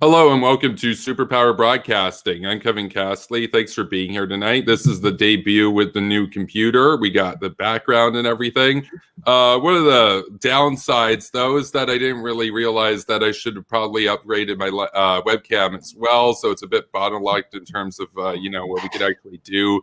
Hello and welcome to Superpower Broadcasting. I'm Kevin Castley. Thanks for being here tonight. This is the debut with the new computer. We got the background and everything. One of the downsides, though, is that I didn't really realize that I should have probably upgraded my webcam as well. So it's a bit bottlenecked in terms of, what we could actually do.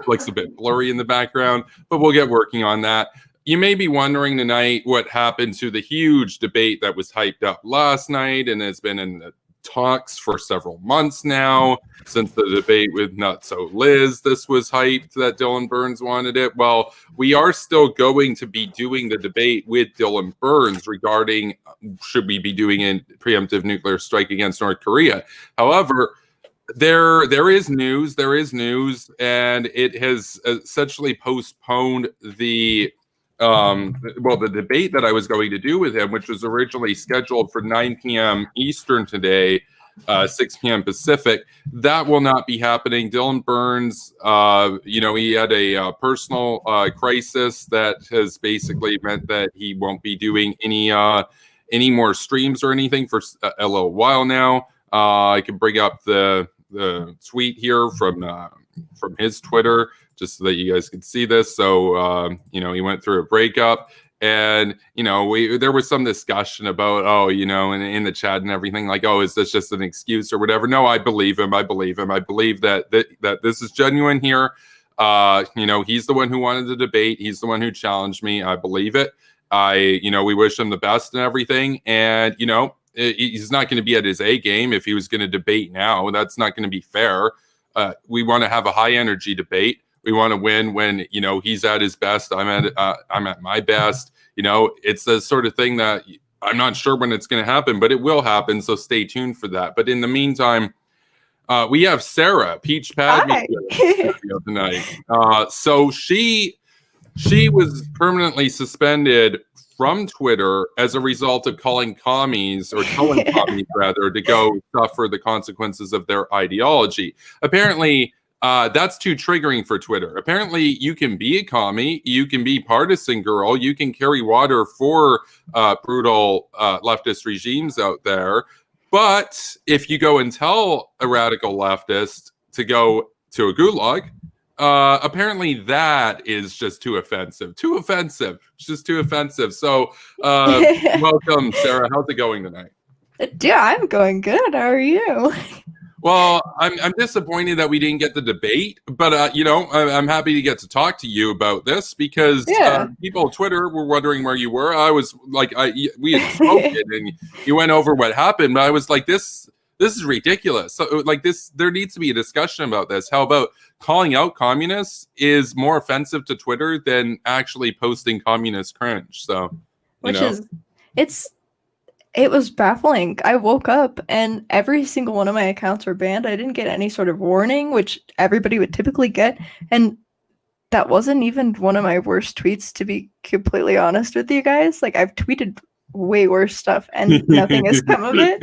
Looks a bit blurry in the background, but we'll get working on that. You may be wondering tonight what happened to the huge debate that was hyped up last night and has been in the talks for several months now since the debate with Not So Liz. This was hyped that Dylan Burns wanted it. Well, we are still going to be doing the debate with Dylan Burns regarding should we be doing a preemptive nuclear strike against North Korea. However, there is news, and it has essentially postponed the debate that I was going to do with him, which was originally scheduled for 9 p.m. Eastern today, 6 p.m. Pacific. That will not be happening. Dylan Burns, he had a personal crisis that has basically meant that he won't be doing any more streams or anything for a little while now. I can bring up the tweet here from his Twitter, just so that you guys can see this. So, he went through a breakup and, there was some discussion about, in the chat and everything, like, is this just an excuse or whatever? No, I believe him. I believe that this is genuine here. He's the one who wanted the debate. He's the one who challenged me. I believe it. We wish him the best and everything. And, he's not going to be at his A game if he was going to debate now. That's not going to be fair. We want to have a high energy debate. We want to win when, he's at his best. I'm at my best. It's the sort of thing that I'm not sure when it's going to happen, but it will happen. So stay tuned for that. But in the meantime, we have Sarah, PeachPadme tonight. So she was permanently suspended from Twitter as a result of telling commies rather to go suffer the consequences of their ideology. Apparently, that's too triggering for Twitter. Apparently, you can be a commie, you can be partisan girl, you can carry water for brutal leftist regimes out there. But if you go and tell a radical leftist to go to a gulag, apparently that is just too offensive. It's just too offensive. So welcome, Sarah. How's it going tonight? Dude, I'm going good. How are you? Well, I'm disappointed that we didn't get the debate, but I'm happy to get to talk to you about this because people on Twitter were wondering where you were. I was like, we had spoken and you went over what happened, but I was like, this is ridiculous. So, there needs to be a discussion about this. How about calling out communists is more offensive to Twitter than actually posting communist cringe? So, it was baffling. I woke up and every single one of my accounts were banned. I didn't get any sort of warning, which everybody would typically get. And that wasn't even one of my worst tweets, to be completely honest with you guys. Like, I've tweeted way worse stuff and nothing has come of it.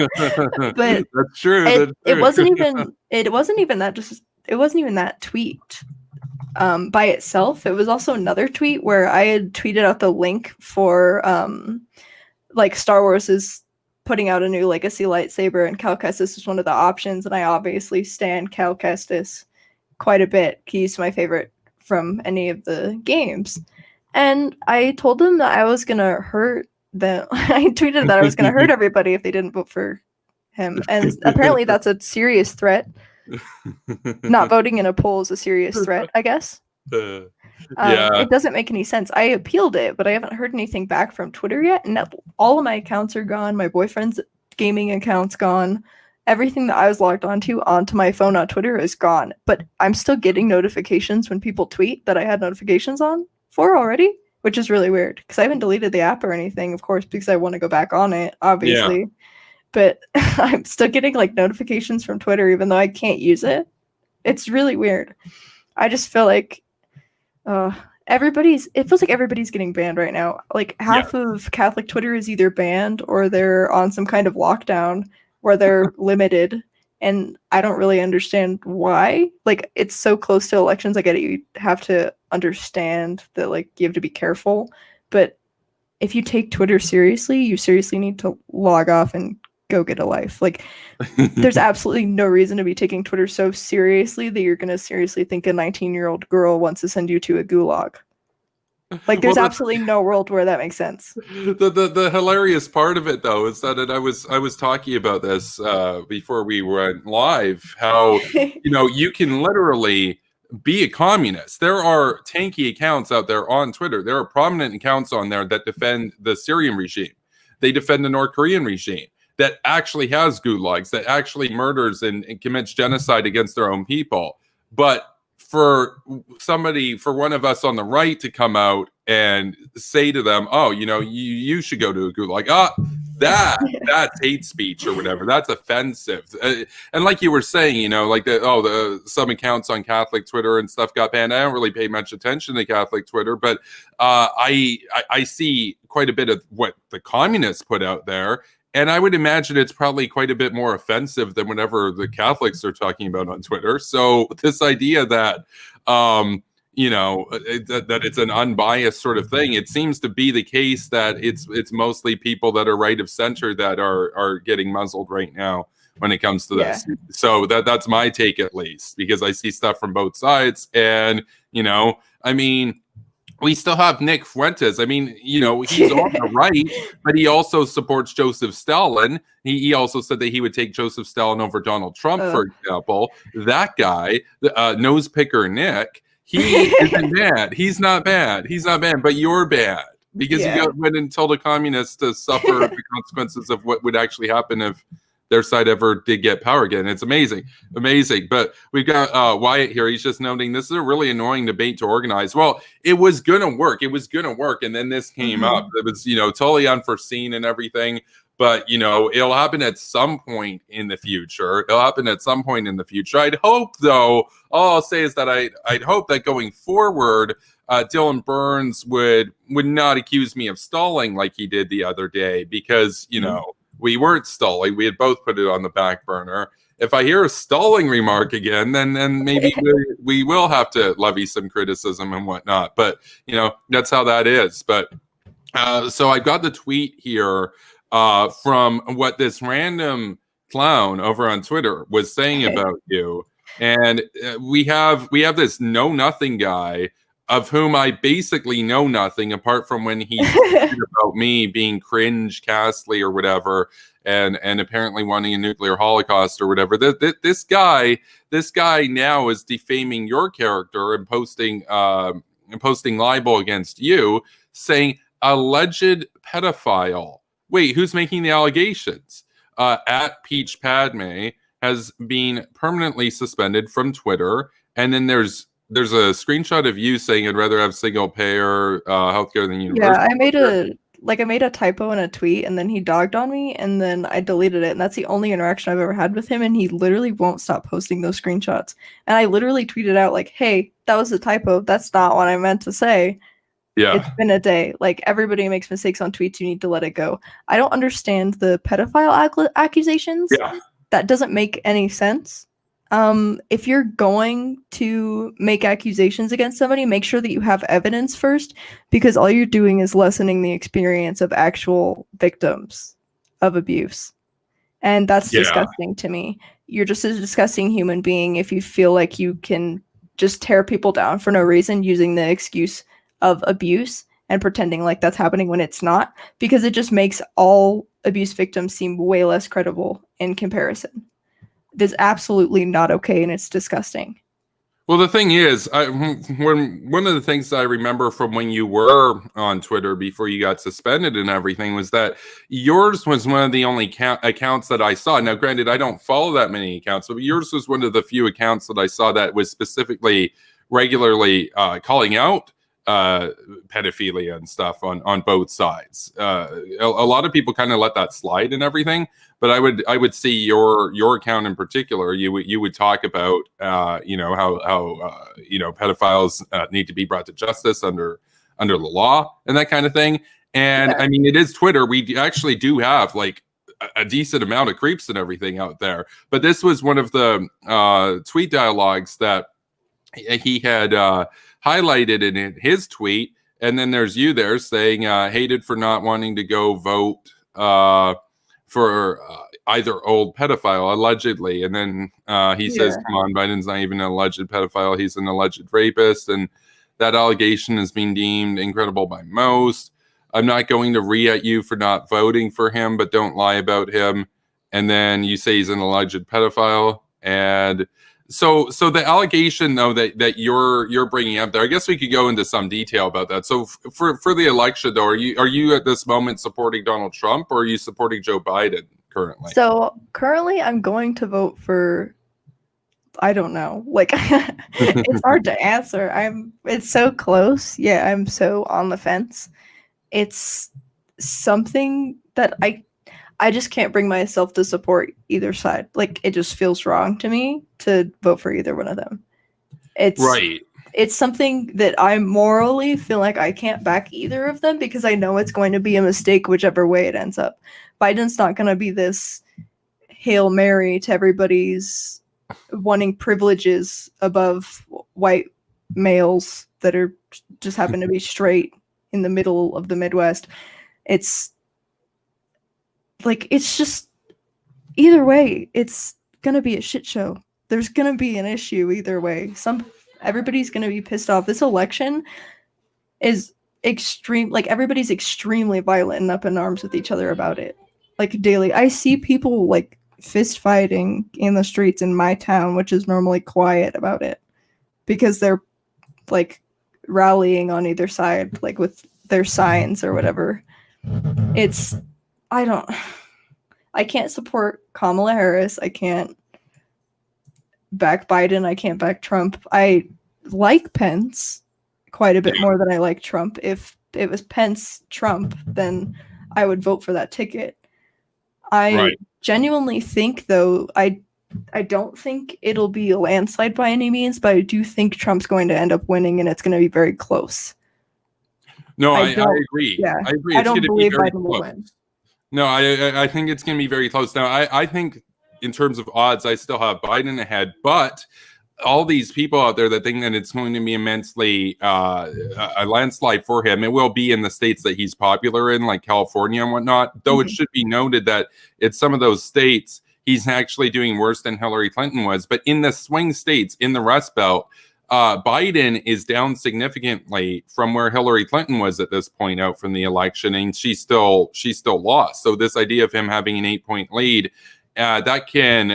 But that's true. It wasn't even that tweet by itself. It was also another tweet where I had tweeted out the link for Star Wars is putting out a new legacy lightsaber and Cal Kestis is one of the options, and I obviously stan Cal Kestis quite a bit. He's my favorite from any of the games. And I told them that I was gonna hurt them. I tweeted that I was gonna hurt everybody if they didn't vote for him. And apparently that's a serious threat. Not voting in a poll is a serious threat, I guess. It doesn't make any sense. I appealed it, but I haven't heard anything back from Twitter yet, and all of my accounts are gone. My boyfriend's gaming account's gone. Everything that I was logged onto my phone on Twitter is gone, but I'm still getting notifications when people tweet that I had notifications on for already, which is really weird because I haven't deleted the app or anything, of course, because I want to go back on it, obviously. Yeah. But I'm still getting notifications from Twitter even though I can't use it. It's really weird. I just feel like it feels like everybody's getting banned right now. Like half of Catholic Twitter is either banned or they're on some kind of lockdown where they're limited, and I don't really understand why. It's so close to elections. I get it, you have to understand that you have to be careful, but if you take Twitter seriously, you seriously need to log off and go get a life. Like, there's absolutely no reason to be taking Twitter so seriously that you're going to seriously think a 19-year-old girl wants to send you to a gulag. Like, there's absolutely no world where that makes sense. The hilarious part of it, though, is that I was talking about this before we went live, how you can literally be a communist. There are tanky accounts out there on Twitter. There are prominent accounts on there that defend the Syrian regime. They defend the North Korean regime that actually has gulags, that actually murders and commits genocide against their own people. But for one of us on the right to come out and say to them, oh, you should go to a gulag. That's hate speech or whatever. That's offensive. And like you were saying, like some accounts on Catholic Twitter and stuff got banned. I don't really pay much attention to Catholic Twitter, but I see quite a bit of what the communists put out there. And I would imagine it's probably quite a bit more offensive than whatever the Catholics are talking about on Twitter. So this idea that, that it's an unbiased sort of thing, it seems to be the case that it's mostly people that are right of center that are getting muzzled right now when it comes to this. Yeah. So that's my take, at least, because I see stuff from both sides. And, we still have Nick Fuentes. I mean, he's on the right, but he also supports Joseph Stalin. He also said that he would take Joseph Stalin over Donald Trump, for example. That guy, nose picker Nick, he isn't bad. He's not bad. He's not bad, but you're bad because you went and told the communists to suffer the consequences of what would actually happen if their side ever did get power again. It's amazing. But we've got Wyatt here. He's just noting this is a really annoying debate to organize. Well, it was gonna work. And then this came up. It was, totally unforeseen and everything. But it'll happen at some point in the future. I'd hope, though. All I'll say is that I'd hope that going forward, Dylan Burns would not accuse me of stalling like he did the other day, because we weren't stalling. We had both put it on the back burner. If I hear a stalling remark again, then maybe we will have to levy some criticism and whatnot. But, that's how that is. But so I got the tweet here from what this random clown over on Twitter was saying about you. And we have this know-nothing guy of whom I basically know nothing, apart from when he tweeted about me being cringe, Castly, or whatever, and apparently wanting a nuclear holocaust or whatever. This guy now is defaming your character and posting libel against you, saying alleged pedophile. Wait, who's making the allegations? At PeachPadme has been permanently suspended from Twitter, and then there's a screenshot of you saying I'd rather have single payer healthcare than universal. Yeah, I made a typo in a tweet, and then he dogged on me, and then I deleted it, and that's the only interaction I've ever had with him, and he literally won't stop posting those screenshots. And I literally tweeted out like, "Hey, that was a typo. That's not what I meant to say." Yeah. It's been a day. Like, everybody makes mistakes on tweets. You need to let it go. I don't understand the pedophile accusations. Yeah. That doesn't make any sense. If you're going to make accusations against somebody, make sure that you have evidence first, because all you're doing is lessening the experience of actual victims of abuse. And that's disgusting to me. You're just a disgusting human being if you feel like you can just tear people down for no reason using the excuse of abuse and pretending like that's happening when it's not, because it just makes all abuse victims seem way less credible in comparison. It is absolutely not okay, and it's disgusting. Well, the thing is, one of the things I remember from when you were on Twitter before you got suspended and everything was that yours was one of the only accounts that I saw. Now, granted, I don't follow that many accounts, but yours was one of the few accounts that I saw that was specifically regularly calling out pedophilia and stuff on both sides. A lot of people kind of let that slide and everything, but I would see your account in particular. You would talk about how pedophiles need to be brought to justice under the law and that kind of thing. And I mean, it is Twitter. We actually do have like a decent amount of creeps and everything out there. But this was one of the tweet dialogues that he had highlighted in his tweet, and then there's you there saying hated for not wanting to go vote for either old pedophile, allegedly. And then he says, come on, Biden's not even an alleged pedophile. He's an alleged rapist. And that allegation is being deemed incredible by most. I'm not going to at you for not voting for him, but don't lie about him. And then you say he's an alleged pedophile. And so the allegation, though, that you're bringing up there, I guess we could go into some detail about that. So for the election, though, are you at this moment supporting Donald Trump, or are you supporting Joe Biden currently? So currently, I'm going to vote for. I don't know. Like, it's hard to answer. It's so close. Yeah, I'm so on the fence. It's something that I just can't bring myself to support either side. Like, it just feels wrong to me to vote for either one of them. It's something that I morally feel like I can't back either of them because I know it's going to be a mistake whichever way it ends up. Biden's not going to be this Hail Mary to everybody's wanting privileges above white males that are just happen to be straight in the middle of the Midwest. It's like, it's just, either way, it's gonna be a shit show. There's gonna be an issue either way. Everybody's gonna be pissed off. This election is extreme. Like, everybody's extremely violent and up in arms with each other about it. Like, daily. I see people like fist fighting in the streets in my town, which is normally quiet, about it because they're like rallying on either side, like with their signs or whatever. I can't support Kamala Harris. I can't back Biden. I can't back Trump. I like Pence quite a bit more than I like Trump. If it was Pence Trump, then I would vote for that ticket. I genuinely think, though, I don't think it'll be a landslide by any means, but I do think Trump's going to end up winning, and it's going to be very close. No, I agree. Yeah, I agree. I don't believe Biden will win. No, I think it's going to be very close. Now, I think in terms of odds, I still have Biden ahead, but all these people out there that think that it's going to be immensely a landslide for him, it will be in the states that he's popular in, like California and whatnot. Though it should be noted that it's some of those states he's actually doing worse than Hillary Clinton was. But in the swing states, in the Rust Belt, Biden is down significantly from where Hillary Clinton was at this point out from the election, and she still lost. So this idea of him having an 8-point lead, that can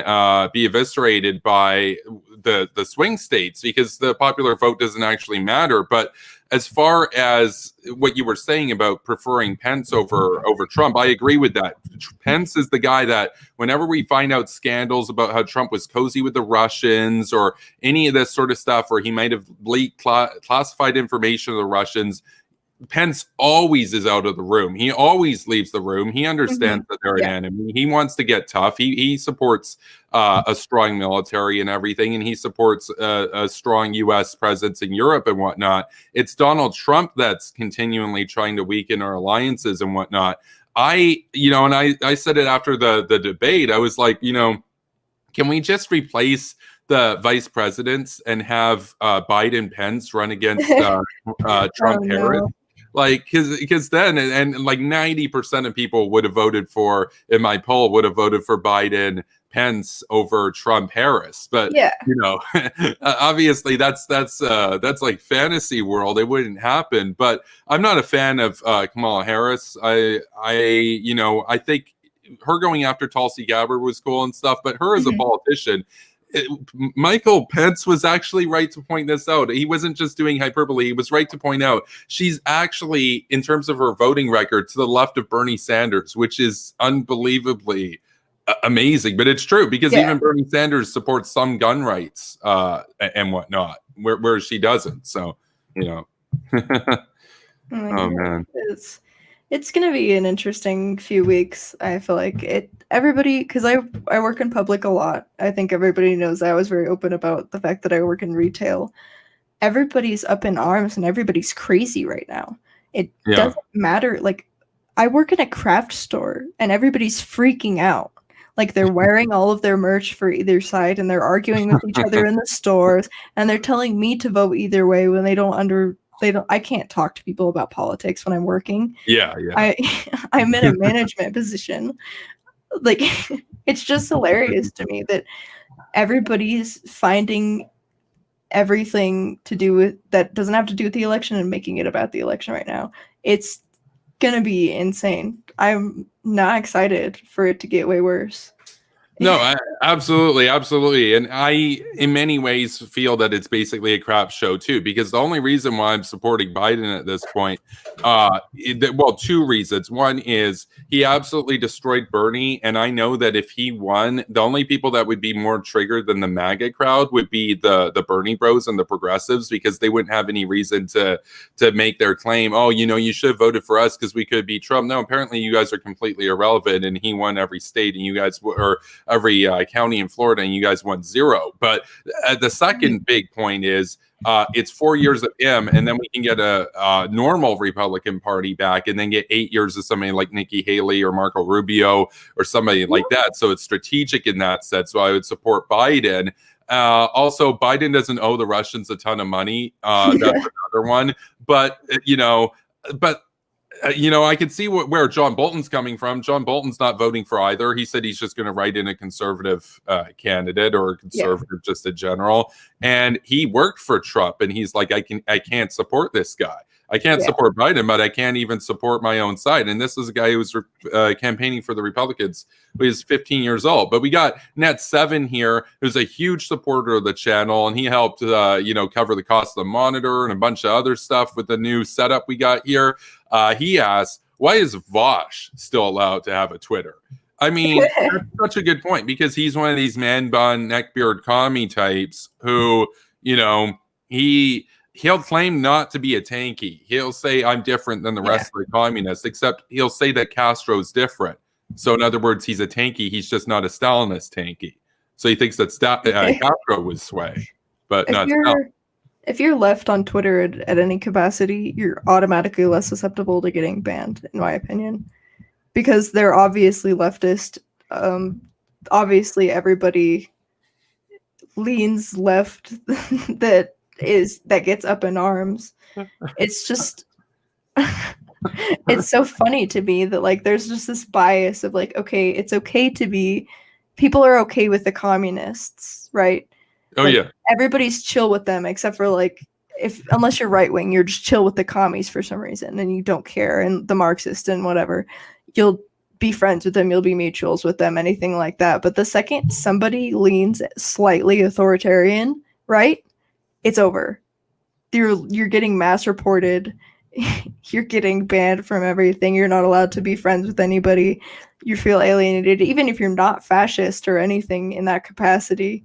be eviscerated by the swing states because the popular vote doesn't actually matter. But as far as what you were saying about preferring Pence over Trump, I agree with that. Pence is the guy that whenever we find out scandals about how Trump was cozy with the Russians or any of this sort of stuff, or he might have leaked classified information to the Russians, Pence always is out of the room. He always leaves the room. He understands that they're an enemy. He wants to get tough. He supports a strong military and everything, and he supports a strong U.S. presence in Europe and whatnot. It's Donald Trump that's continually trying to weaken our alliances and whatnot. I said it after the debate. I was like, can we just replace the vice presidents and have Biden Pence run against Trump Harris? Like, because then, and like 90% of people would have voted for, in my poll, would have voted for Biden Pence over Trump Harris. But obviously that's like fantasy world. It wouldn't happen. But I'm not a fan of Kamala Harris. I think her going after Tulsi Gabbard was cool and stuff. But her as a politician, Michael Pence was actually right to point this out. He wasn't just doing hyperbole. He was right to point out she's actually, in terms of her voting record, to the left of Bernie Sanders, which is unbelievably amazing. But it's true because even Bernie Sanders supports some gun rights and whatnot, where she doesn't. So, oh man. It's going to be an interesting few weeks. I feel like everybody, because I work in public a lot. I think everybody knows I was very open about the fact that I work in retail. Everybody's up in arms and everybody's crazy right now. It doesn't matter. Like, I work in a craft store and everybody's freaking out. Like, they're wearing all of their merch for either side and they're arguing with each other in the stores and they're telling me to vote either way when I can't talk to people about politics when I'm working. Yeah. I'm in a management position. Like, it's just hilarious to me that everybody's finding everything to do with that doesn't have to do with the election and making it about the election right now. It's gonna be insane. I'm not excited for it to get way worse. No, absolutely. And I, in many ways, feel that it's basically a crap show too, because the only reason why I'm supporting Biden at this point, well, two reasons. One is he absolutely destroyed Bernie, and I know that if he won, the only people that would be more triggered than the MAGA crowd would be the Bernie bros and the progressives, because they wouldn't have any reason to make their claim. Oh, you should have voted for us because we could beat Trump. No, apparently you guys are completely irrelevant, and he won every state, and you guys were every county in Florida, and you guys won 0. But the second big point is it's 4 years of him, and then we can get a normal Republican Party back, and then get 8 years of somebody like Nikki Haley or Marco Rubio or somebody like that. So it's strategic in that sense. So I would support Biden. Also, Biden doesn't owe the Russians a ton of money. That's another one. But I can see where John Bolton's coming from. John Bolton's not voting for either. He said he's just going to write in a conservative candidate, or a conservative just in general. And he worked for Trump, and he's like, I can't support this guy. I can't support Biden, but I can't even support my own side. And this is a guy who was campaigning for the Republicans when he was 15 years old. But we got Net7 here, who's a huge supporter of the channel, and he helped, cover the cost of the monitor and a bunch of other stuff with the new setup we got here. He asked, why is Vosh still allowed to have a Twitter? I mean, that's such a good point, because he's one of these man bun, neckbeard commie types who, he'll claim not to be a tanky. He'll say, I'm different than the rest of the communists, except he'll say that Castro's different. So in other words, he's a tanky. He's just not a Stalinist tanky. So he thinks that Castro was sway, but not Stalin. If you're left on Twitter at any capacity, you're automatically less susceptible to getting banned, in my opinion, because they're obviously leftist. Obviously, everybody leans left that gets up in arms. It's just it's so funny to me that, like, there's just this bias of, like, okay, it's okay to be, people are okay with the communists, right? Oh, like, yeah. Everybody's chill with them, except for, like, unless you're right wing, you're just chill with the commies for some reason, and you don't care, and the Marxist and whatever. You'll be friends with them, you'll be mutuals with them, anything like that. But the second somebody leans slightly authoritarian, right, it's over. You're getting mass reported. You're getting banned from everything. You're not allowed to be friends with anybody. You feel alienated, even if you're not fascist or anything in that capacity.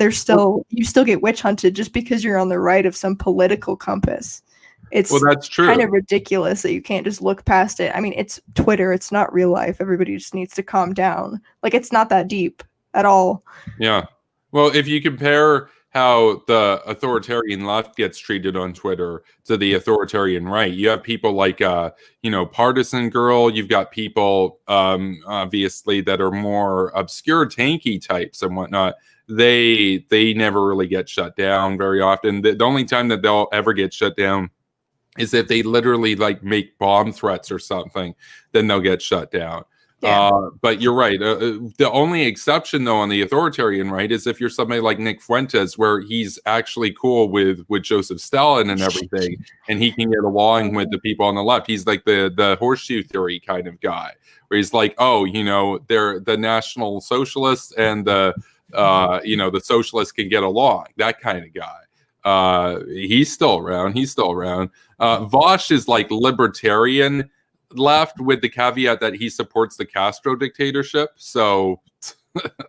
You still get witch hunted just because you're on the right of some political compass. That's true. Kind of ridiculous that you can't just look past it. I mean, it's Twitter. It's not real life. Everybody just needs to calm down. Like, it's not that deep at all. Yeah. Well, if you compare how the authoritarian left gets treated on Twitter to the authoritarian right, you have people like, Partisan Girl. You've got people, obviously, that are more obscure, tanky types and whatnot. They never really get shut down very often. The only time that they'll ever get shut down is if they literally, like, make bomb threats or something, then they'll get shut down. Yeah. But you're right. The only exception, though, on the authoritarian right is if you're somebody like Nick Fuentes, where he's actually cool with Joseph Stalin and everything, and he can get along with the people on the left. He's like the horseshoe theory kind of guy, where he's like, oh, they're the National Socialists, and the socialists can get along. That kind of guy. He's still around. Vosh is like libertarian left, with the caveat that he supports the Castro dictatorship. So,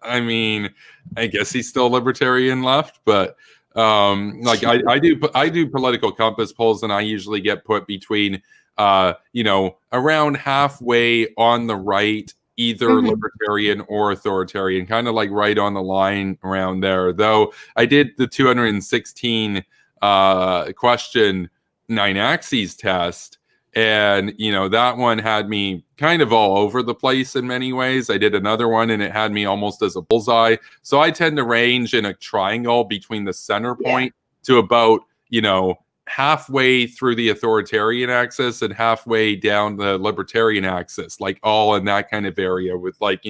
I mean, I guess he's still libertarian left, but I do political compass polls, and I usually get put between around halfway on the right, either libertarian or authoritarian, kind of like right on the line around there. Though I did the 216 question 9 axes test, and that one had me kind of all over the place in many ways. I did another one, and it had me almost as a bullseye. So I tend to range in a triangle between the center point to about halfway through the authoritarian axis and halfway down the libertarian axis, like all in that kind of area with like,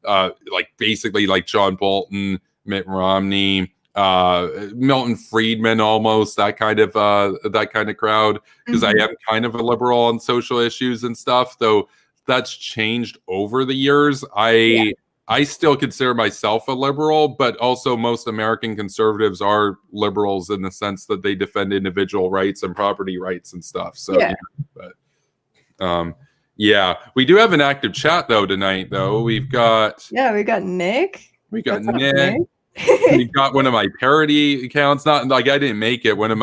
like basically like John Bolton, Mitt Romney, Milton Friedman, almost that kind of crowd, because I am kind of a liberal on social issues and stuff, though that's changed over the years. I still consider myself a liberal, but also most American conservatives are liberals in the sense that they defend individual rights and property rights and stuff. So, we do have an active chat though tonight. Though we've got Nick. We got Nick. We got one of my parody accounts. Not like I didn't make it. One of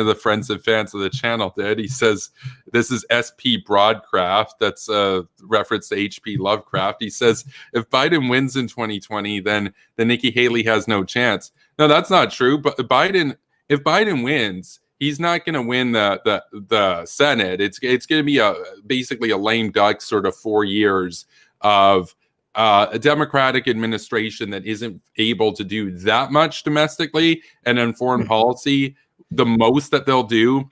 the friends and fans of the channel did. He says this is SP Broadcraft. That's a reference to HP Lovecraft. He says if Biden wins in 2020, then Nikki Haley has no chance. No, that's not true. But if Biden wins, he's not going to win the Senate. It's going to be basically a lame duck sort of 4 years of a Democratic administration that isn't able to do that much domestically and in foreign policy. The most that they'll do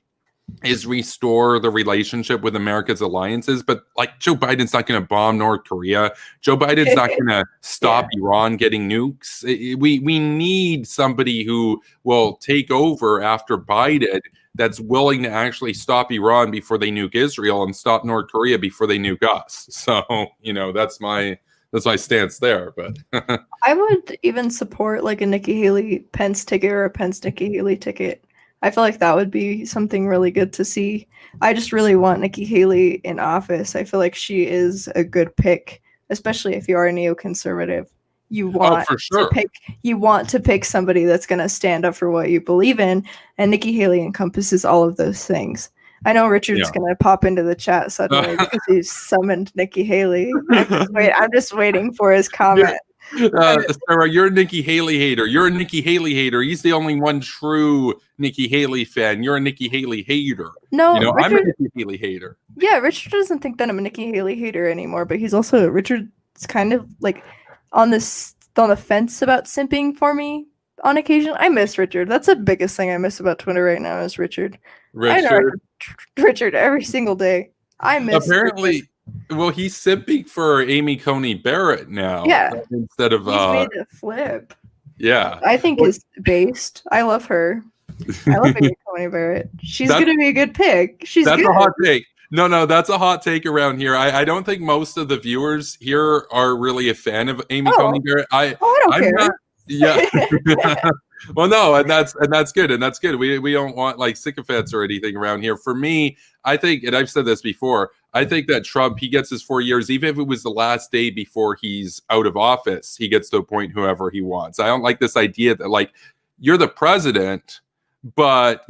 is restore the relationship with America's alliances. But like Joe Biden's not going to bomb North Korea. Joe Biden's not going to stop Iran getting nukes. We need somebody who will take over after Biden that's willing to actually stop Iran before they nuke Israel and stop North Korea before they nuke us. So, that's my stance there. But I would even support like a Nikki Haley Pence ticket or a Pence Nikki Haley ticket. I feel like that would be something really good to see. I just really want Nikki Haley in office. I feel like she is a good pick, especially if you are a neoconservative. You want to pick somebody that's going to stand up for what you believe in, and Nikki Haley encompasses all of those things. I know Richard's going to pop into the chat suddenly because he's summoned Nikki Haley. I'm just waiting for his comment. Sarah, you're a Nikki Haley hater. You're a Nikki Haley hater. He's the only one true Nikki Haley fan. You're a Nikki Haley hater. No, Richard, I'm a Nikki Haley hater. Yeah, Richard doesn't think that I'm a Nikki Haley hater anymore, but Richard's kind of like on the fence about simping for me on occasion. I miss Richard. That's the biggest thing I miss about Twitter right now is Richard. Richard every single day. I miss apparently Richard. Well, he's simping for Amy Coney Barrett now. Yeah. Instead of he's made a flip. Yeah. I think is based. I love her. I love Amy Coney Barrett. She's gonna be a good pick. That's a hot take. No, that's a hot take around here. I don't think most of the viewers here are really a fan of Amy Coney Barrett. I don't care. Not, yeah. Well, no, and that's good, and that's good. We don't want like sycophants or anything around here. For me, I think, and I've said this before, I think that Trump, he gets his 4 years, even if it was the last day before he's out of office, he gets to appoint whoever he wants. I don't like this idea that like you're the president, but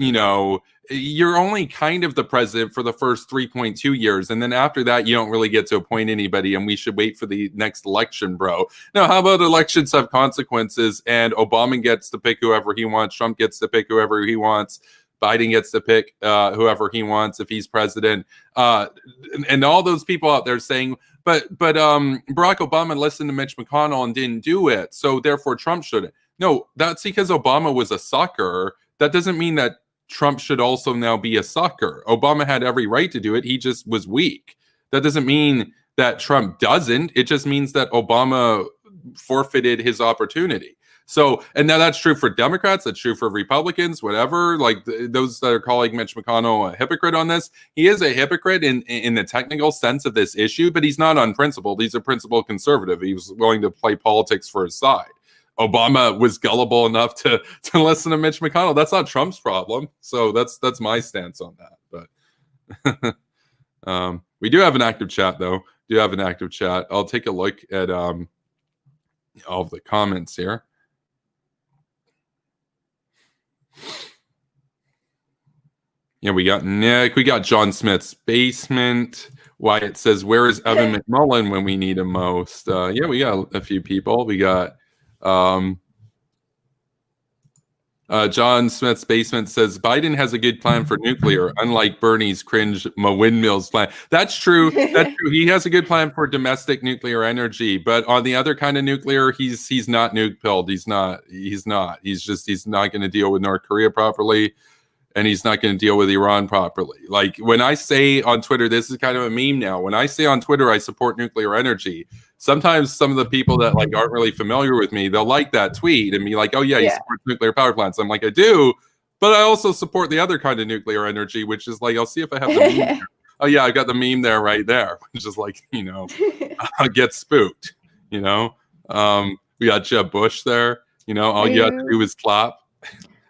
you're only kind of the president for the first 3.2 years. And then after that, you don't really get to appoint anybody. And we should wait for the next election, bro. No, how about elections have consequences and Obama gets to pick whoever he wants. Trump gets to pick whoever he wants. Biden gets to pick whoever he wants if he's president. And all those people out there saying, but Barack Obama listened to Mitch McConnell and didn't do it. So therefore Trump shouldn't. No, that's because Obama was a sucker. That doesn't mean that Trump should also now be a sucker. Obama had every right to do it. He just was weak. That doesn't mean that Trump doesn't. It just means that Obama forfeited his opportunity. So, and now that's true for Democrats. That's true for Republicans, whatever. Like those that are calling Mitch McConnell a hypocrite on this. He is a hypocrite in the technical sense of this issue, but he's not unprincipled. He's a principled conservative. He was willing to play politics for his side. Obama was gullible enough to listen to Mitch McConnell. That's not Trump's problem. So that's my stance on that. But we do have an active chat, though. I'll take a look at all of the comments here. Yeah, we got Nick. We got John Smith's basement. Wyatt says, "Where is Evan McMullen when we need him most?" Yeah, we got a few people. We got John Smith's basement says Biden has a good plan for nuclear, unlike Bernie's cringe windmills plan. That's true. That's true. He has a good plan for domestic nuclear energy, but on the other kind of nuclear, he's not nuke pilled. He's not. He's not going to deal with North Korea properly. and he's not going to deal with Iran properly. Like when I say on Twitter, this is kind of a meme now. When I say on Twitter, I support nuclear energy, sometimes some of the people that like aren't really familiar with me, they'll like that tweet and be like, oh yeah, you support nuclear power plants. I'm like, I do, but I also support the other kind of nuclear energy, which is like, I'll see if I have the meme there. Oh yeah, I got the meme there right there, which is like, you know, get spooked, you know. We got Jeb Bush there, you know, all you have to do is clap.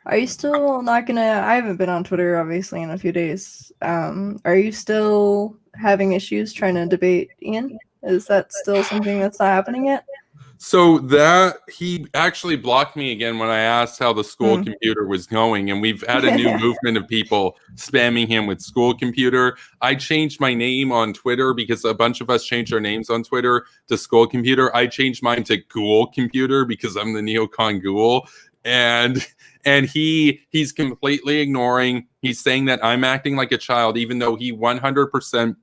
Are you still not gonna? I haven't been on Twitter obviously in a few days. Are you still having issues trying to debate Ian? Is that still something that's not happening yet? So that he actually blocked me again when I asked how the school computer was going, and we've had a new movement of people spamming him with school computer. I changed my name on Twitter because a bunch of us changed our names on Twitter to school computer. I changed mine to ghoul computer because I'm the neocon ghoul, and he's completely ignoring. He's saying that I'm acting like a child, even though he 100%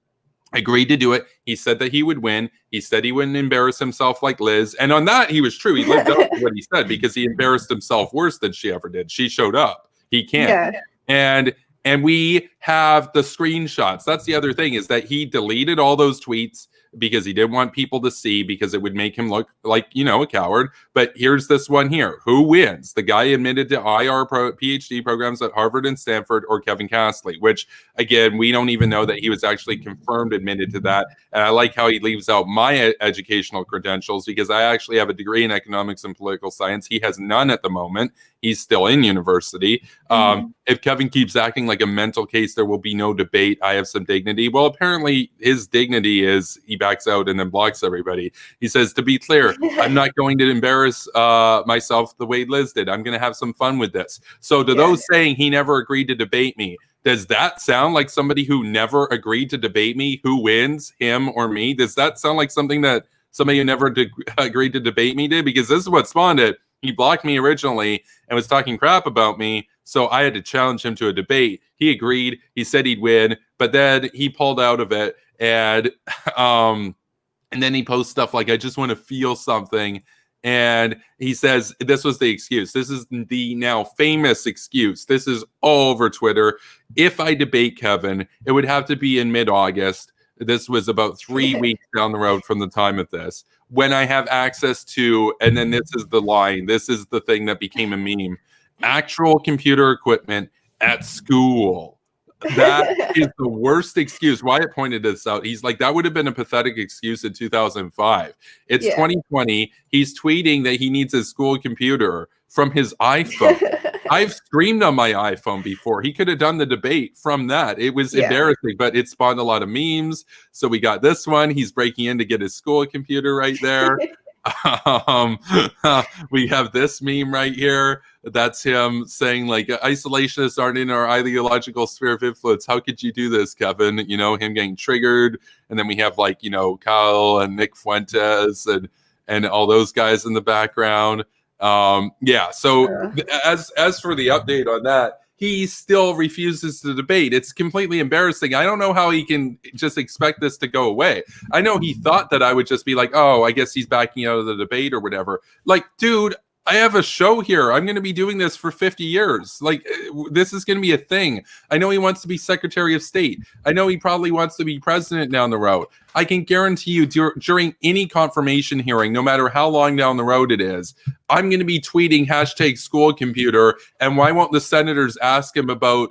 agreed to do it. He said that he would win. He said he wouldn't embarrass himself like Liz. And on that, he was true. He lived up to what he said because he embarrassed himself worse than she ever did. She showed up. He can't. Yeah. And we have the screenshots. That's the other thing, is that he deleted all those tweets because he didn't want people to see, because it would make him look like, you know, a coward. But here's this one here. Who wins? The guy admitted to PhD programs at Harvard and Stanford, or Kevin Castley, which, again, we don't even know that he was actually confirmed admitted to that. And I like how he leaves out my educational credentials, because I actually have a degree in economics and political science. He has none at the moment. He's still in university. If Kevin keeps acting like a mental case, there will be no debate. I have some dignity. Well, apparently his dignity is he backs out and then blocks everybody. He says, to be clear, I'm not going to embarrass myself the way Liz did. I'm going to have some fun with this. So to those saying he never agreed to debate me, does that sound like somebody who never agreed to debate me? Who wins, him or me? Does that sound like something that somebody who never agreed to debate me did? Because this is what spawned it. He blocked me originally and was talking crap about me, so I had to challenge him to a debate. He agreed. He said he'd win, but then he pulled out of it, and then he posts stuff like, I just want to feel something. And he says this was the excuse. This is the now famous excuse. This is all over Twitter. If I debate Kevin, it would have to be in mid-August. This was about 3 weeks down the road from the time of this, when I have access to, and then this is the line, this is the thing that became a meme, actual computer equipment at school. That is the worst excuse. Wyatt pointed this out. He's like, that would have been a pathetic excuse in 2005. It's 2020. He's tweeting that he needs a school computer from his iPhone. I've streamed on my iPhone before. He could have done the debate from that. It was embarrassing, but it spawned a lot of memes. So we got this one. He's breaking in to get his school computer right there. We have this meme right here. That's him saying, like, isolationists aren't in our ideological sphere of influence. How could you do this, Kevin? You know, him getting triggered. And then we have, like, you know, Kyle and Nick Fuentes and all those guys in the background. So as for the update on that, he still refuses to debate. It's completely embarrassing. I don't know how he can just expect this to go away. I know he thought that I would just be like, oh, I guess he's backing out of the debate or whatever. Like, dude, I have a show here. I'm going to be doing this for 50 years. Like, this is going to be a thing. I know he wants to be Secretary of State. I know he probably wants to be president down the road. I can guarantee you during any confirmation hearing, no matter how long down the road it is, I'm going to be tweeting #schoolcomputer. And why won't the senators ask him about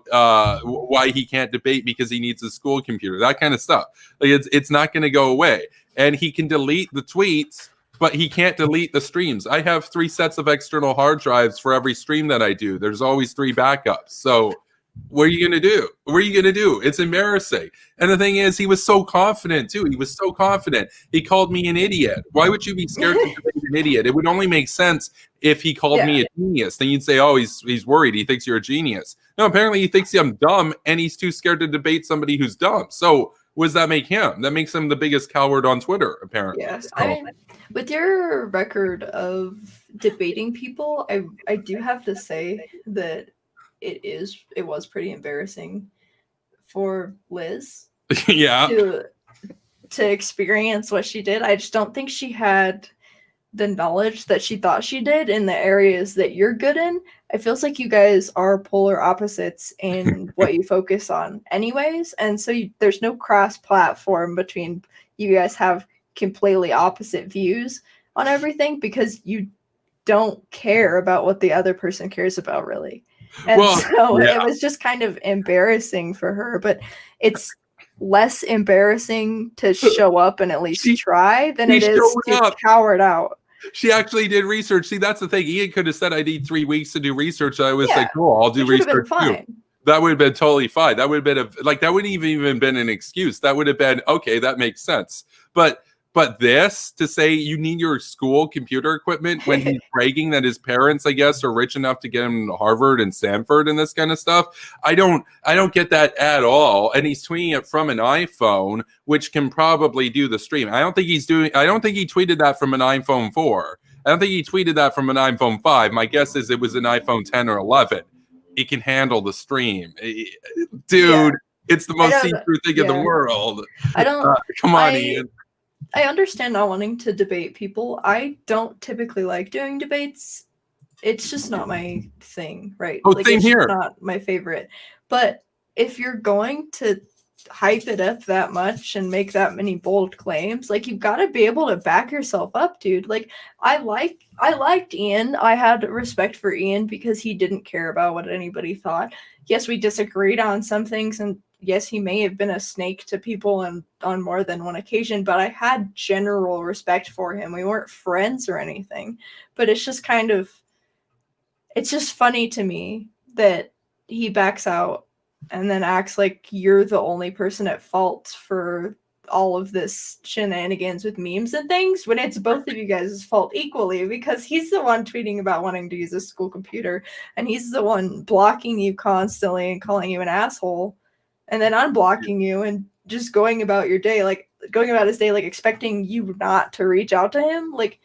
why he can't debate because he needs a school computer? That kind of stuff. Like, it's not going to go away. And he can delete the tweets, but he can't delete the streams. I have 3 sets of external hard drives for every stream that I do. There's always 3 backups. So what are you going to do? What are you going to do? It's embarrassing. And the thing is, he was so confident, too. He was so confident. He called me an idiot. Why would you be scared to debate an idiot? It would only make sense if he called me a genius. Then you'd say, oh, he's worried. He thinks you're a genius. No, apparently he thinks I'm dumb, and he's too scared to debate somebody who's dumb. So what does that make him? That makes him the biggest coward on Twitter, apparently. Yeah, I mean, with your record of debating people, I do have to say that it was pretty embarrassing for Liz. Yeah. To experience what she did. I just don't think she had the knowledge that she thought she did in the areas that you're good in. It feels like you guys are polar opposites in what you focus on anyways. And so there's no cross platform between you guys have completely opposite views on everything because you don't care about what the other person cares about really. And it was just kind of embarrassing for her, but it's less embarrassing to show up and at least try than it is to cower it out. She actually did research. See, that's the thing. Ian could have said, I need 3 weeks to do research. I was like, cool, I'll do research too. That would have been totally fine. That would have been that wouldn't even been an excuse. That would have been, okay, that makes sense. But this, to say you need your school computer equipment when he's bragging that his parents, I guess, are rich enough to get him to Harvard and Stanford and this kind of stuff, I don't get that at all. And he's tweeting it from an iPhone, which can probably do the stream. I don't think he tweeted that from an iPhone 4. I don't think he tweeted that from an iPhone 5. My guess is it was an iPhone 10 or 11. It can handle the stream. Dude, it's the most see-through thing in the world. Come on, Ian. I understand not wanting to debate people. I don't typically like doing debates. It's just not my thing, right? Oh, same here. It's not my favorite. But if you're going to hype it up that much and make that many bold claims, like, you've got to be able to back yourself up, dude. Like, I liked Ian. I had respect for Ian because he didn't care about what anybody thought. Yes, we disagreed on some things, and yes, he may have been a snake to people and on more than one occasion, but I had general respect for him. We weren't friends or anything, but it's just it's just funny to me that he backs out and then acts like you're the only person at fault for all of this shenanigans with memes and things, when it's both of you guys' fault equally, because he's the one tweeting about wanting to use a school computer, and he's the one blocking you constantly and calling you an asshole, and then unblocking you and just going about his day, like expecting you not to reach out to him. Like,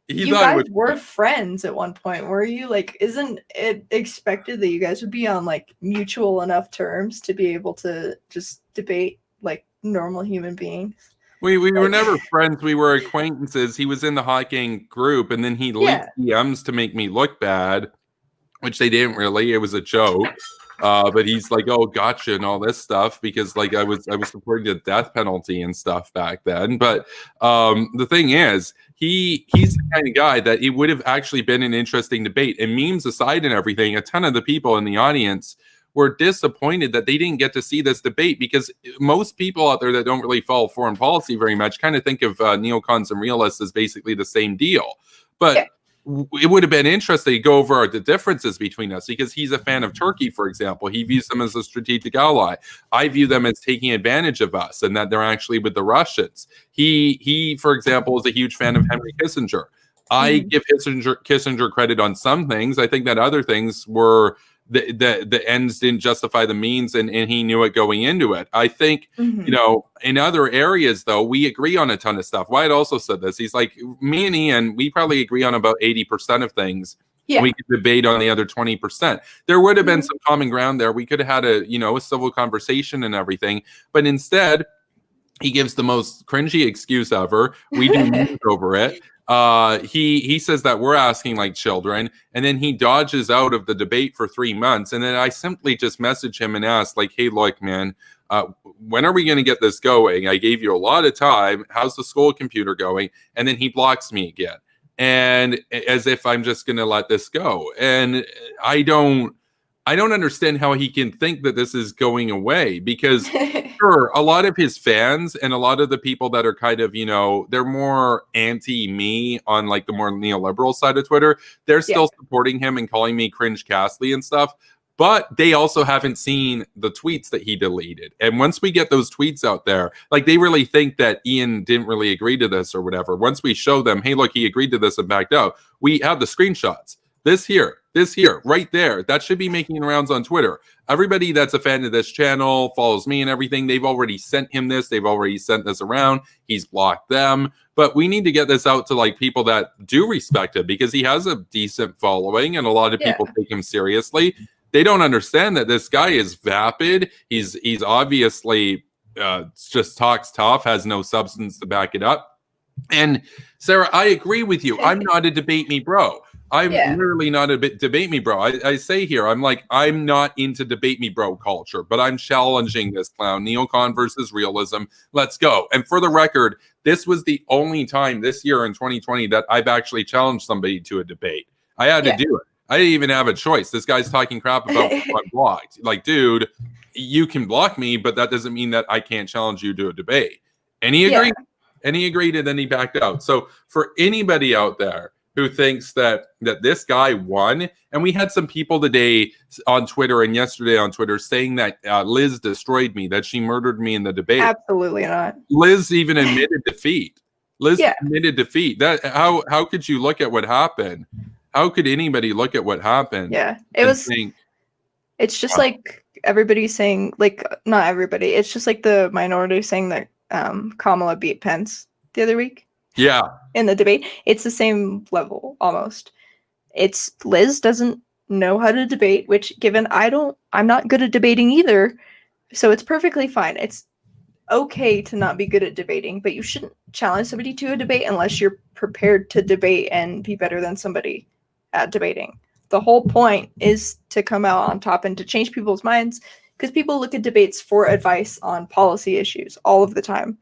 you guys were friends at one point, were you? Like, isn't it expected that you guys would be on like mutual enough terms to be able to just debate like normal human beings? We were never friends. We were acquaintances. He was in the Hot Gang group, and then he leaked DMs to make me look bad, which they didn't really. It was a joke. But he's like, oh, gotcha, and all this stuff, because like I was supporting the death penalty and stuff back then. But the thing is, he's the kind of guy that it would have actually been an interesting debate. And memes aside and everything, a ton of the people in the audience were disappointed that they didn't get to see this debate, because most people out there that don't really follow foreign policy very much kind of think of neocons and realists as basically the same deal. But it would have been interesting to go over the differences between us, because he's a fan of Turkey, for example. He views them as a strategic ally. I view them as taking advantage of us and that they're actually with the Russians. He, for example, is a huge fan of Henry Kissinger. I give Kissinger credit on some things. I think that other things were the ends didn't justify the means, and he knew it going into it. I think, you know, in other areas, though, we agree on a ton of stuff. Wyatt also said this. He's like, me and Ian, we probably agree on about 80% of things. Yeah. We could debate on the other 20%. There would have been some common ground there. We could have had a civil conversation and everything. But instead, he gives the most cringy excuse ever. We do memes over it. He says that we're asking like children, and then he dodges out of the debate for 3 months. And then I simply just message him and ask, like, hey, look, man, when are we going to get this going? I gave you a lot of time. How's the school computer going? And then he blocks me again. And as if I'm just going to let this go. And I don't understand how he can think that this is going away, because sure, a lot of his fans and a lot of the people that are kind of, they're more anti-me on like the more neoliberal side of Twitter, they're still supporting him and calling me cringe Castley and stuff. But they also haven't seen the tweets that he deleted. And once we get those tweets out there, like they really think that Ian didn't really agree to this or whatever. Once we show them, hey, look, he agreed to this and backed out, we have the screenshots. This here, right there. That should be making rounds on Twitter. Everybody that's a fan of this channel, follows me and everything, they've already sent him this. They've already sent this around. He's blocked them. But we need to get this out to like people that do respect him, because he has a decent following and a lot of people take him seriously. They don't understand that this guy is vapid. He's obviously just talks tough, has no substance to back it up. And Sarah, I agree with you. I'm not a debate me bro. I'm Yeah. literally not a debate me bro. I say here, I'm not into debate me bro culture, but I'm challenging this clown. Neocon versus realism. Let's go. And for the record, this was the only time this year in 2020 that I've actually challenged somebody to a debate. I had to do it. I didn't even have a choice. This guy's talking crap about me. I'm blocked. Like, dude, you can block me, but that doesn't mean that I can't challenge you to a debate. And he agreed. And he agreed, and then he backed out. So for anybody out there who thinks that this guy won, and we had some people today on Twitter and yesterday on Twitter saying that Liz destroyed me, that she murdered me in the debate. Absolutely not. Liz even admitted defeat. Liz admitted defeat. That how could you look at what happened? How could anybody look at what happened? Yeah, it's just like everybody saying, like, not everybody. It's just like the minority saying that Kamala beat Pence the other week. Yeah. In the debate. It's the same level almost. It's Liz doesn't know how to debate, which given I'm not good at debating either. So it's perfectly fine. It's okay to not be good at debating, but you shouldn't challenge somebody to a debate unless you're prepared to debate and be better than somebody at debating. The whole point is to come out on top and to change people's minds, because people look at debates for advice on policy issues all of the time.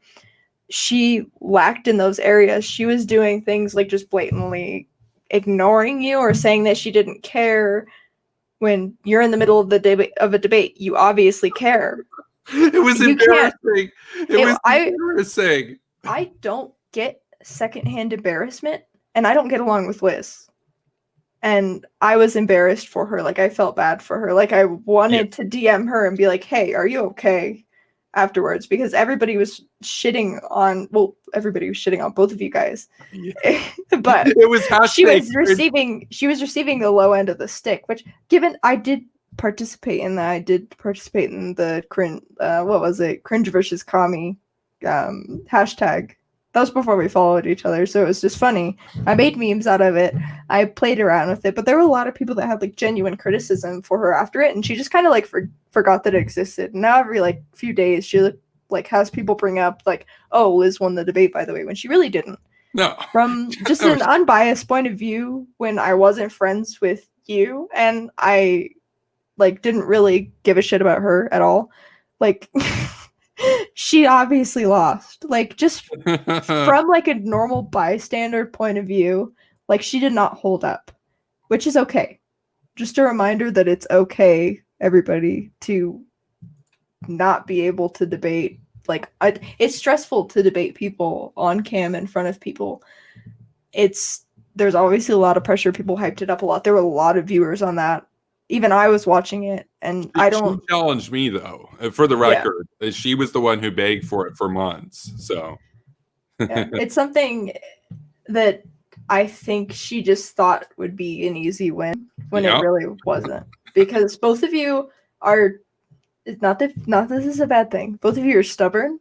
She lacked in those areas. She was doing things like just blatantly ignoring you or saying that she didn't care. When you're in the middle of a debate, you obviously care. It was embarrassing. It was embarrassing. I don't get secondhand embarrassment, and I don't get along with Liz. And I was embarrassed for her. Like, I felt bad for her. Like, I wanted to DM her and be like, hey, are you okay? Afterwards, because everybody was shitting on both of you guys. Yeah. But it was she was receiving the low end of the stick, which, given I did participate in the cringe versus commie hashtag. That was before we followed each other, so it was just funny. I made memes out of it. I played around with it, but there were a lot of people that had like genuine criticism for her after it, and she just kind of like forgot that it existed. Now every like few days, she like has people bring up like, "Oh, Liz won the debate, by the way," when she really didn't. No. From just an unbiased point of view, when I wasn't friends with you and I like didn't really give a shit about her at all, like. She obviously lost. Like, just from like a normal bystander point of view, like, she did not hold up, which is okay. Just a reminder that it's okay, everybody, to not be able to debate. Like, it's stressful to debate people on cam in front of people. There's obviously a lot of pressure. People hyped it up a lot. There were a lot of viewers on that. Even I was watching it, and She challenged me, though. For the record, she was the one who begged for it for months. So it's something that I think she just thought would be an easy win when it really wasn't. Because both of you are not that this is a bad thing. Both of you are stubborn.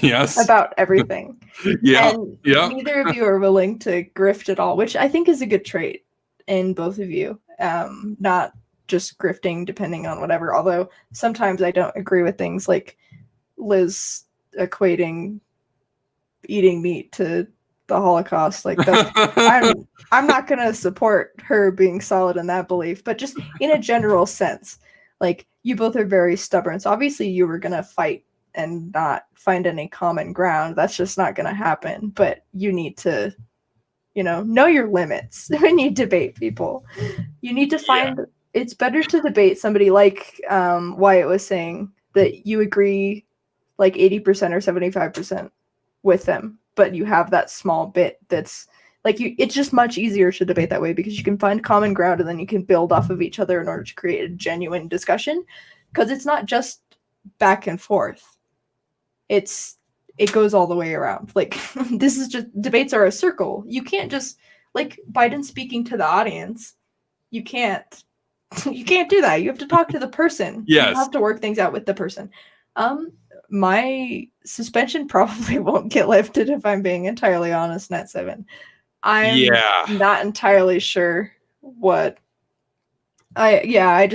Yes. About everything. And neither of you are willing to grift at all, which I think is a good trait in both of you. Not just grifting depending on whatever, although sometimes I don't agree with things like Liz equating eating meat to the Holocaust. Like, that's, I'm not gonna support her being solid in that belief, but just in a general sense, like, you both are very stubborn, so obviously you were gonna fight and not find any common ground. That's just not gonna happen. But you need to, know your limits when you debate people. You need to find it's better to debate somebody like Wyatt was saying, that you agree like 80% or 75% with them, but you have that small bit that's like it's just much easier to debate that way, because you can find common ground and then you can build off of each other in order to create a genuine discussion, because it's not just back and forth. It goes all the way around. Like, this is just, debates are a circle. You can't just, like Biden speaking to the audience, you can't do that. You have to talk to the person. Yes. You have to work things out with the person. My suspension probably won't get lifted, if I'm being entirely honest, Net 7. I'm not entirely sure what I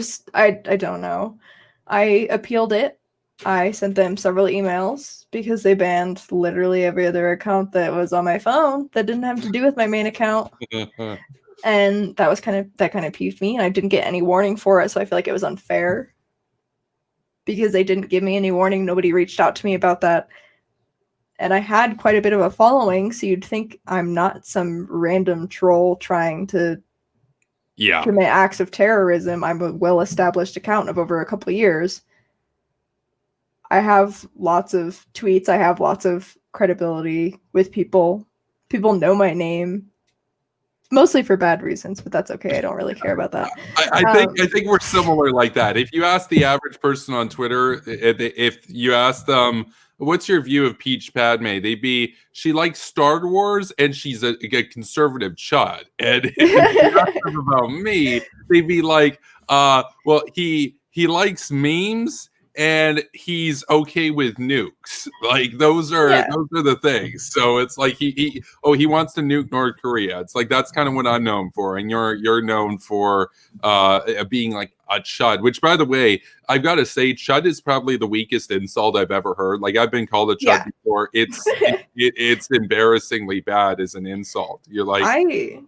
don't know. I appealed it. I sent them several emails because they banned literally every other account that was on my phone that didn't have to do with my main account. And that kind of peeved me, and I didn't get any warning for it, so I feel like it was unfair. Because they didn't give me any warning, nobody reached out to me about that. And I had quite a bit of a following, so you'd think I'm not some random troll trying to commit acts of terrorism. I'm a well-established account of over a couple of years. I have lots of tweets. I have lots of credibility with people. People know my name, mostly for bad reasons, but that's okay. I don't really care about that. I think we're similar like that. If you ask the average person on Twitter, if you ask them, what's your view of PeachPadme? They'd be, she likes Star Wars and she's a conservative chud. And if you ask them about me, they'd be like, well, he likes memes and he's okay with nukes. Like those are the things. So it's like he wants to nuke North Korea. It's like that's kind of what I'm known for, and you're known for being like a chud. Which, by the way, I've got to say, chud is probably the weakest insult I've ever heard. Like I've been called a chud before. It's embarrassingly bad as an insult. You're like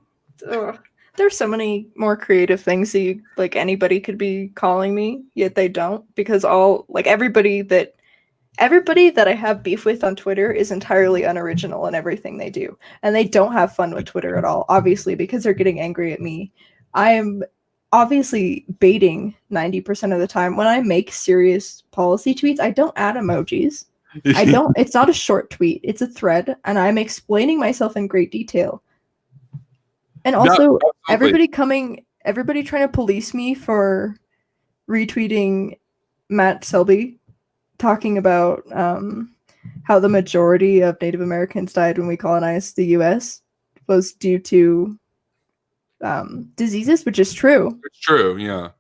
there's so many more creative things that like anybody could be calling me, yet they don't, because everybody that I have beef with on Twitter is entirely unoriginal in everything they do, and they don't have fun with Twitter at all, obviously, because they're getting angry at me. I am obviously baiting 90% of the time. When I make serious policy tweets, I don't add emojis. It's not a short tweet, it's a thread, and I'm explaining myself in great detail. And also, everybody trying to police me for retweeting Matt Selby talking about how the majority of Native Americans died when we colonized the U.S. was due to diseases, which is true. It's true, yeah.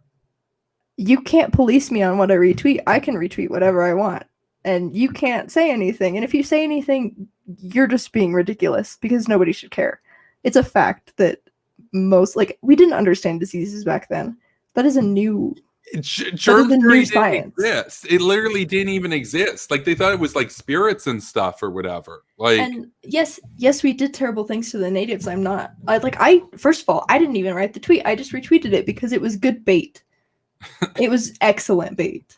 You can't police me on what I retweet. I can retweet whatever I want, and you can't say anything. And if you say anything, you're just being ridiculous because nobody should care. It's a fact that we didn't understand diseases back then. That is a new science. It literally didn't even exist. Like they thought it was like spirits and stuff or whatever. Like, and yes, we did terrible things to the natives. First of all, I didn't even write the tweet. I just retweeted it because it was good bait. It was excellent bait.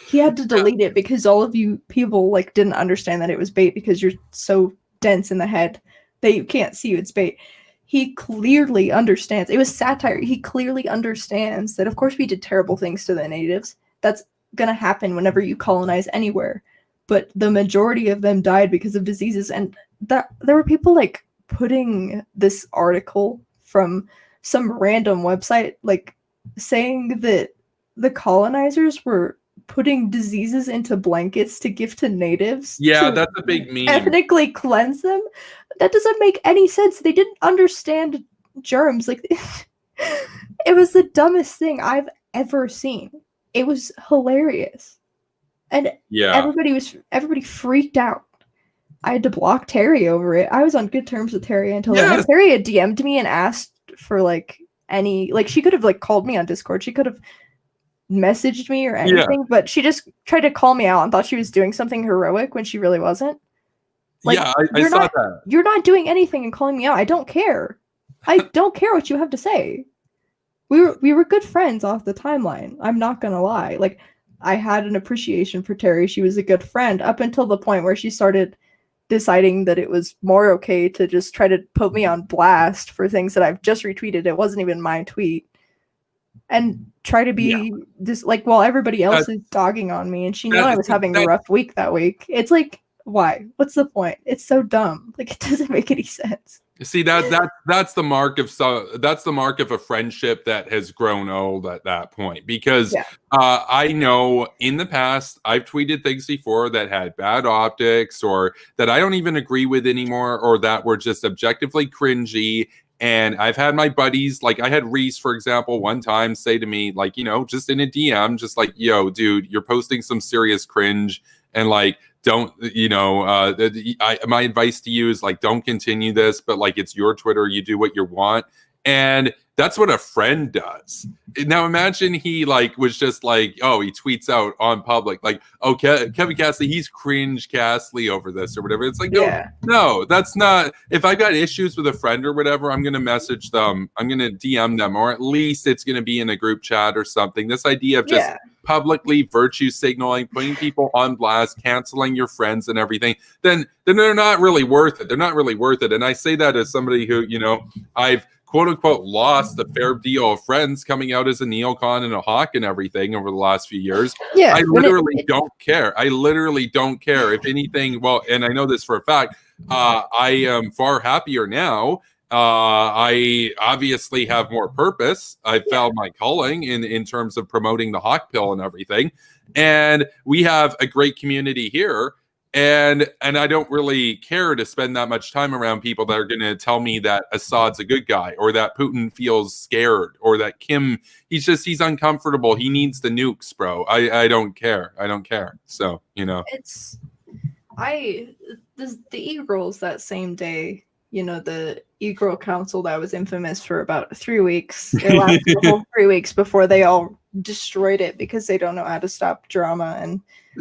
He had to delete it because all of you people didn't understand that it was bait because you're so dense in the head that you can't see it's bait. He clearly understands. It was satire. He clearly understands that, of course, we did terrible things to the natives. That's going to happen whenever you colonize anywhere. But the majority of them died because of diseases. And there were people, putting this article from some random website, saying that the colonizers were putting diseases into blankets to give to natives. Yeah, that's a big meme. Ethnically cleanse them. That doesn't make any sense. They didn't understand germs. It was the dumbest thing I've ever seen. It was hilarious. And everybody freaked out. I had to block Terry over it. I was on good terms with Terry until Terry had DM'd me and asked for she could have called me on Discord. She could have messaged me or anything, but she just tried to call me out and thought she was doing something heroic when she really wasn't. I saw that. You're not doing anything and calling me out. I don't care. I don't care what you have to say. We were good friends off the timeline. I'm not gonna lie. I had an appreciation for Terry. She was a good friend up until the point where she started deciding that it was more okay to just try to put me on blast for things that I've just retweeted. It wasn't even my tweet. And try to be while everybody else is dogging on me, and she knew I was having a rough week that week. It's why? What's the point? It's so dumb. It doesn't make any sense. See, that's the mark of a friendship that has grown old at that point. Because I know in the past I've tweeted things before that had bad optics or that I don't even agree with anymore, or that were just objectively cringy. And I've had my buddies, I had Reese, for example, one time say to me, just in a DM, just yo, dude, you're posting some serious cringe, and don't, my advice to you is don't continue this, but it's your Twitter, you do what you want. And That's what a friend does. Now imagine he like was just like, oh, he tweets out on public like, okay, Kevin Castley, he's cringe Castley over this or whatever. It's like, no, that's not. If I got issues with a friend or whatever, I'm gonna message them, I'm gonna DM them, or at least it's gonna be in a group chat or something. This idea of just publicly virtue signaling, putting people on blast, canceling your friends and everything, then they're not really worth it. They're not really worth it. And I say that as somebody who, you know, I've quote unquote lost a fair deal of friends coming out as a neocon and a hawk and everything over the last few years. I literally don't care. I literally don't care. If anything, well, and I know this for a fact, I am far happier now. I obviously have more purpose. I found my calling in terms of promoting the hawk pill and everything. And we have a great community here. And I don't really care to spend that much time around people that are going to tell me that Assad's a good guy, or that Putin feels scared, or that Kim, he's uncomfortable. He needs the nukes, bro. I don't care. I don't care. So, you know. The e-girls that same day, you know, the e-girl council that was infamous for about 3 weeks. It lasted the whole 3 weeks before they all destroyed it because they don't know how to stop drama and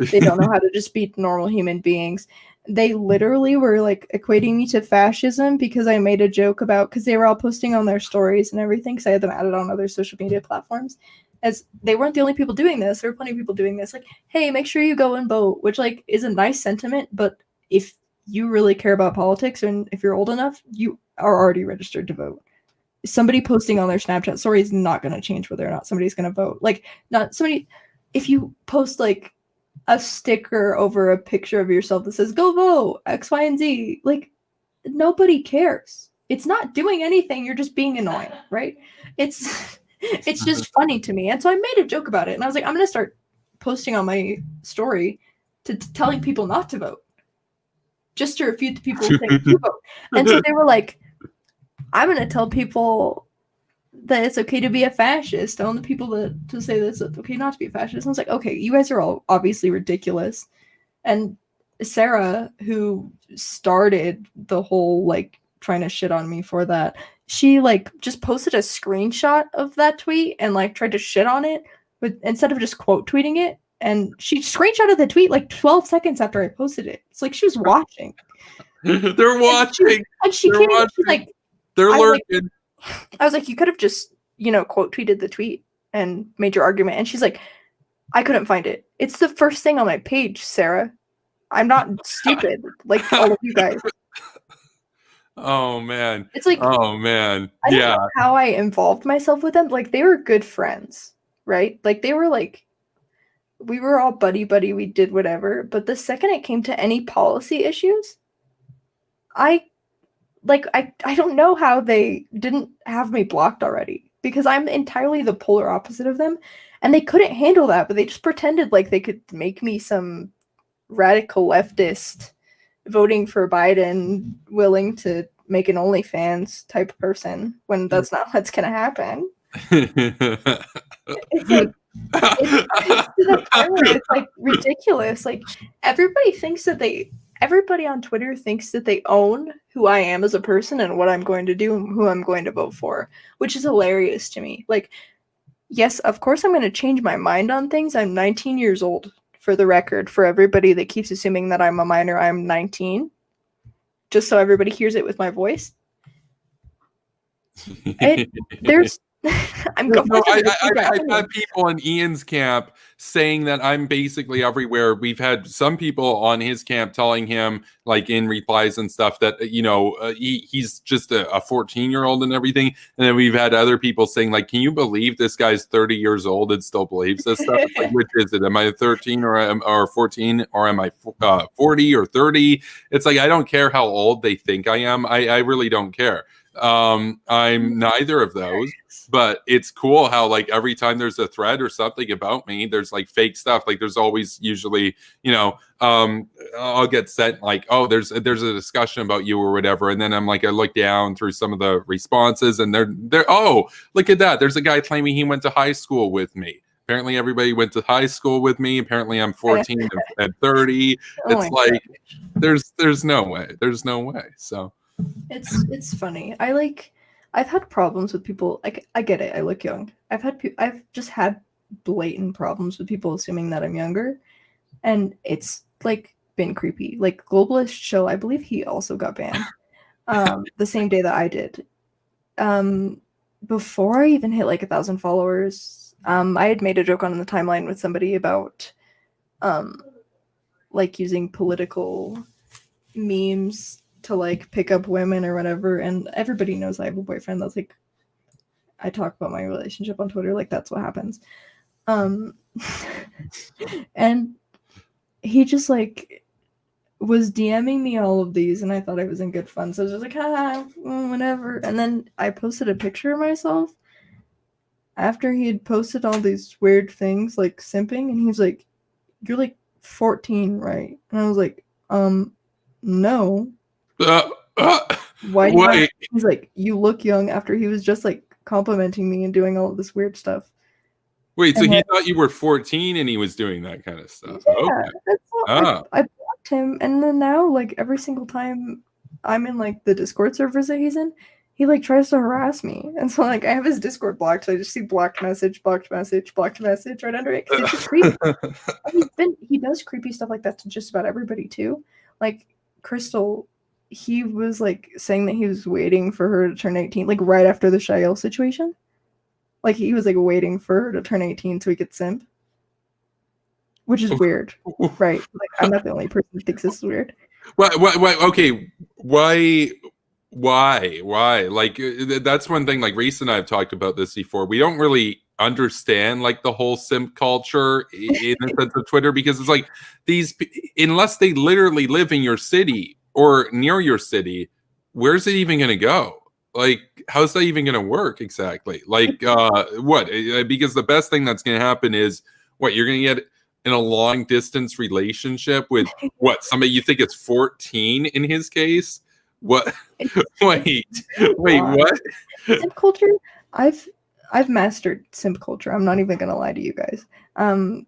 they don't know how to just be normal human beings. They literally were like equating me to fascism because I made a joke about, because they were all posting on their stories and everything, because I had them added on other social media platforms. As they weren't the only people doing this, there were plenty of people doing this. Like, hey, make sure you go and vote, which like is a nice sentiment, but if you really care about politics and if you're old enough, you are already registered to vote. Somebody posting on their Snapchat story is not going to change whether or not somebody's going to vote. Like, not somebody, if you post like a sticker over a picture of yourself that says go vote X, Y, and Z, like nobody cares. It's not doing anything. You're just being annoying, right? It's just funny to me. And so I made a joke about it. And I was like, I'm going to start posting on my story to telling people not to vote, just to refute the people who think to vote. And so they were like, I'm going to tell people that it's okay to be a fascist. I want the people to say that it's okay not to be a fascist. And I was like, okay, you guys are all obviously ridiculous. And Sarah, who started the whole like trying to shit on me for that, she like just posted a screenshot of that tweet and like tried to shit on it, but instead of just quote tweeting it. And she screenshotted the tweet like 12 seconds after I posted it. It's like she was watching. They're watching. And she came in, she's like, they're lurking. I was like, you could have just, you know, quote tweeted the tweet and made your argument. And she's like, I couldn't find it. It's the first thing on my page, Sarah. I'm not stupid like all of you guys. Oh man. It's like, oh man. I don't know how I involved myself with them. Like they were good friends, right? Like they were like, we were all buddy, we did whatever. But the second it came to any policy issues, I don't know how they didn't have me blocked already, because I'm entirely the polar opposite of them. And they couldn't handle that, but they just pretended like they could make me some radical leftist voting for Biden, willing to make an OnlyFans type person, when that's not what's going to happen. It's like, it's to the point where it's like ridiculous. Like everybody on Twitter thinks that they own who I am as a person and what I'm going to do and who I'm going to vote for, which is hilarious to me. Like, yes, of course I'm going to change my mind on things. I'm 19 years old, for the record, for everybody that keeps assuming that I'm a minor. I'm 19, just so everybody hears it with my voice. There's I'm going. No, I've had people in Ian's camp saying that I'm basically everywhere. We've had some people on his camp telling him, like in replies and stuff, that he's just a 14-year-old and everything. And then we've had other people saying, like, can you believe this guy's 30 years old and still believes this stuff? Like, which is it? Am I 13 or 14, or am I 40 or 30? It's like, I don't care how old they think I am. I really don't care. I'm neither of those, but it's cool how like every time there's a thread or something about me, there's like fake stuff. Like there's always usually, I'll get sent like, oh, there's a discussion about you or whatever, and then I'm like, I look down through some of the responses, and they're oh, look at that, there's a guy claiming he went to high school with me. Apparently everybody went to high school with me. Apparently I'm 14 and 30. It's like there's no way. So it's funny. I like I've had problems with people. Like, I get it. I look young. I've just had blatant problems with people assuming that I'm younger, and it's like been creepy. Like Globalist Show, I believe he also got banned the same day that I did. Before I even hit like 1,000 followers, I had made a joke on the timeline with somebody about like using political memes to like pick up women or whatever, and everybody knows I have a boyfriend. That's like, I talk about my relationship on Twitter, like that's what happens. And he just like was DMing me all of these, and I thought I was in good fun, so I was just like, whatever. And then I posted a picture of myself after he had posted all these weird things like simping, and he was like, "You're like 14, right?" And I was like, no. Why do you? He's like, "You look young," after he was just like complimenting me and doing all of this weird stuff. Wait, so he thought you were 14 and he was doing that kind of stuff? Yeah, okay. I blocked him, and then now like every single time I'm in like the Discord servers that he's in, he like tries to harass me, and so like I have his Discord blocked, so I just see blocked message right under it, because it's just creepy. He does creepy stuff like that to just about everybody too. Like Crystal, he was like saying that he was waiting for her to turn 18, like right after the Shael situation. Like he was like waiting for her to turn 18 so he could simp, which is weird, right? Like I'm not the only person who thinks this is weird. What? Okay, why? Like that's one thing. Like Reese and I have talked about this before. We don't really understand like the whole simp culture in the sense of Twitter, because it's like these, unless they literally live in your city or near your city, where's it even going to go? Like, how's that even going to work exactly? Like, what? Because the best thing that's going to happen is what you're going to get in a long distance relationship with what, somebody you think is 14 in his case. What? Wait, what? Simp culture? I've mastered simp culture. I'm not even gonna lie to you guys.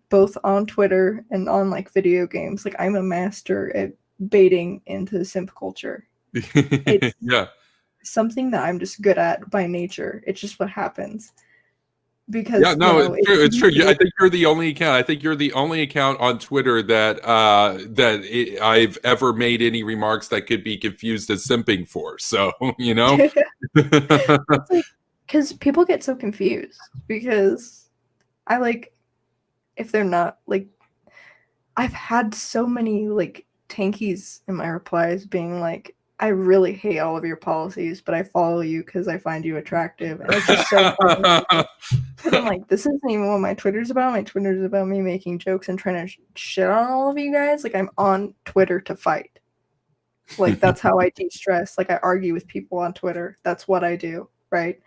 Both on Twitter and on like video games. Like I'm a master at baiting into simp culture. It's something that I'm just good at by nature. It's just what happens. Because it's true. I think you're the only account. I think you're the only account on Twitter that I've ever made any remarks that could be confused as simping for. So because people get so confused, because I like, if they're not like, I've had so many like tankies in my replies being like, "I really hate all of your policies, but I follow you because I find you attractive." And it's just so funny. Because I'm like, this isn't even what my Twitter's about. My Twitter's about me making jokes and trying to shit on all of you guys. Like, I'm on Twitter to fight. Like, that's how I de-stress. Like, I argue with people on Twitter. That's what I do, right?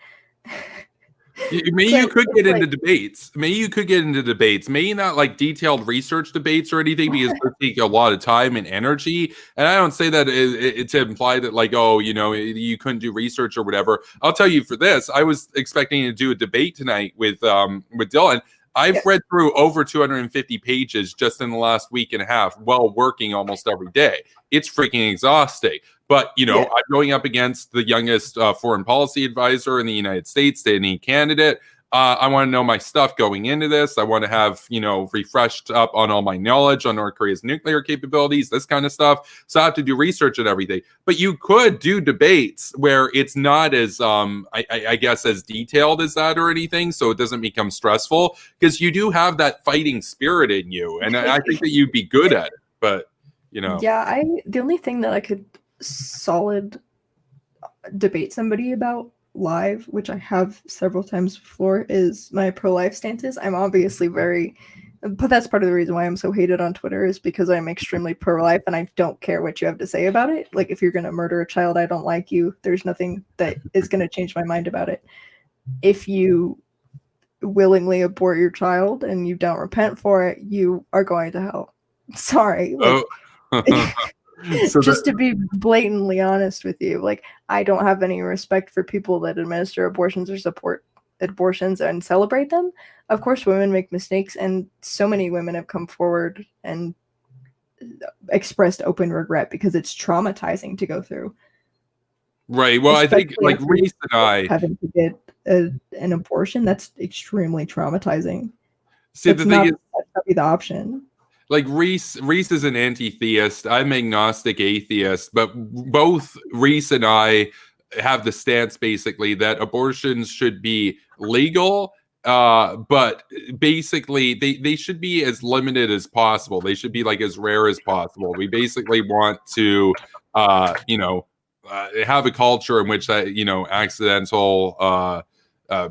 Maybe you could get into debates. Maybe not like detailed research debates or anything, because they take a lot of time and energy. And I don't say that it's to imply that like, oh, you couldn't do research or whatever. I'll tell you, for this, I was expecting to do a debate tonight with Dylan. I've read through over 250 pages just in the last week and a half while working almost every day. It's freaking exhausting. But, I'm going up against the youngest foreign policy advisor in the United States to any candidate. I want to know my stuff going into this. I want to have, refreshed up on all my knowledge on North Korea's nuclear capabilities, this kind of stuff. So I have to do research and everything. But you could do debates where it's not as, I guess, as detailed as that or anything. So it doesn't become stressful, because you do have that fighting spirit in you. And I think that you'd be good at it. But, Yeah, the only thing that I could solid debate somebody about live, which I have several times before, is my pro-life stances. I'm obviously but that's part of the reason why I'm so hated on Twitter, is because I'm extremely pro-life and I don't care what you have to say about it. Like, if you're going to murder a child, I don't like you. There's nothing that is going to change my mind about it. If you willingly abort your child and you don't repent for it, you are going to hell. Sorry. So just to be blatantly honest with you, like, I don't have any respect for people that administer abortions or support abortions and celebrate them. Of course, women make mistakes, and so many women have come forward and expressed open regret because it's traumatizing to go through. Right. Well, I think Especially like after Reese and I having to get an abortion. That's extremely traumatizing. see the thing is, That's not be the option. like Reese is an anti-theist. I'm agnostic atheist, but both Reese and I have the stance basically that abortions should be legal, but basically they should be as limited as possible. They should be like as rare as possible. We basically want to have a culture in which that accidental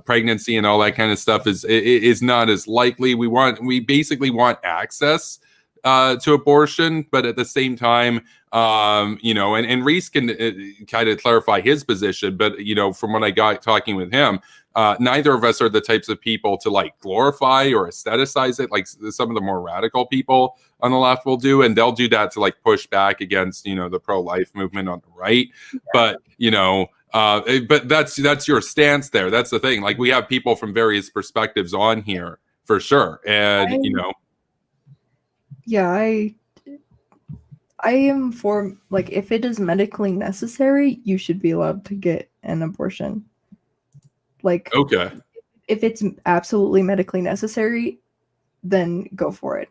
pregnancy and all that kind of stuff is not as likely. We basically want access to abortion, but at the same time, and Reese can kind of clarify his position, but from what I got talking with him, neither of us are the types of people to like glorify or aestheticize it like some of the more radical people on the left will do, and they'll do that to like push back against the pro-life movement on the right. But but that's your stance there. That's the thing. Like we have people from various perspectives on here for sure, and Yeah, I am for, like, if it is medically necessary, you should be allowed to get an abortion. Like, okay, if it's absolutely medically necessary, then go for it.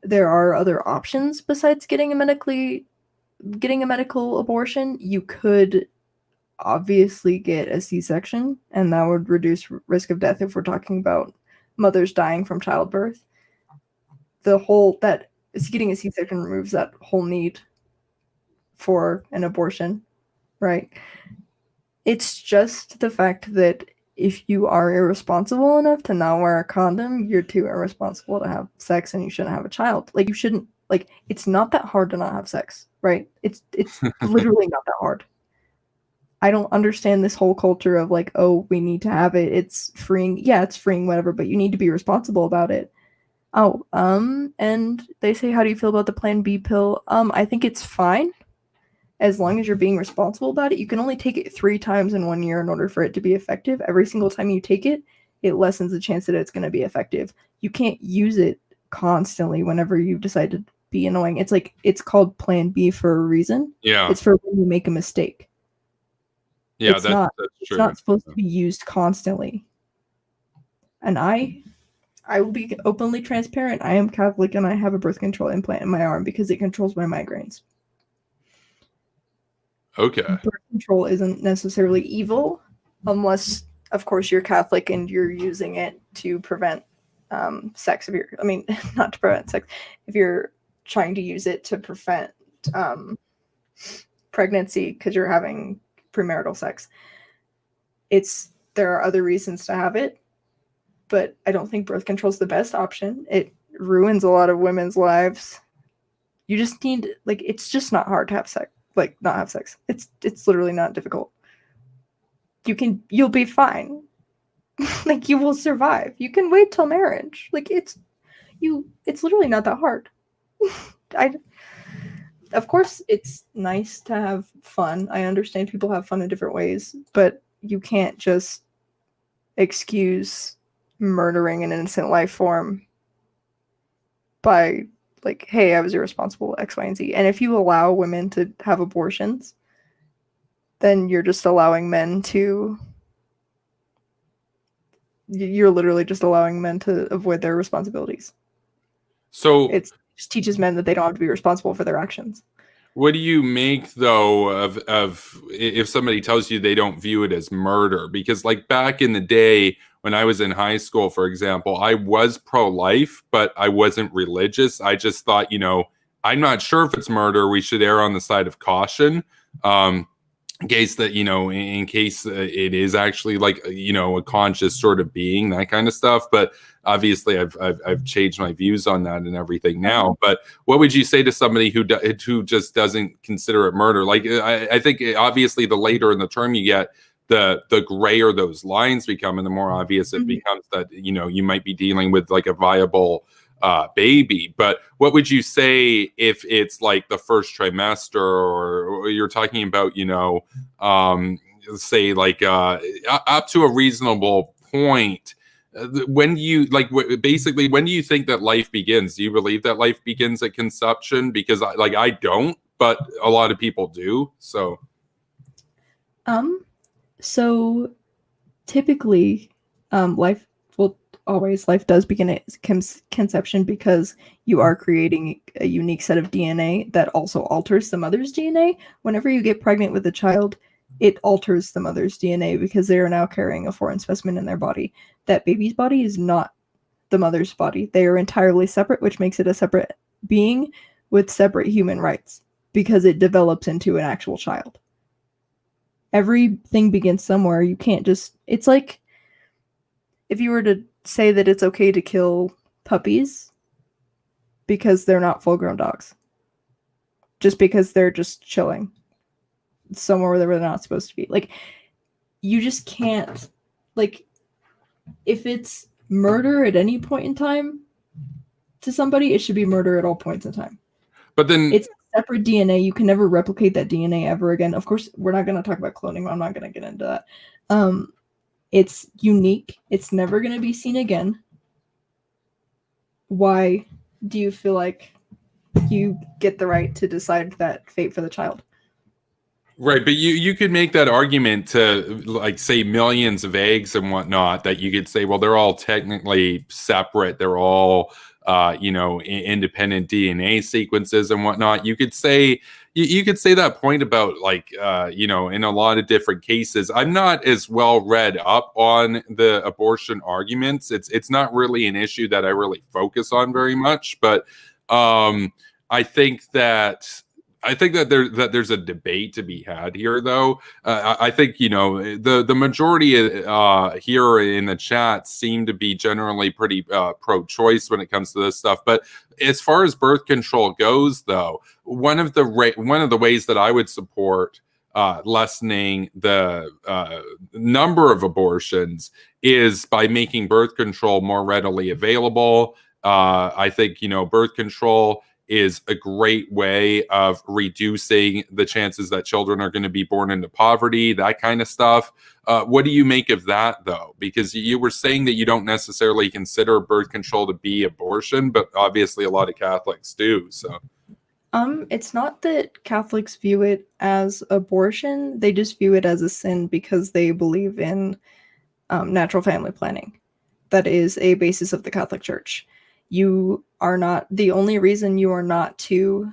There are other options besides getting a medical abortion. You could obviously get a C-section, and that would reduce risk of death if we're talking about mothers dying from childbirth. Getting a C-section removes that whole need for an abortion, right? It's just the fact that if you are irresponsible enough to not wear a condom, you're too irresponsible to have sex, and you shouldn't have a child. Like, you shouldn't, like, it's not that hard to not have sex, right? It's literally not that hard. I don't understand this whole culture of like, oh, we need to have it. It's freeing. Yeah, it's freeing, whatever, but you need to be responsible about it. Oh, and they say, how do you feel about the Plan B pill? I think it's fine as long as you're being responsible about it. You can only take it 3 times in 1 year in order for it to be effective. Every single time you take it, it lessens the chance that it's going to be effective. You can't use it constantly whenever you decide to be annoying. It's like, it's called Plan B for a reason. yeah, It's for when you make a mistake. yeah, It's that's not true. supposed to be used constantly. And I will be openly transparent. I am Catholic, and I have a birth control implant in my arm because it controls my migraines. Okay. Birth control isn't necessarily evil, unless, of course, you're Catholic and you're using it to prevent sex. Not to prevent sex. If you're trying to use it to prevent pregnancy because you're having premarital sex, there are other reasons to have it. But I don't think birth control is the best option. It ruins a lot of women's lives. You just need, like, it's just not hard to have sex. Like, not have sex. It's literally not difficult. You'll be fine. Like, you will survive. You can wait till marriage. Like, it's literally not that hard. Of course, it's nice to have fun. I understand people have fun in different ways, but you can't just excuse murdering an innocent life form by like, hey, I was irresponsible, X, Y, and Z. And if you allow women to have abortions, then you're just allowing men to avoid their responsibilities. So It just teaches men that they don't have to be responsible for their actions. what do you make though of if somebody tells you they don't view it as murder? Because like back in the day when I was in high school, for example, I was pro-life, but I wasn't religious. I just thought, I'm not sure if it's murder. We should err on the side of caution. In case that, in case it is actually like, a conscious sort of being, that kind of stuff. But obviously I've changed my views on that and everything now. But what would you say to somebody who just doesn't consider it murder? Like, I think obviously the later in the term you get, the grayer those lines become, and the more obvious it becomes that, you might be dealing with like a viable baby. But what would you say if it's like the first trimester, or you're talking about, say like up to a reasonable point? When do you basically when do you think that life begins? Do you believe that life begins at conception? Because I don't, but a lot of people do. So So typically, life does begin at conception because you are creating a unique set of DNA that also alters the mother's DNA. Whenever you get pregnant with a child, it alters the mother's DNA because they are now carrying a foreign specimen in their body. That baby's body is not the mother's body. They are entirely separate, which makes it a separate being with separate human rights because it develops into an actual child. Everything begins somewhere. You can't just... It's like if you were to say that it's okay to kill puppies because they're not full-grown dogs. Just because they're just chilling somewhere where they're not supposed to be. Like, you just can't... Like, if it's murder at any point in time to somebody, it should be murder at all points in time. But then it's separate DNA. You can never replicate that DNA ever again. Of course, we're not going to talk about cloning. I'm not going to get into that. It's unique. It's never going to be seen again. Why do you feel like you get the right to decide that fate for the child? Right, but you could make that argument to, like, say, millions of eggs and whatnot, that you could say, well, they're all technically separate. They're all, independent DNA sequences and whatnot. You could say that point about, like, in a lot of different cases. I'm not as well read up on the abortion arguments. It's not really an issue that I really focus on very much, but I think that there's a debate to be had here, though. I think the majority here in the chat seem to be generally pretty pro-choice when it comes to this stuff. But as far as birth control goes, though, one of the ways that I would support lessening the number of abortions is by making birth control more readily available. I think birth control is a great way of reducing the chances that children are going to be born into poverty, that kind of stuff. What do you make of that, though? Because you were saying that you don't necessarily consider birth control to be abortion, but obviously a lot of Catholics do. So, it's not that Catholics view it as abortion. They just view it as a sin because they believe in natural family planning. That is a basis of the Catholic Church. You are not... The only reason you are not to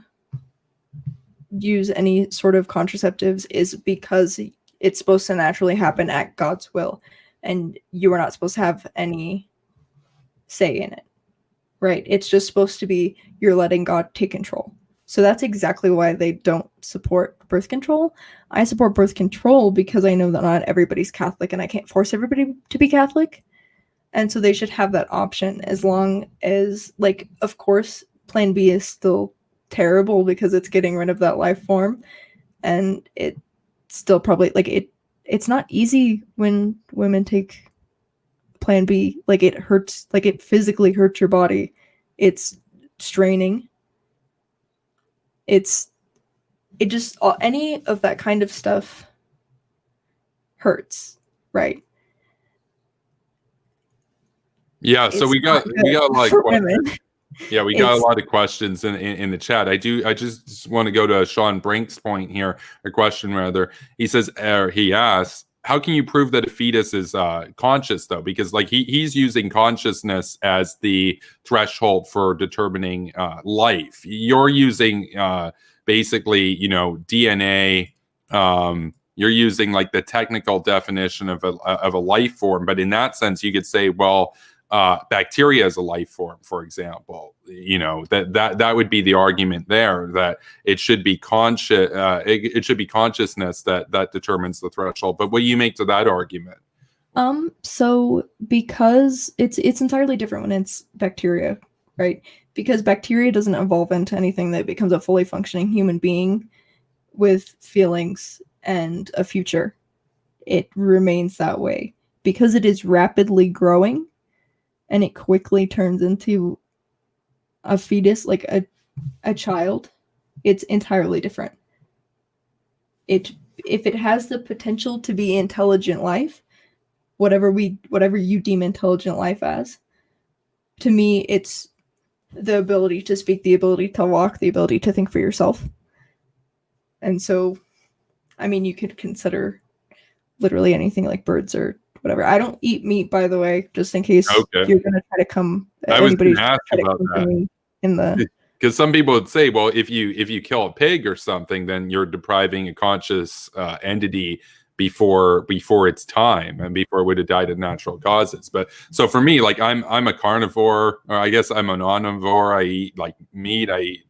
use any sort of contraceptives is because it's supposed to naturally happen at God's will, and you are not supposed to have any say in it, right? It's just supposed to be you're letting God take control. So that's exactly why they don't support birth control. I support birth control because I know that not everybody's Catholic, and I can't force everybody to be Catholic. And so they should have that option, as long as, like, of course, Plan B is still terrible because it's getting rid of that life form. And it still probably, like, it's not easy when women take Plan B. Like, it hurts, like, it physically hurts your body. It's straining. It just, any of that kind of stuff hurts, yeah, so we got a lot of questions. Yeah, we got a lot of questions in the chat. I just want to go to Sean Brink's point here, a question rather. He says, he asks, how can you prove that a fetus is conscious, though? Because, like, he's using consciousness as the threshold for determining life. You're using basically, DNA. You're using, like, the technical definition of a life form, but in that sense, you could say, well, bacteria as a life form, for example, that would be the argument there, that it should be conscious. It should be consciousness that determines the threshold. But what do you make to that argument? So because it's entirely different when it's bacteria, right? Because bacteria doesn't evolve into anything that becomes a fully functioning human being with feelings and a future. It remains that way because it is rapidly growing. And it quickly turns into a fetus, like a child. It's entirely different. If it has the potential to be intelligent life, whatever you deem intelligent life as, to me, it's the ability to speak, the ability to walk, the ability to think for yourself. And so, I mean, you could consider literally anything like birds or whatever. I don't eat meat, by the way, just in case Okay. you're gonna try to come. I was going Anybody's to ask try to about come for that. me in the. Because some people would say, well, if you kill a pig or something, then you're depriving a conscious entity before its time and before it would have died of natural causes. But so for me, like I'm a carnivore, or I guess I'm an omnivore. I eat like meat. I eat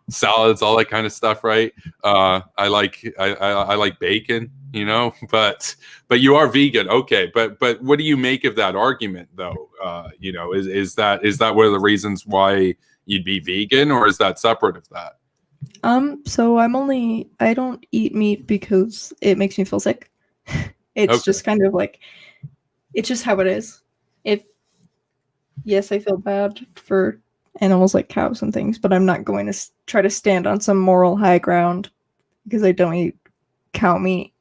salads, all that kind of stuff, right? I like bacon, but you are vegan, okay? But what do you make of that argument, though? Is that one of the reasons why you'd be vegan, or is that separate of that? So I don't eat meat because it makes me feel sick. It's just kind of like, it's just how it is. Yes, I feel bad for animals like cows and things, but I'm not going to try to stand on some moral high ground because I don't eat cow meat.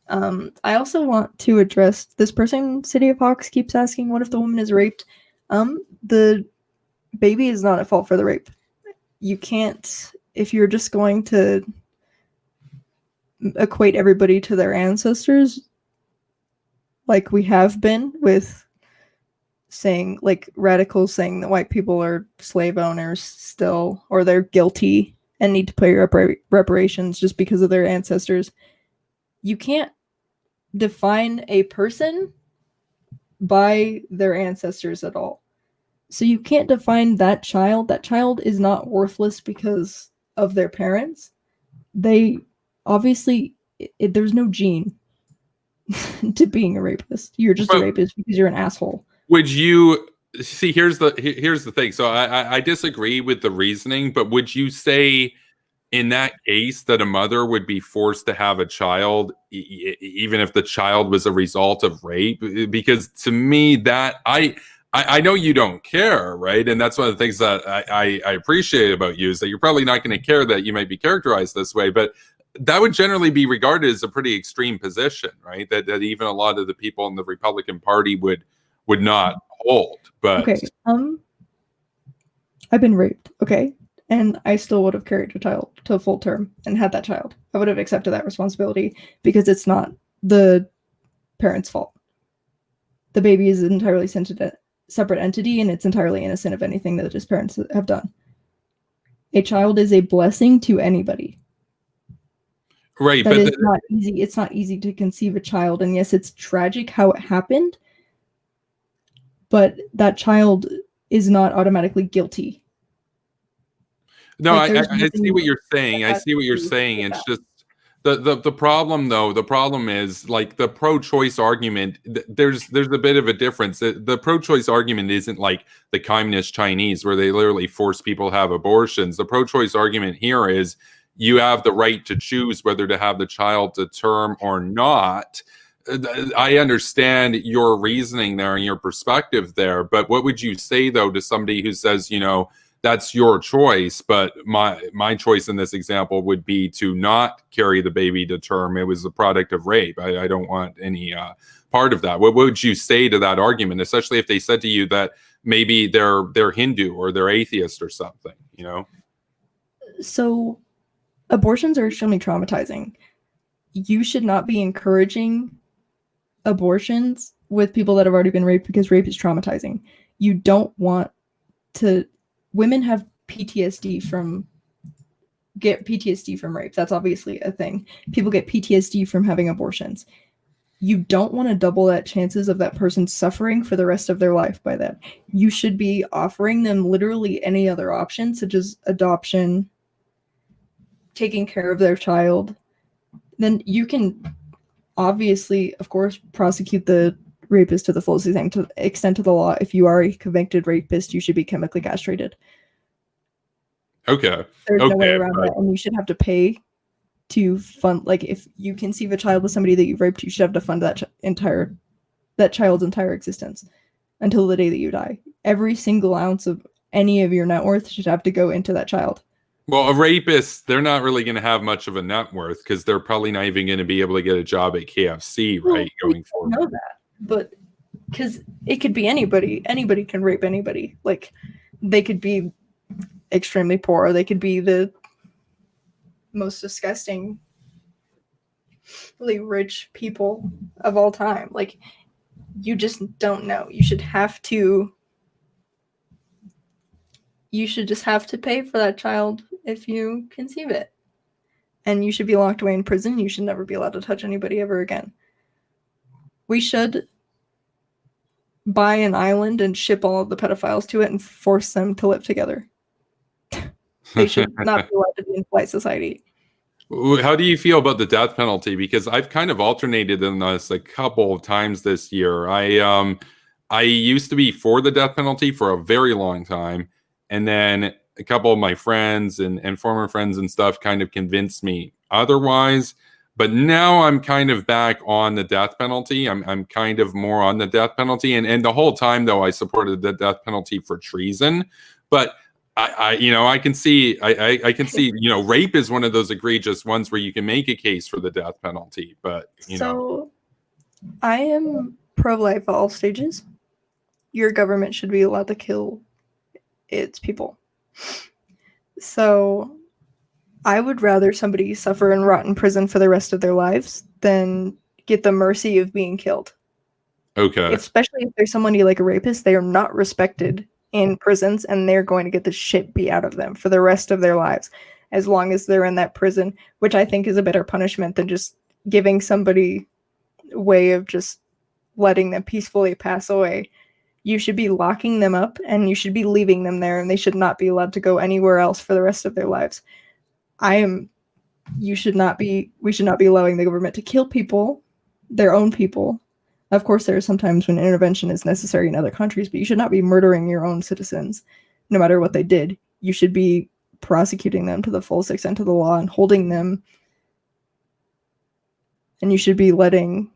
I also want to address this person, City of Hawks, keeps asking, what if the woman is raped? The baby is not at fault for the rape. You can't, if you're just going to equate everybody to their ancestors, like we have been with saying, like radicals saying that white people are slave owners still, or they're guilty and need to pay reparations just because of their ancestors. You can't define a person by their ancestors at all. So you can't define that child. That child is not worthless because of their parents. They obviously, there's no gene to being a rapist. You're just a rapist because you're an asshole. Would you see? Here's the thing. So I disagree with the reasoning, but would you say in that case that a mother would be forced to have a child even if the child was a result of rape? Because to me, that I know you don't care, right? And that's one of the things that I appreciate about you, is that you're probably not going to care that you might be characterized this way, but that would generally be regarded as a pretty extreme position, right? That even a lot of the people in the Republican Party would not hold. But okay, I've been raped, okay, and I still would have carried a child to full term and had that child. I would have accepted that responsibility because it's not the parents' fault. The baby is an entirely separate entity, and it's entirely innocent of anything that his parents have done. A child is a blessing to anybody. Right, but it's not easy. It's not easy to conceive a child, and yes, it's tragic how it happened. But that child is not automatically guilty. No, I see what you're saying. I see what you're saying. It's just the problem, though. The problem is, like, the pro-choice argument. There's a bit of a difference. The pro-choice argument isn't like the communist Chinese, where they literally force people to have abortions. The pro-choice argument here is you have the right to choose whether to have the child to term or not. I understand your reasoning there and your perspective there, but what would you say, though, to somebody who says, that's your choice, but my choice in this example would be to not carry the baby to term. It was the product of rape. I don't want any part of that. What would you say to that argument, especially if they said to you that maybe they're Hindu or they're atheist or something, So abortions are extremely traumatizing. You should not be encouraging abortions with people that have already been raped, because rape is traumatizing. You don't want to. Women have PTSD from rape. That's obviously a thing. People get PTSD from having abortions. You don't want to double that chances of that person suffering for the rest of their life by that. You should be offering them literally any other option, such as adoption, taking care of their child. Then you can obviously, of course, prosecute the rapist to the fullest extent of the law. If you are a convicted rapist, you should be chemically castrated. Okay. There's no way around that, and you should have to pay to fund. Like, if you conceive a child with somebody that you've raped, you should have to fund that child's entire existence until the day that you die. Every single ounce of any of your net worth should have to go into that child. Well, a rapist, they're not really going to have much of a net worth, because they're probably not even going to be able to get a job at KFC, right? Going forward. I know that, but because it could be anybody. Anybody can rape anybody. Like, they could be extremely poor. They could be the most disgusting rich people of all time. Like, you just don't know. You should just have to pay for that child if you conceive it. And you should be locked away in prison. You should never be allowed to touch anybody ever again. We should buy an island and ship all of the pedophiles to it and force them to live together. They should not be allowed to be in polite society. How do you feel about the death penalty? Because I've kind of alternated in this a couple of times this year. I used to be for the death penalty for a very long time, and then a couple of my friends and former friends and stuff kind of convinced me otherwise. But now I'm kind of back on the death penalty. I'm kind of more on the death penalty, and the whole time though I supported the death penalty for treason. But I can see rape is one of those egregious ones where you can make a case for the death penalty. But I am pro-life at all stages. Your government should be allowed to kill its people. So I would rather somebody suffer and rot in prison for the rest of their lives than get the mercy of being killed. Okay. Especially if there's somebody like a rapist, they are not respected in prisons, and they're going to get the shit beat out of them for the rest of their lives, as long as they're in that prison, which I think is a better punishment than just giving somebody a way of just letting them peacefully pass away. You should be locking them up, and you should be leaving them there, and they should not be allowed to go anywhere else for the rest of their lives. We should not be allowing the government to kill people, their own people. Of course, there are some times when intervention is necessary in other countries, but you should not be murdering your own citizens, no matter what they did. You should be prosecuting them to the fullest extent of the law and holding them. And you should be you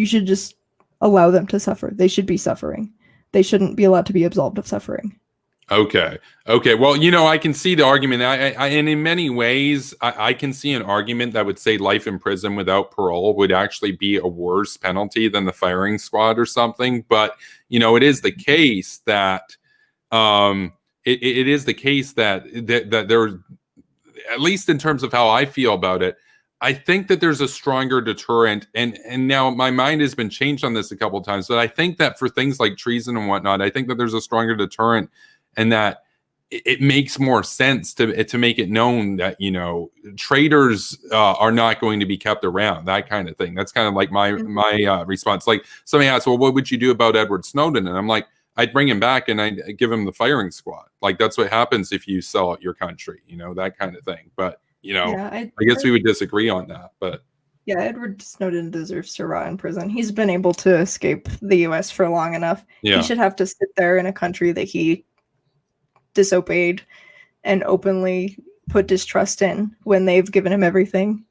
should just allow them to suffer. They should be suffering. They shouldn't be allowed to be absolved of suffering. Okay. Well, I can see the argument. And in many ways, I can see an argument that would say life in prison without parole would actually be a worse penalty than the firing squad or something. But, it is the case that it is the case that there, at least in terms of how I feel about it, I think that there's a stronger deterrent. And now my mind has been changed on this a couple of times, but I think that for things like treason and whatnot, I think that there's a stronger deterrent. And that it makes more sense to make it known that, traitors are not going to be kept around, that kind of thing. That's kind of like my response. Like somebody asked, well, what would you do about Edward Snowden? And I'm like, I'd bring him back and I'd give him the firing squad. Like that's what happens if you sell out your country, that kind of thing. But, I guess we would disagree on that. But yeah, Edward Snowden deserves to rot in prison. He's been able to escape the U.S. for long enough. Yeah. He should have to sit there in a country that he disobeyed and openly put distrust in when they've given him everything.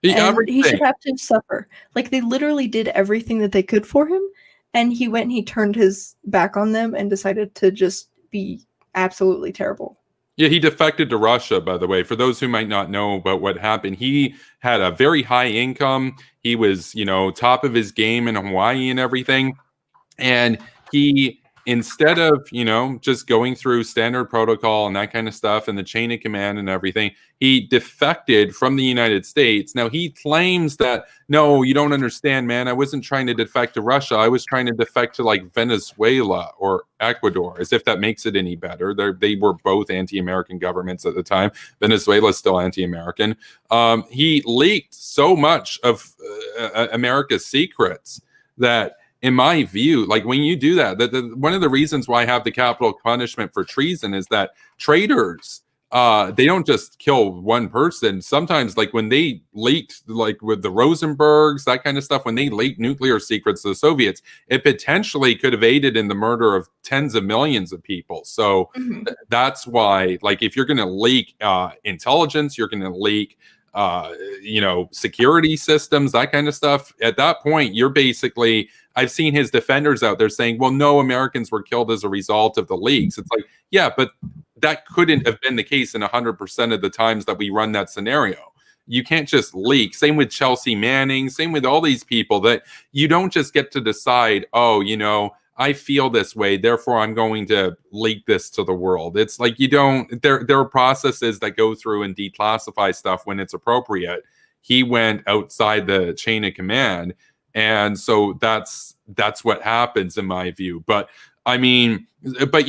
He should have to suffer. Like they literally did everything that they could for him, and he went and he turned his back on them and decided to just be absolutely terrible. Yeah, he defected to Russia, by the way. For those who might not know about what happened, he had a very high income. He was, top of his game in Hawaii and everything. And he, instead of, just going through standard protocol and that kind of stuff and the chain of command and everything, he defected from the United States. Now, he claims that, no, you don't understand, man. I wasn't trying to defect to Russia. I was trying to defect to like Venezuela or Ecuador, as if that makes it any better. They were both anti-American governments at the time. Venezuela is still anti-American. He leaked so much of America's secrets that, in my view, like when you do that, one of the reasons why I have the capital punishment for treason is that traitors, they don't just kill one person. Sometimes, like when they leaked, like with the Rosenbergs, that kind of stuff, when they leaked nuclear secrets to the Soviets, it potentially could have aided in the murder of tens of millions of people. So that's why, like, if you're going to leak intelligence, you're going to leak security systems, that kind of stuff. At that point, you're basically, I've seen his defenders out there saying, well, no Americans were killed as a result of the leaks. It's like, yeah, but that couldn't have been the case in 100% of the times that we run that scenario. You can't just leak. Same with Chelsea Manning, same with all these people, that you don't just get to decide, I feel this way, therefore I'm going to leak this to the world. It's like there are processes that go through and declassify stuff when it's appropriate. he went outside the chain of command. And so that's what happens in my view. But I mean, but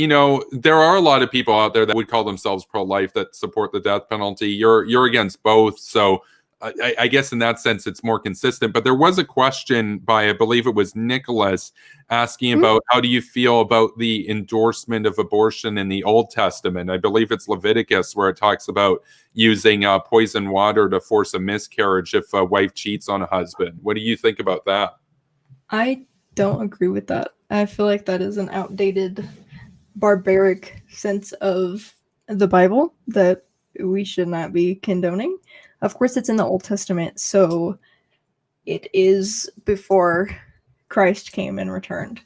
there are a lot of people out there that would call themselves pro-life that support the death penalty. You're against both. So I guess in that sense, it's more consistent. But there was a question by, I believe it was Nicholas, asking about how do you feel about the endorsement of abortion in the Old Testament? I believe it's Leviticus, where it talks about using poison water to force a miscarriage if a wife cheats on a husband. What do you think about that? I don't agree with that. I feel like that is an outdated, barbaric sense of the Bible that we should not be condoning. Of course, it's in the Old Testament, so it is before Christ came and returned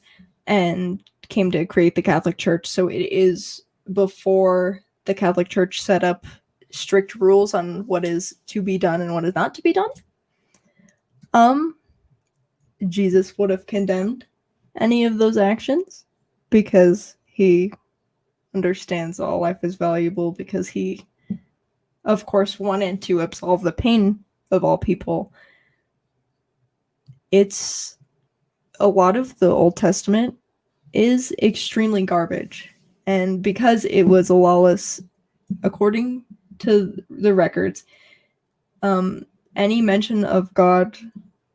and came to create the Catholic Church. So it is before the Catholic Church set up strict rules on what is to be done and what is not to be done. Jesus would have condemned any of those actions because he understands all life is valuable, because he, of course, wanted to absolve the pain of all people. It's a lot of the Old Testament is extremely garbage. And because it was a lawless, according to the records, any mention of God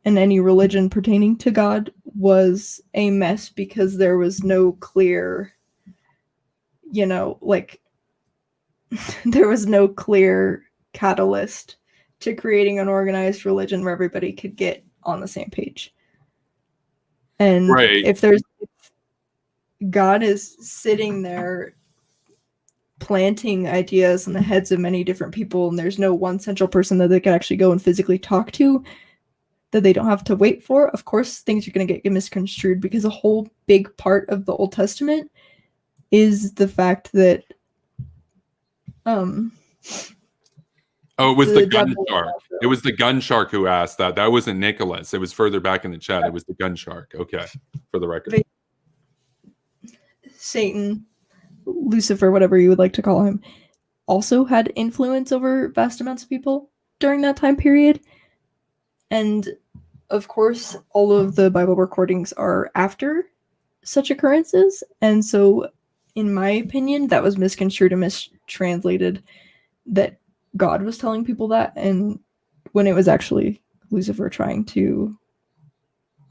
and any religion pertaining to God was a mess because there was no clear, there was no clear catalyst to creating an organized religion where everybody could get on the same page. And if God is sitting there planting ideas in the heads of many different people, and there's no one central person that they can actually go and physically talk to, that they don't have to wait for, of course things are going to get misconstrued, because a whole big part of the Old Testament is the fact that it was the gun shark. It was the gun shark who asked that. That wasn't Nicholas. It was further back in the chat. It was the gun shark. Okay, for the record. Satan, Lucifer, whatever you would like to call him, also had influence over vast amounts of people during that time period. And of course, all of the Bible recordings are after such occurrences. And so, in my opinion, that was misconstrued and mistranslated, that God was telling people that, and when it was actually Lucifer trying to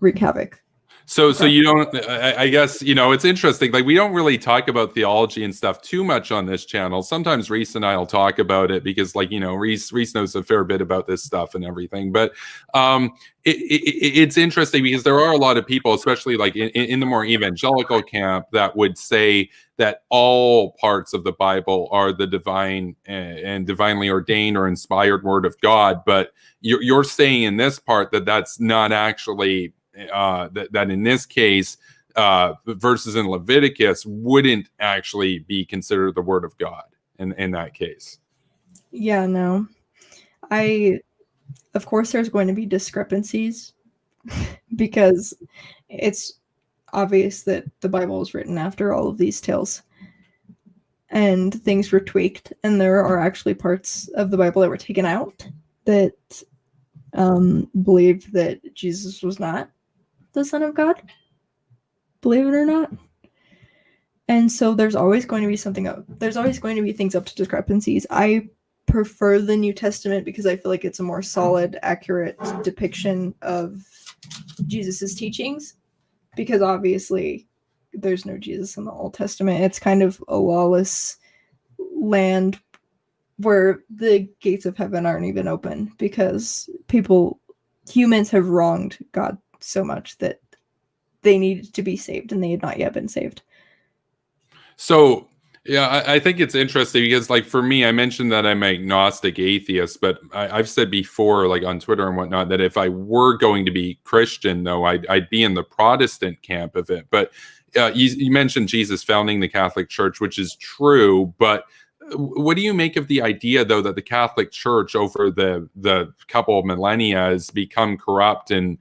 wreak havoc. So you don't, I guess, it's interesting. Like, we don't really talk about theology and stuff too much on this channel. Sometimes Reese and I will talk about it because, Reese knows a fair bit about this stuff and everything. But it's interesting because there are a lot of people, especially like in the more evangelical camp, that would say that all parts of the Bible are the divine and divinely ordained or inspired word of God. But you're saying in this part that that's not actually that in this case, verses in Leviticus wouldn't actually be considered the word of God in that case. Yeah, no. Of course, there's going to be discrepancies because it's obvious that the Bible was written after all of these tales and things were tweaked, and there are actually parts of the Bible that were taken out that believed that Jesus was not the Son of God, believe it or not. And so there's always going to be there's always going to be things up to discrepancies. I prefer the New Testament because I feel like it's a more solid, accurate depiction of Jesus's teachings, because obviously there's no Jesus in the Old Testament. It's kind of a lawless land where the gates of heaven aren't even open because humans have wronged God so much that they needed to be saved and they had not yet been saved. So yeah, I think it's interesting because, like, for me, I mentioned that I'm agnostic atheist, but I've said before, like on Twitter and whatnot, that if I were going to be Christian, though, I'd be in the Protestant camp of it. But you mentioned Jesus founding the Catholic Church, which is true, but what do you make of the idea, though, that the Catholic Church over the couple of millennia has become corrupt and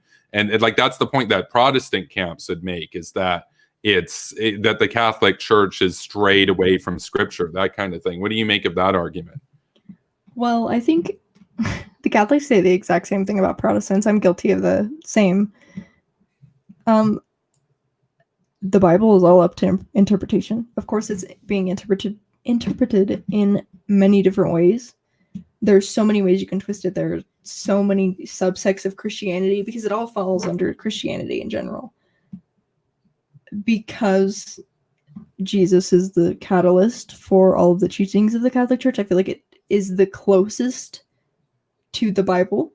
like that's the point that Protestant camps would make, is that that the Catholic Church is strayed away from Scripture, that kind of thing. What do you make of that argument? Well, I think the Catholics say the exact same thing about Protestants. I'm guilty of the same. The Bible is all up to interpretation. Of course, it's being interpreted in many different ways. There's so many ways you can twist it. There are so many subsects of Christianity because it all falls under Christianity in general. Because Jesus is the catalyst for all of the teachings of the Catholic Church, I feel like it is the closest to the Bible.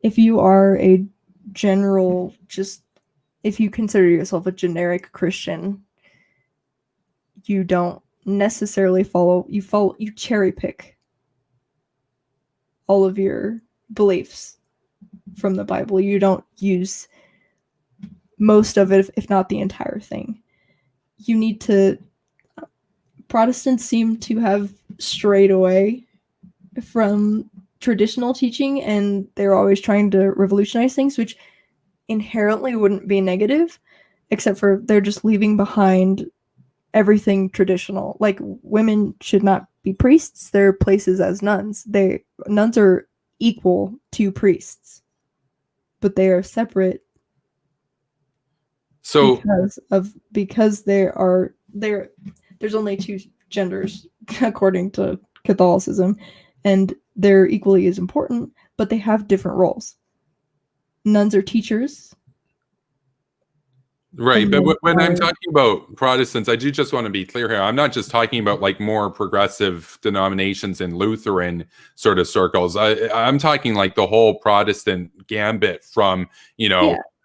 If you are a general, if you consider yourself a generic Christian, you don't necessarily you cherry pick all of your beliefs from the Bible. You don't use most of it, if not the entire thing. Protestants seem to have strayed away from traditional teaching, and they're always trying to revolutionize things, which inherently wouldn't be negative, except for they're just leaving behind everything traditional. Like, women should not be priests. Their places as nuns. Nuns are equal to priests, but they are separate. So because there's only two genders according to Catholicism, and they're equally as important, but they have different roles. Nuns are teachers. Right, but when I'm talking about Protestants, I do just want to be clear here. I'm not just talking about like more progressive denominations in Lutheran sort of circles. I'm talking like the whole Protestant gambit from,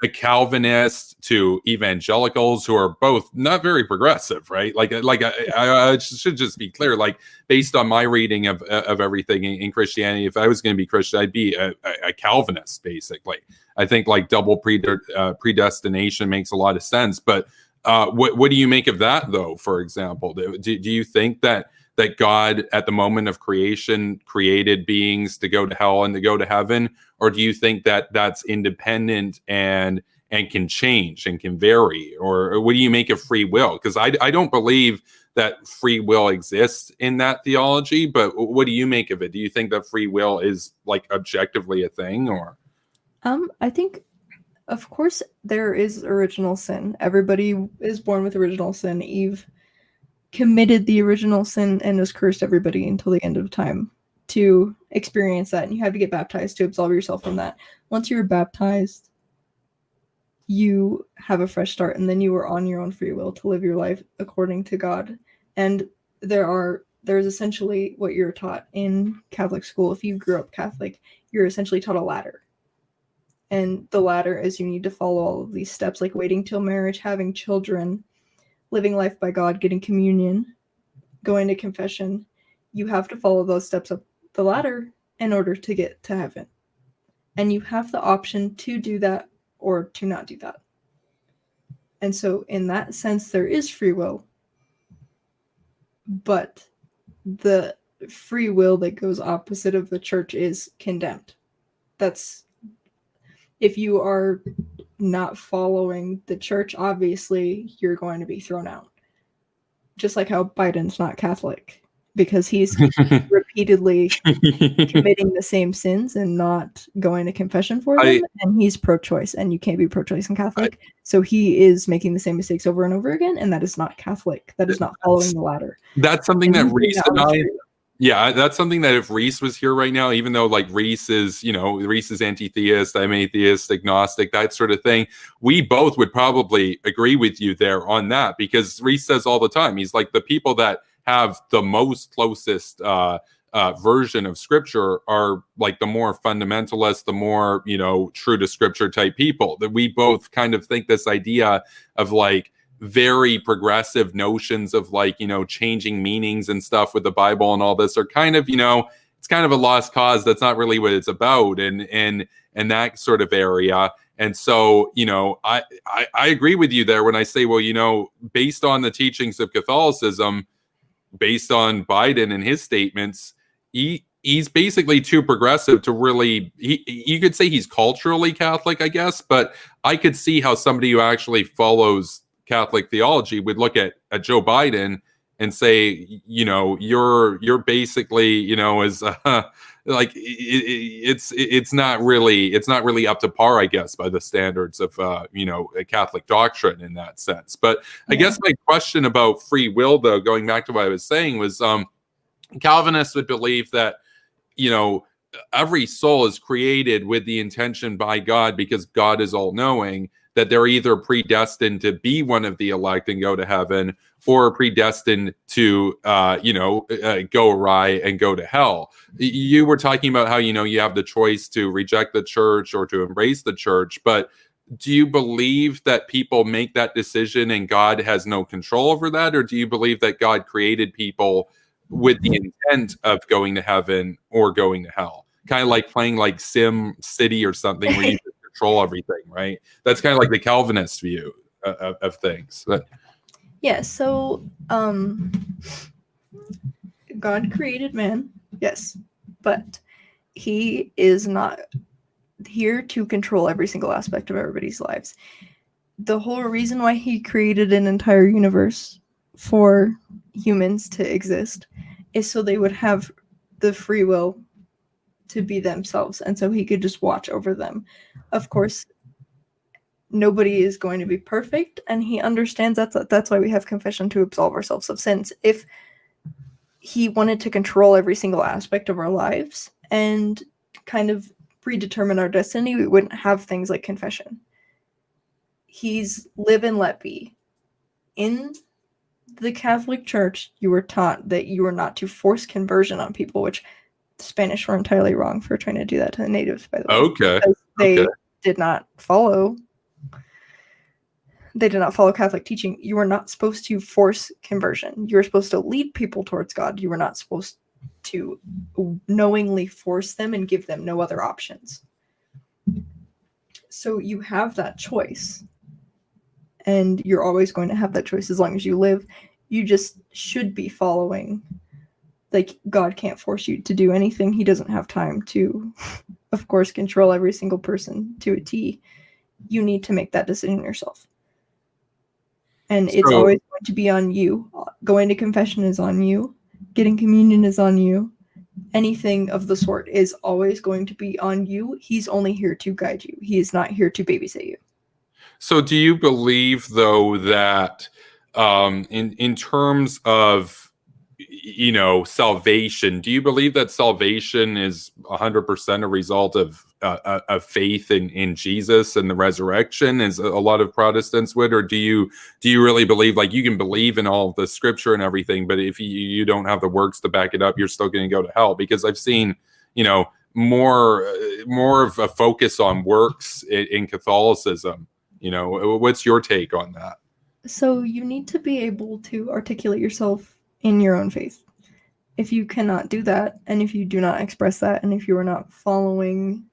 a Calvinist to evangelicals, who are both not very progressive, right? I should just be clear. Like, based on my reading of everything in Christianity, if I was going to be Christian, I'd be a Calvinist, basically. I think like double predestination makes a lot of sense. But what do you make of that, though? For example, do you think that God at the moment of creation created beings to go to hell and to go to heaven? Or do you think that that's independent and can change and can vary? Or what do you make of free will? Because I don't believe that free will exists in that theology, but what do you make of it? Do you think that free will is like objectively a thing? Or I think, of course, there is original sin. Everybody is born with original sin. Eve committed the original sin and has cursed everybody until the end of time to experience that, and you have to get baptized to absolve yourself from that. Once you're baptized, you have a fresh start, and then you are on your own free will to live your life according to God. And there's essentially what you're taught in Catholic school. If you grew up Catholic, you're essentially taught a ladder. And the ladder is you need to follow all of these steps, like waiting till marriage, having children, living life by God, getting communion, going to confession. You have to follow those steps up the ladder in order to get to heaven. And you have the option to do that or to not do that. And so in that sense, there is free will. But the free will that goes opposite of the church is condemned. If you are not following the church, obviously you're going to be thrown out. Just like how Biden's not Catholic, because he's repeatedly committing the same sins and not going to confession for them, and he's pro-choice, and you can't be pro-choice and Catholic. So he is making the same mistakes over and over again, and that is not Catholic. That is not following the ladder. That's something that Reese and I... Yeah, that's something that if Reese was here right now, even though like Reese is anti-theist, I'm atheist, agnostic, that sort of thing, we both would probably agree with you there on that, because Reese says all the time, he's like, the people that have the most closest version of scripture are like the more fundamentalist, the more, true to scripture type people. That we both kind of think this idea of like very progressive notions of like, changing meanings and stuff with the Bible and all this are kind of, it's kind of a lost cause. That's not really what it's about. And that sort of area. And so, I agree with you there when I say, well, based on the teachings of Catholicism, based on Biden and his statements, he's basically too progressive to really, you could say he's culturally Catholic, I guess, but I could see how somebody who actually follows Catholic theology would look at Joe Biden and say, you're basically, as like it's not really up to par, I guess, by the standards of a Catholic doctrine in that sense. But I guess my question about free will, though, going back to what I was saying, was Calvinists would believe that every soul is created with the intention by God, because God is all knowing, that they're either predestined to be one of the elect and go to heaven, or predestined to go awry and go to hell. You were talking about how you have the choice to reject the church or to embrace the church, but do you believe that people make that decision and God has no control over that? Or do you believe that God created people with the intent of going to heaven or going to hell? Kind of like playing like Sim City or something where you can control everything, right? That's kind of like the Calvinist view of things. But yeah, so God created man, yes, but he is not here to control every single aspect of everybody's lives. The whole reason why he created an entire universe for humans to exist is so they would have the free will to be themselves, and so he could just watch over them. Of course, nobody is going to be perfect, and he understands that's why we have confession, to absolve ourselves of sins. If he wanted to control every single aspect of our lives and kind of predetermine our destiny, we wouldn't have things like confession. He's live and let be. In the Catholic Church, you were taught that you were not to force conversion on people, which the Spanish were entirely wrong for trying to do that to the natives, by the way. Okay. They did not follow Catholic teaching. You were not supposed to force conversion. You were supposed to lead people towards God. You were not supposed to knowingly force them and give them no other options. So you have that choice. And you're always going to have that choice as long as you live. You just should be following. Like, God can't force you to do anything. He doesn't have time to, of course, control every single person to a T. You need to make that decision yourself. And it's always going to be on you. Going to confession is on you. Getting communion is on you. Anything of the sort is always going to be on you. He's only here to guide you. He is not here to babysit you. So do you believe, though, that in terms of, salvation, do you believe that salvation is 100% a result of faith in Jesus and the resurrection, as a lot of Protestants would? Or do you really believe, like, you can believe in all of the scripture and everything, but if you don't have the works to back it up, you're still going to go to hell? Because I've seen, more of a focus on works in Catholicism. What's your take on that? So you need to be able to articulate yourself in your own faith. If you cannot do that, and if you do not express that, and if you are not following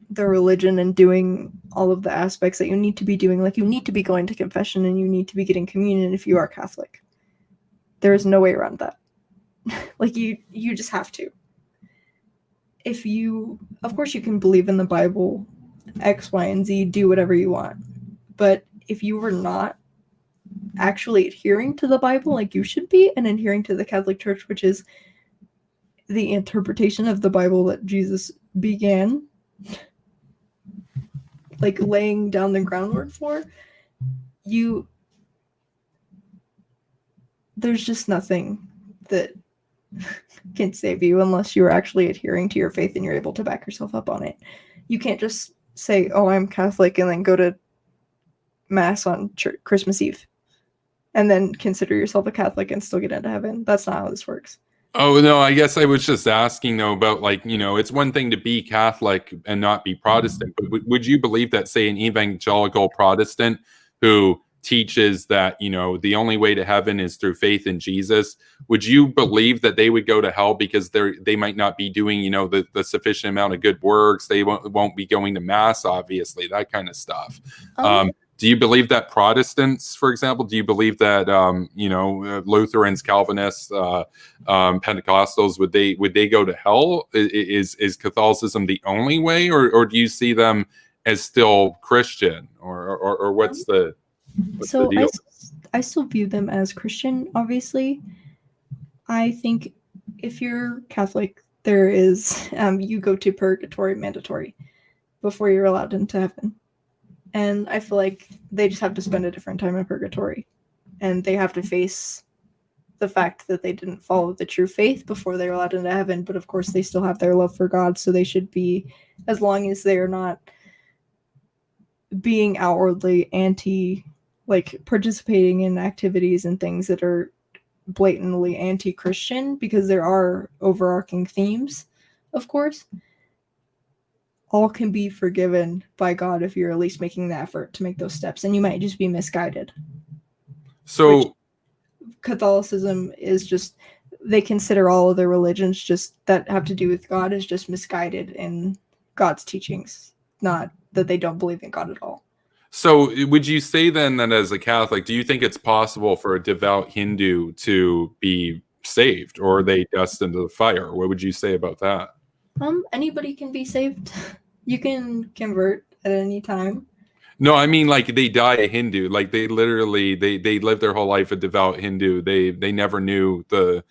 the religion and doing all of the aspects that you need to be doing, like you need to be going to confession and you need to be getting communion if you are Catholic. There is no way around that. Like you just have to. Of course you can believe in the Bible, X, Y, and Z, do whatever you want. But if you were not actually adhering to the Bible like you should be, and adhering to the Catholic Church, which is the interpretation of the Bible that Jesus began, like laying down the groundwork for, there's just nothing that can save you unless you are actually adhering to your faith and you're able to back yourself up on it. You can't just say, oh, I'm Catholic, and then go to Mass on Christmas Eve and then consider yourself a Catholic and still get into heaven. That's not how this works. Oh, no, I guess I was just asking, though, about, like, it's one thing to be Catholic and not be Protestant, but would you believe that, say, an evangelical Protestant who teaches that, the only way to heaven is through faith in Jesus, would you believe that they would go to hell because they might not be doing, the sufficient amount of good works? They won't be going to Mass, obviously, that kind of stuff. Do you believe that Protestants, for example, do you believe that, Lutherans, Calvinists, Pentecostals, would they go to hell? Is Catholicism the only way, or do you see them as still Christian, or what's the deal? I still view them as Christian, obviously. I think if you're Catholic, there is you go to purgatory mandatory before you're allowed into heaven. And I feel like they just have to spend a different time in purgatory. And they have to face the fact that they didn't follow the true faith before they were allowed into heaven. But of course, they still have their love for God. So they should be, as long as they are not being outwardly anti, like participating in activities and things that are blatantly anti-Christian, because there are overarching themes, of course. All can be forgiven by God if you're at least making the effort to make those steps, and you might just be misguided. So which Catholicism is just, they consider all other religions just that have to do with God as just misguided in God's teachings, not that they don't believe in God at all. So would you say then that as a Catholic, do you think it's possible for a devout Hindu to be saved, or are they destined to the fire? What would you say about that? Anybody can be saved. You can convert at any time. No, I mean, like, they die a Hindu. Like, they literally, they live their whole life a devout Hindu. They never knew the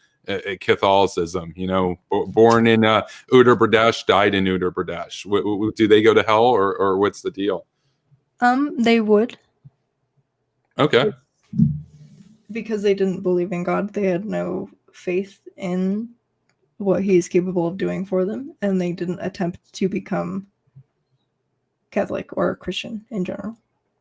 Catholicism, you know, born in Uttar Pradesh, died in Uttar Pradesh. Do they go to hell, or what's the deal? They would. Okay. Because they didn't believe in God. They had no faith in what he's capable of doing for them, and they didn't attempt to become Catholic or Christian in general.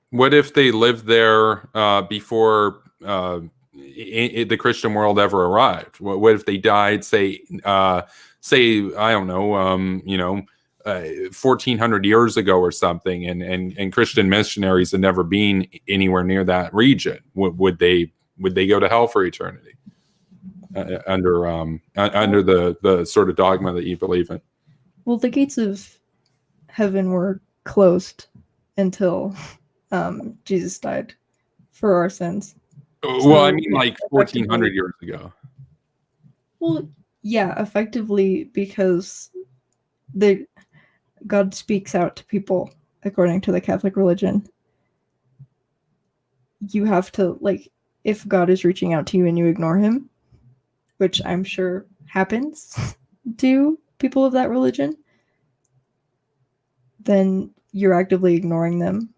What if they lived there before the Christian world ever arrived? What if they died, say I don't know, 1,400 years ago or something, and Christian missionaries had never been anywhere near that region? Would they go to hell for eternity under the sort of dogma that you believe in? Well, the gates of heaven were closed until Jesus died for our sins. Well, I mean, like 1,400 years ago. Well, yeah, effectively, because God speaks out to people according to the Catholic religion. You have to, like, if God is reaching out to you and you ignore him, which I'm sure happens to people of that religion, then you're actively ignoring them.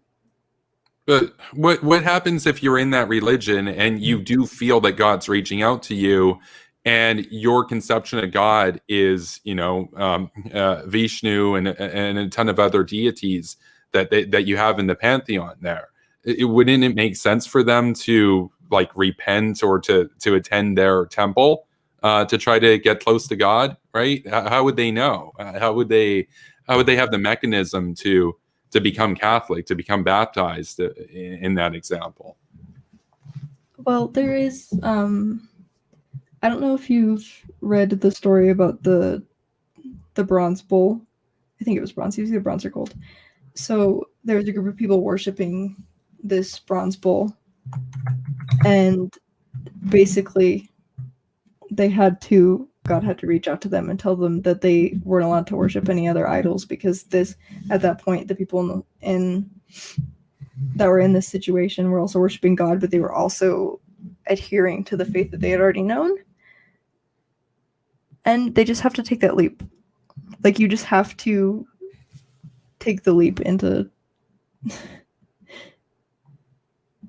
But what happens if you're in that religion and you do feel that God's reaching out to you, and your conception of God is, Vishnu and a ton of other deities that you have in the pantheon there? Wouldn't it make sense for them to, like, repent or to attend their temple to try to get close to God, right? How would they know? How would they have the mechanism to become Catholic, to become baptized in that example? Well, there is, I don't know if you've read the story about the bronze bull. I think it was bronze. It was either bronze or gold. So there was a group of people worshiping this bronze bull, and basically God had to reach out to them and tell them that they weren't allowed to worship any other idols, because at that point, the people that were in this situation were also worshiping God, but they were also adhering to the faith that they had already known. And they just have to take that leap. Like, you just have to take the leap into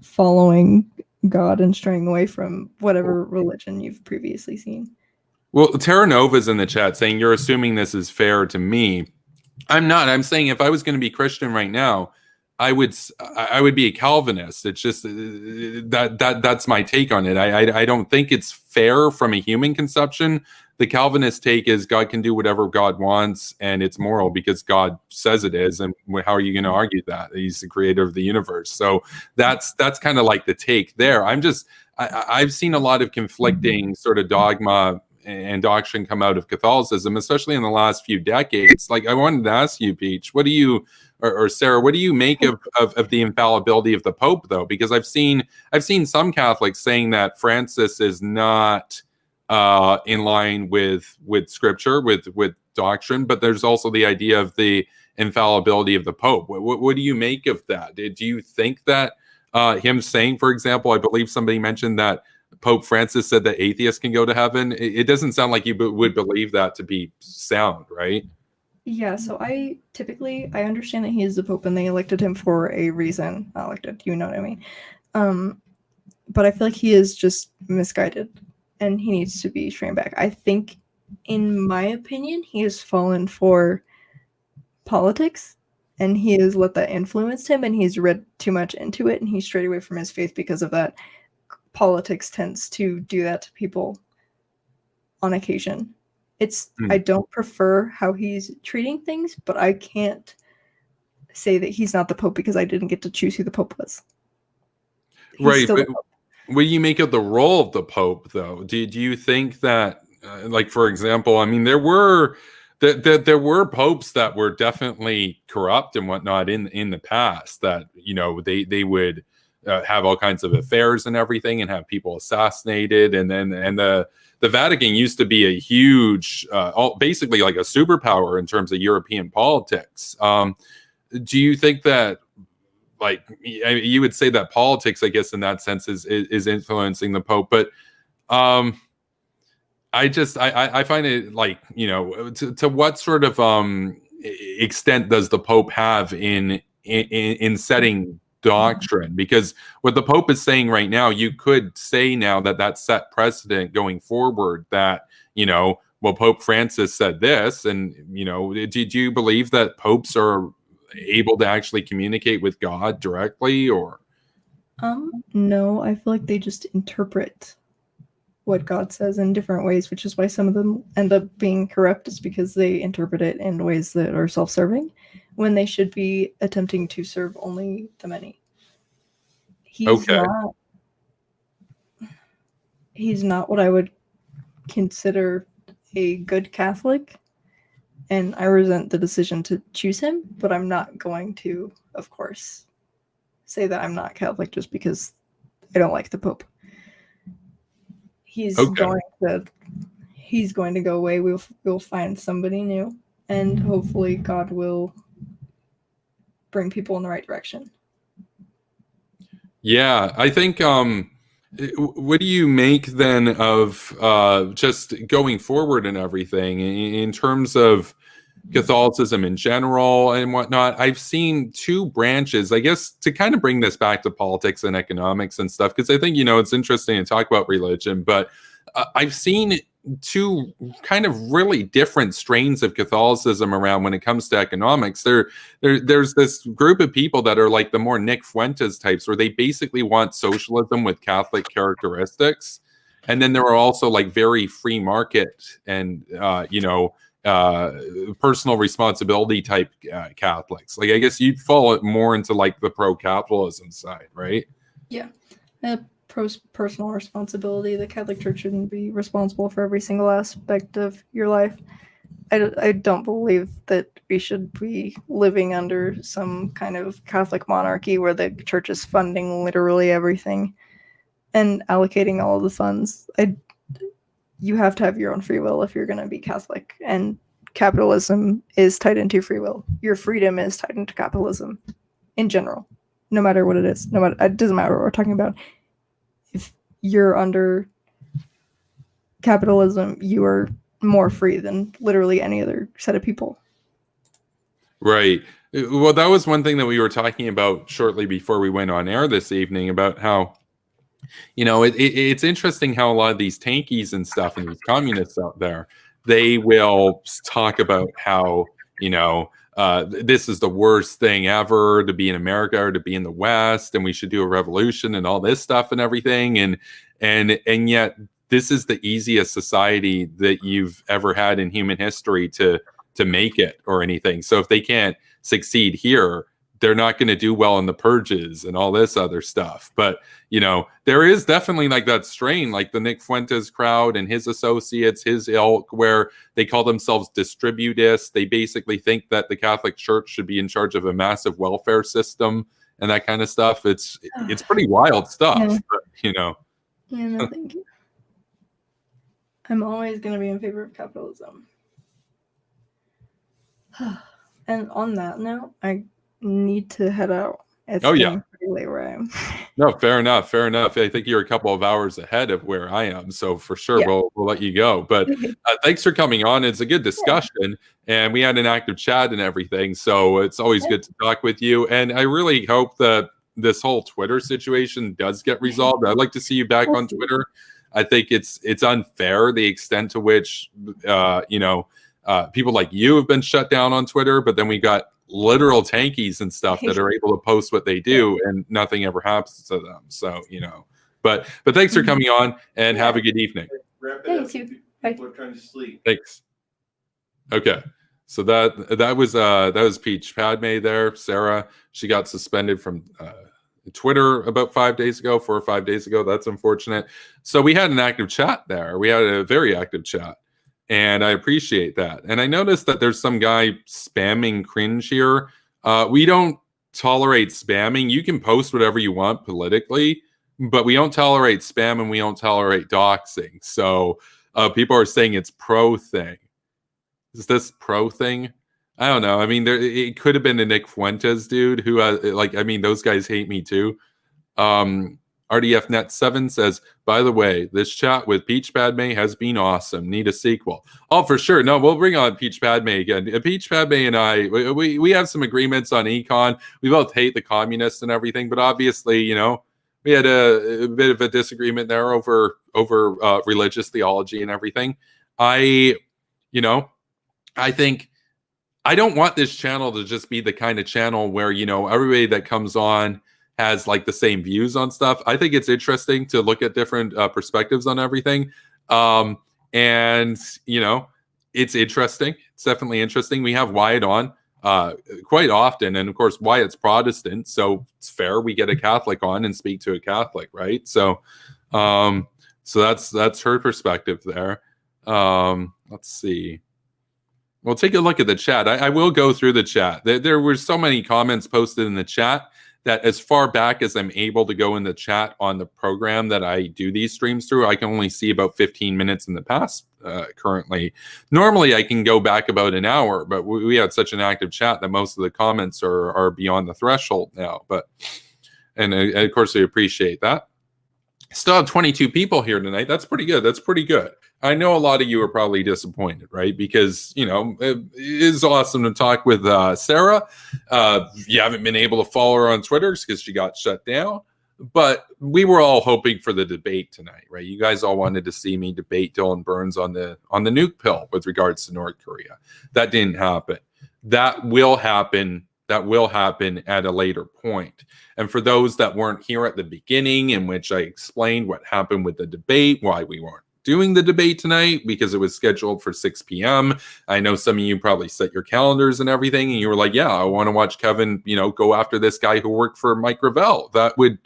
following God and straying away from whatever religion you've previously seen. Well, Terra Nova's in the chat saying, you're assuming this is fair to me. I'm not. I'm saying if I was going to be Christian right now, I would be a Calvinist. It's just that's my take on it. I don't think it's fair from a human conception. The Calvinist take is God can do whatever God wants, and it's moral because God says it is. And how are you going to argue that? He's the creator of the universe. So that's kind of like the take there. I've seen a lot of conflicting sort of dogma and doctrine come out of Catholicism, especially in the last few decades. Like, I wanted to ask you, Peach, what do you, or Sarah, what do you make of the infallibility of the Pope, though? Because I've seen some Catholics saying that Francis is not in line with Scripture, with doctrine, but there's also the idea of the infallibility of the Pope. What do you make of that? Do you think that him saying, for example, I believe somebody mentioned that Pope Francis said that atheists can go to heaven. It doesn't sound like you would believe that to be sound, right? Yeah, so I understand that he is the Pope and they elected him for a reason. Not elected, you know what I mean. But I feel like he is just misguided and he needs to be trained back. I think, in my opinion, he has fallen for politics and he has let that influence him and he's read too much into it and he's strayed away from his faith because of that. Politics tends to do that to people on occasion. I don't prefer how he's treating things, but I can't say that he's not the Pope because I didn't get to choose who the Pope was. He's right. still But what do you make of the role of the Pope, though? Do you think that, like, for example, I mean, there were popes that were definitely corrupt and whatnot in the past, that, you know, they would have all kinds of affairs and everything and have people assassinated. And the Vatican used to be a huge, basically like a superpower in terms of European politics. Do you think that, like, you would say that politics, I guess, in that sense is influencing the Pope, but I find it like, you know, to what sort of extent does the Pope have in setting doctrine? Because what the Pope is saying right now, you could say now that set precedent going forward, that, you know, well, Pope Francis said this, and, you know, do you believe that popes are able to actually communicate with God directly, or? No, I feel like they just interpret what God says in different ways, which is why some of them end up being corrupt, is because they interpret it in ways that are self-serving when they should be attempting to serve only the many. He's not what I would consider a good Catholic, and I resent the decision to choose him, but I'm not going to, of course, say that I'm not Catholic just because I don't like the Pope. He's going to go away. We'll find somebody new, and hopefully God will bring people in the right direction. Yeah, I think what do you make then of just going forward and everything in terms of Catholicism in general and whatnot? I've seen two branches, I guess, to kind of bring this back to politics and economics and stuff, because I think, you know, it's interesting to talk about religion, but I've seen two kind of really different strains of Catholicism around when it comes to economics. There's this group of people that are like the more Nick Fuentes types, where they basically want socialism with Catholic characteristics. And then there are also like very free market and, you know, personal responsibility type Catholics. Like, I guess you'd fall more into like the pro-capitalism side, right? Yeah. Personal responsibility. The Catholic Church shouldn't be responsible for every single aspect of your life. I don't believe that we should be living under some kind of Catholic monarchy where the church is funding literally everything and allocating all of the funds. You have to have your own free will if you're going to be Catholic, and capitalism is tied into free will. Your freedom is tied into capitalism in general, no matter what it is. It doesn't matter what we're talking about. If you're under capitalism, you are more free than literally any other set of people. Right. Well, that was one thing that we were talking about shortly before we went on air this evening, about how, you know, it's interesting how a lot of these tankies and stuff and these communists out there, they will talk about how, you know, this is the worst thing ever to be in America or to be in the West, and we should do a revolution and all this stuff and everything. And yet this is the easiest society that you've ever had in human history to make it or anything. So if they can't succeed here, they're not going to do well in the purges and all this other stuff. But, you know, there is definitely like that strain, like the Nick Fuentes crowd and his associates, his ilk, where they call themselves distributists. They basically think that the Catholic Church should be in charge of a massive welfare system and that kind of stuff. It's pretty wild stuff, but, you know. Yeah, no, thank you. I'm always going to be in favor of capitalism. And on that note, I need to head out. It's pretty exactly where I am. No, fair enough. Fair enough. I think you're a couple of hours ahead of where I am, so for sure Yeah. we'll let you go. But thanks for coming on. It's a good discussion, and we had an active chat and everything. So it's always good to talk with you. And I really hope that this whole Twitter situation does get resolved. I'd like to see you back on Twitter. I think it's unfair the extent to which people like you have been shut down on Twitter, but then we got literal tankies and stuff that are able to post what they do and nothing ever happens to them. So, but thanks for coming on and have a good evening. Wrap it up. People are trying to sleep. Thanks. Okay. So that was PeachPadme there, Sarah. She got suspended from Twitter about 4 or 5 days ago. That's unfortunate. So we had an active chat there. We had a very active chat. And I appreciate that. And I noticed that there's some guy spamming cringe here. We don't tolerate spamming. You can post whatever you want politically, but we don't tolerate spam and we don't tolerate doxing. So people are saying it's pro thing. Is this pro thing? I don't know. I mean, it could have been a Nick Fuentes dude who, those guys hate me too. RDFNet7 says, by the way, this chat with PeachPadme has been awesome. Need a sequel. Oh, for sure. No, we'll bring on PeachPadme again. PeachPadme and I, we have some agreements on econ. We both hate the communists and everything, but obviously, we had a bit of a disagreement there over religious theology and everything. I think I don't want this channel to just be the kind of channel where, everybody that comes on has like the same views on stuff. I think it's interesting to look at different perspectives on everything. And, it's interesting. It's definitely interesting. We have Wyatt on quite often. And of course, Wyatt's Protestant. So it's fair. We get a Catholic on and speak to a Catholic, right? So that's her perspective there. Let's see. We'll take a look at the chat. I will go through the chat. There were so many comments posted in the chat that as far back as I'm able to go in the chat on the program that I do these streams through, I can only see about 15 minutes in the past currently. Normally, I can go back about an hour, but we had such an active chat that most of the comments are beyond the threshold now. And of course, we appreciate that. Still have 22 people here tonight. That's pretty good. That's pretty good. I know a lot of you are probably disappointed, right? Because, it is awesome to talk with Sarah. You haven't been able to follow her on Twitter because she got shut down. But we were all hoping for the debate tonight, right? You guys all wanted to see me debate Dylan Burns on the nuke pill with regards to North Korea. That didn't happen. That will happen. That will happen at a later point. And for those that weren't here at the beginning, in which I explained what happened with the debate, why we weren't doing the debate tonight, because it was scheduled for 6 p.m. I know some of you probably set your calendars and everything, and you were like, yeah, I want to watch Kevin, go after this guy who worked for Mike Gravel. That would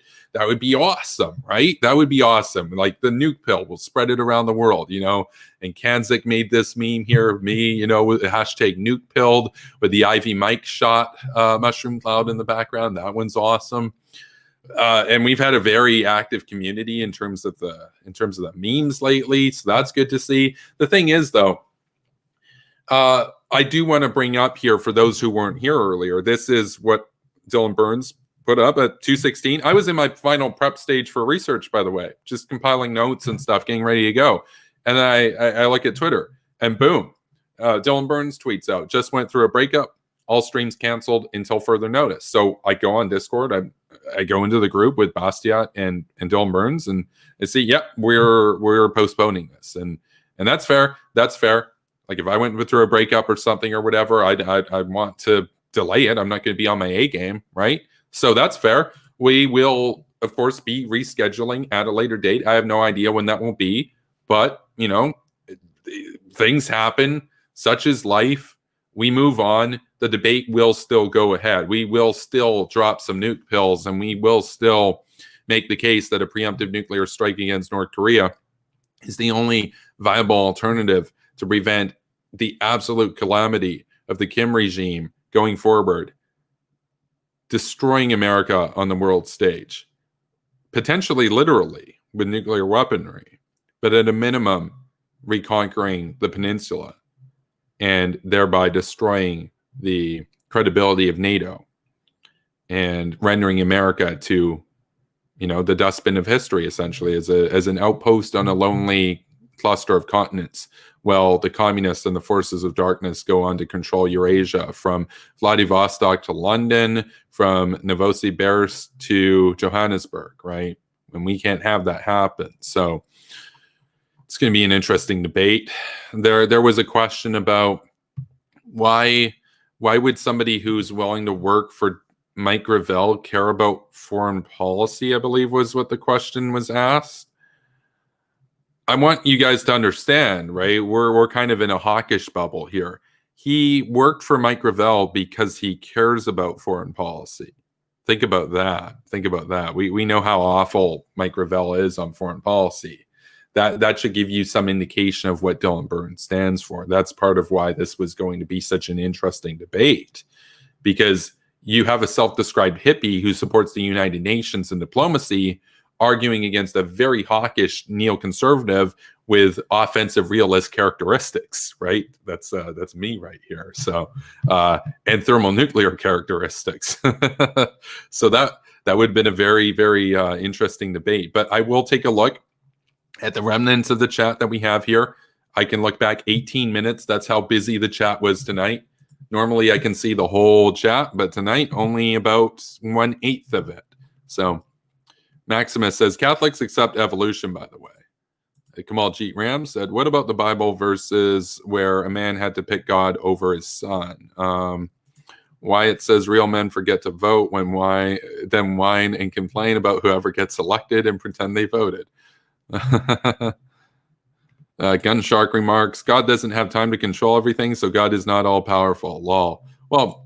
be awesome, right? That would be awesome. Like the nuke pill, we'll spread it around the world, And Kanzik made this meme here of me, with the hashtag nuke pilled with the Ivy Mike shot mushroom cloud in the background. That one's awesome. And we've had a very active community in terms of the memes lately, so that's good to see. The thing is, though, I do want to bring up here for those who weren't here earlier. This is what Dylan Burns put up at 2:16. I was in my final prep stage for research, by the way, just compiling notes and stuff, getting ready to go. And then I look at Twitter, and boom, Dylan Burns tweets out, just went through a breakup. All streams canceled until further notice. So I go on Discord. I go into the group with Bastiat and Dylan Burns, and I see, yep, we're postponing this, and that's fair. That's fair. Like if I went through a breakup or something or whatever, I'd want to delay it. I'm not going to be on my A game, right? So that's fair. We will, of course, be rescheduling at a later date. I have no idea when that will be, but things happen. Such is life. We move on. The debate will still go ahead. We will still drop some nuke pills, and we will still make the case that a preemptive nuclear strike against North Korea is the only viable alternative to prevent the absolute calamity of the Kim regime going forward, destroying America on the world stage, potentially literally with nuclear weaponry, but at a minimum, reconquering the peninsula and thereby destroying the credibility of NATO and rendering America to, the dustbin of history, essentially, as an outpost on a lonely cluster of continents. Well, the communists and the forces of darkness go on to control Eurasia, from Vladivostok to London, from Novosibirsk to Johannesburg, right? And we can't have that happen. So it's going to be an interesting debate. There was a question about why would somebody who's willing to work for Mike Gravel care about foreign policy, I believe was what the question was asked. I want you guys to understand, right? We're kind of in a hawkish bubble here. He worked for Mike Gravel because he cares about foreign policy. Think about that. We know how awful Mike Gravel is on foreign policy. That should give you some indication of what Dylan Burns stands for. That's part of why this was going to be such an interesting debate, because you have a self-described hippie who supports the United Nations and diplomacy, arguing against a very hawkish neoconservative with offensive realist characteristics, right? That's me right here. So, and thermonuclear characteristics. So that would have been a very, very interesting debate. But I will take a look at the remnants of the chat that we have here. I can look back 18 minutes. That's how busy the chat was tonight. Normally I can see the whole chat, but tonight only about 1/8 of it. So Maximus says, Catholics accept evolution, by the way. Kamal Jeet Ram said, what about the Bible verses where a man had to pick God over his son? Why it says real men forget to vote then whine and complain about whoever gets elected and pretend they voted. Gunshark remarks, God doesn't have time to control everything, so God is not all powerful. Lol. Well,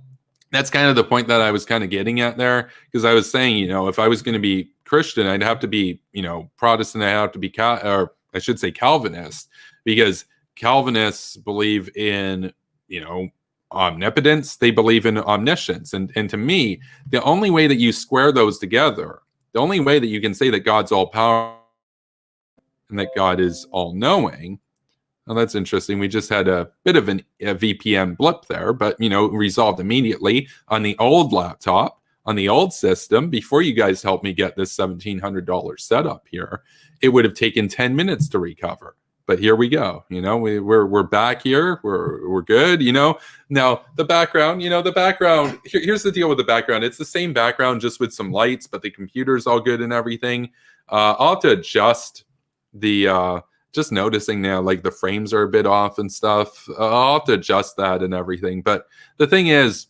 that's kind of the point that I was kind of getting at there, because I was saying, if I was going to be Christian, I'd have to be, Protestant, I'd have to be, or I should say Calvinist, because Calvinists believe in, omnipotence. They believe in omniscience. And to me, the only way that you square those together, the only way that you can say that God's all powerful and that God is all-knowing. Well, that's interesting. We just had a bit of a VPN blip there, but, resolved immediately on the old laptop, on the old system. Before you guys helped me get this $1,700 setup here, it would have taken 10 minutes to recover. But here we go. We're back here. We're good. Now the background. Here's the deal with the background. It's the same background, just with some lights, but the computer's all good and everything. I'll have to adjust the just noticing now, like the frames are a bit off and stuff. I'll have to adjust that and everything. But the thing is,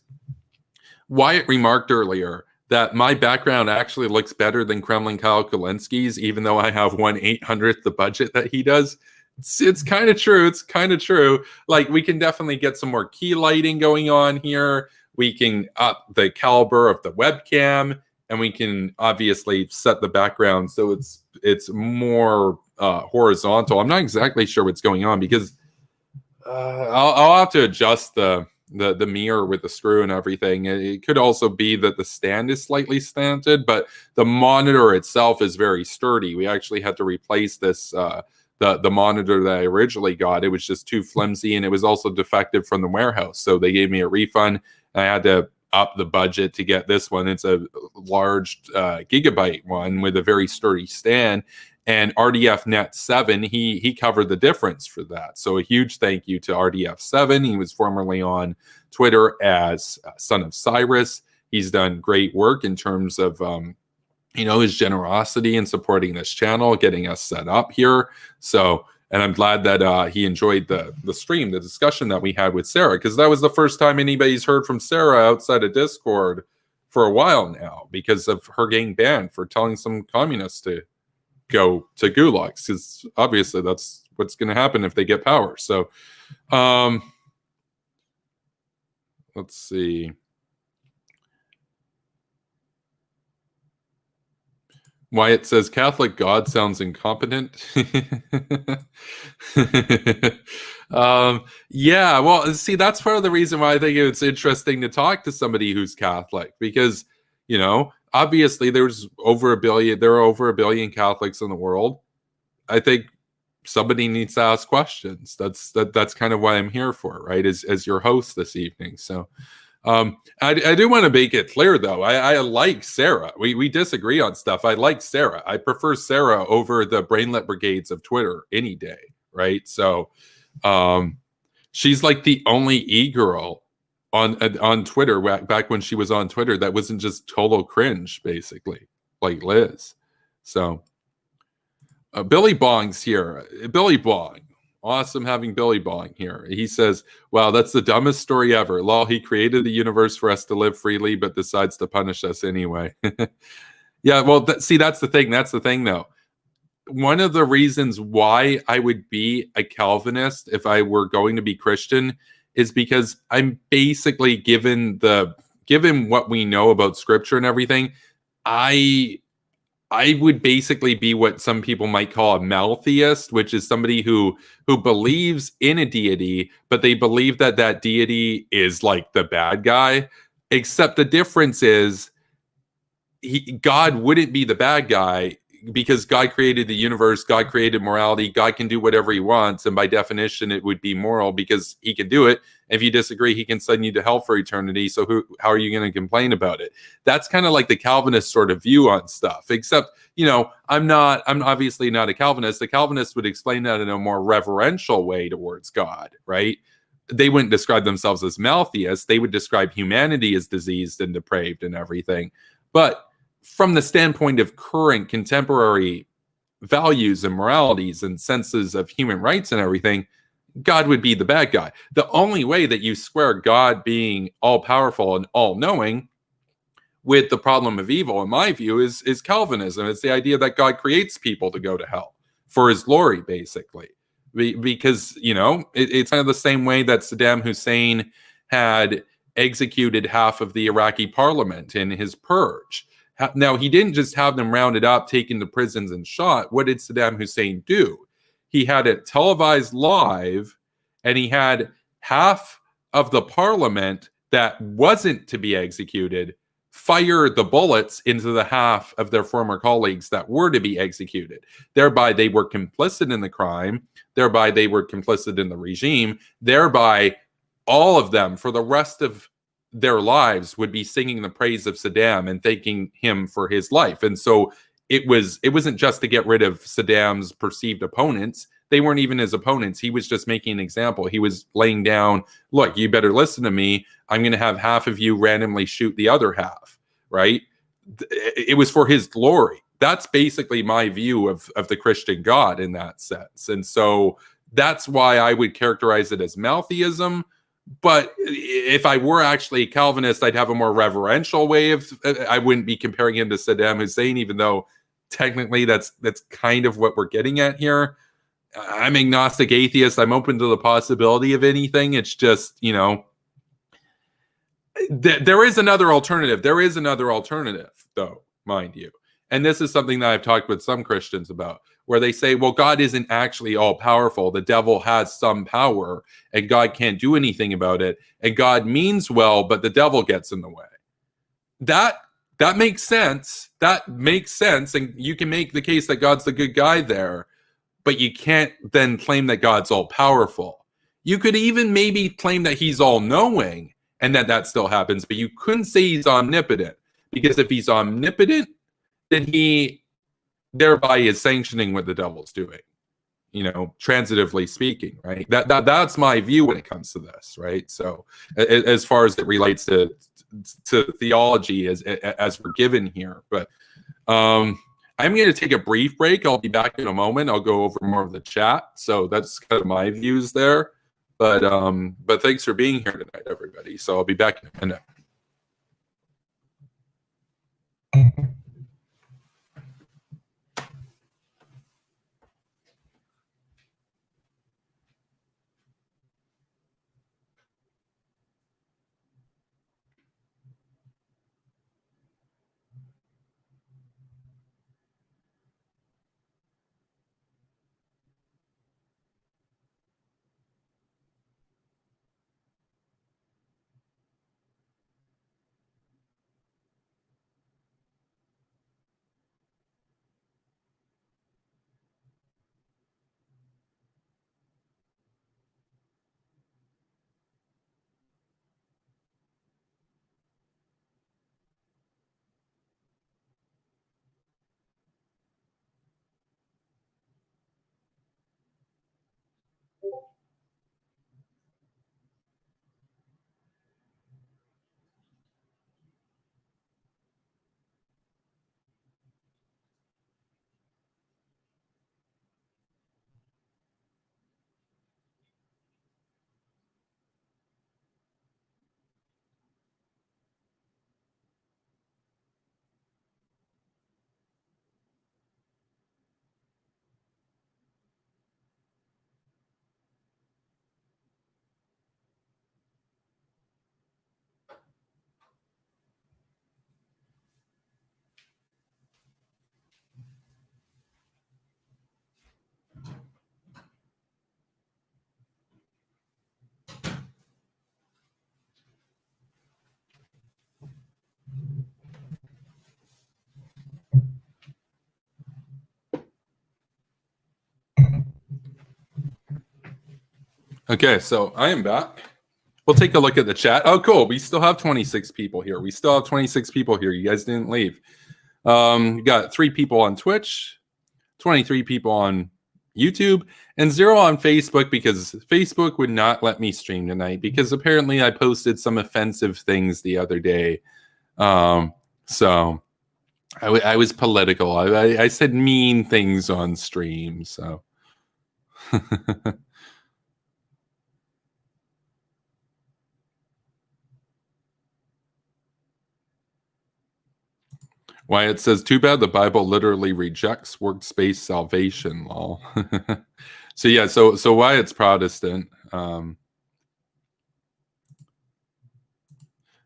Wyatt remarked earlier that my background actually looks better than Kremlin Kyle Kulinski's, even though I have 1/800th the budget that he does. It's kind of true. It's kind of true. Like, we can definitely get some more key lighting going on here. We can up the caliber of the webcam, and we can obviously set the background so it's more horizontal. I'm not exactly sure what's going on, because I'll have to adjust the mirror with the screw and everything. It could also be that the stand is slightly slanted, but the monitor itself is very sturdy. We actually had to replace this the monitor that I originally got. It was just too flimsy, and it was also defective from the warehouse, so they gave me a refund. I had to up the budget to get this one. It's a large gigabyte one with a very sturdy stand, and RDF Net 7, he covered the difference for that. So a huge thank you to RDF 7. He was formerly on Twitter as Son of Cyrus. He's done great work in terms of his generosity in supporting this channel, getting us set up here. So, and I'm glad that he enjoyed the stream, the discussion that we had with Sarah, because that was the first time anybody's heard from Sarah outside of Discord for a while now, because of her getting banned for telling some communists to go to gulags, because obviously that's what's going to happen if they get power. So, let's see. Wyatt says Catholic God sounds incompetent. Yeah, well, see, that's part of the reason why I think it's interesting to talk to somebody who's Catholic, because, obviously there are over 1 billion Catholics in the world. I think somebody needs to ask questions. That's kind of what I'm here for, right? As your host this evening. So, I do want to make it clear, though. I like Sarah. We disagree on stuff. I like Sarah. I prefer Sarah over the brainlet brigades of Twitter any day, right? So she's like the only e-girl on Twitter back when she was on Twitter that wasn't just total cringe, basically, like Liz. So Billy Bong's here. Billy Bong. Awesome having Billy Bong here. He says, wow, that's the dumbest story ever. Lol, he created the universe for us to live freely, but decides to punish us anyway. Yeah, well, see, that's the thing. That's the thing, though. One of the reasons why I would be a Calvinist if I were going to be Christian is because I'm basically given what we know about Scripture and everything, I would basically be what some people might call a maltheist, which is somebody who believes in a deity, but they believe that that deity is like the bad guy. Except the difference is God wouldn't be the bad guy because God created the universe, God created morality, God can do whatever he wants, and by definition, it would be moral because he can do it. If you disagree, he can send you to hell for eternity. So how are you going to complain about it? That's kind of like the Calvinist sort of view on stuff, except, I'm obviously not a Calvinist. The Calvinists would explain that in a more reverential way towards God, right? They wouldn't describe themselves as maltheists. They would describe humanity as diseased and depraved and everything. But from the standpoint of current contemporary values and moralities and senses of human rights and everything, God would be the bad guy. The only way that you square God being all-powerful and all-knowing with the problem of evil, in my view, is Calvinism. It's the idea that God creates people to go to hell for his glory, basically. Because, it's kind of the same way that Saddam Hussein had executed half of the Iraqi parliament in his purge. Now, he didn't just have them rounded up, taken to prisons and shot. What did Saddam Hussein do? He had it televised live, and he had half of the parliament that wasn't to be executed fire the bullets into the half of their former colleagues that were to be executed. Thereby, they were complicit in the crime. Thereby, they were complicit in the regime. Thereby, all of them, for the rest of their lives, would be singing the praise of Saddam and thanking him for his life. And so it wasn't just to get rid of Saddam's perceived opponents. They weren't even his opponents. He was just making an example. He was laying down, look, you better listen to me. I'm going to have half of you randomly shoot the other half, right? It was for his glory. That's basically my view of the Christian God in that sense. And so that's why I would characterize it as maltheism. But if I were actually a Calvinist, I'd have a more reverential way I wouldn't be comparing him to Saddam Hussein, even though technically that's kind of what we're getting at here. I'm agnostic atheist. I'm open to the possibility of anything. It's just, there is another alternative. There is another alternative, though, mind you. And this is something that I've talked with some Christians about, where they say, well, God isn't actually all powerful. The devil has some power and God can't do anything about it. And God means well, but the devil gets in the way. That makes sense. That makes sense. And you can make the case that God's the good guy there, but you can't then claim that God's all powerful. You could even maybe claim that he's all knowing and that still happens, but you couldn't say he's omnipotent, because if he's omnipotent, then he thereby is sanctioning what the devil's doing, transitively speaking, right? That's my view when it comes to this, right? So as far as it relates to theology as we're given here, but I'm going to take a brief break. I'll be back in a moment. I'll go over more of the chat. So that's kind of my views there. But thanks for being here tonight, everybody. So I'll be back in a minute. Okay, so I am back. We'll take a look at the chat. Oh, cool. We still have 26 people here. You guys didn't leave. You got 3 people on Twitch, 23 people on YouTube, and 0 on Facebook because Facebook would not let me stream tonight because apparently I posted some offensive things the other day. So I was political. I said mean things on stream. So. Wyatt says, too bad the Bible literally rejects works-based salvation, lol. So yeah, so Wyatt's Protestant.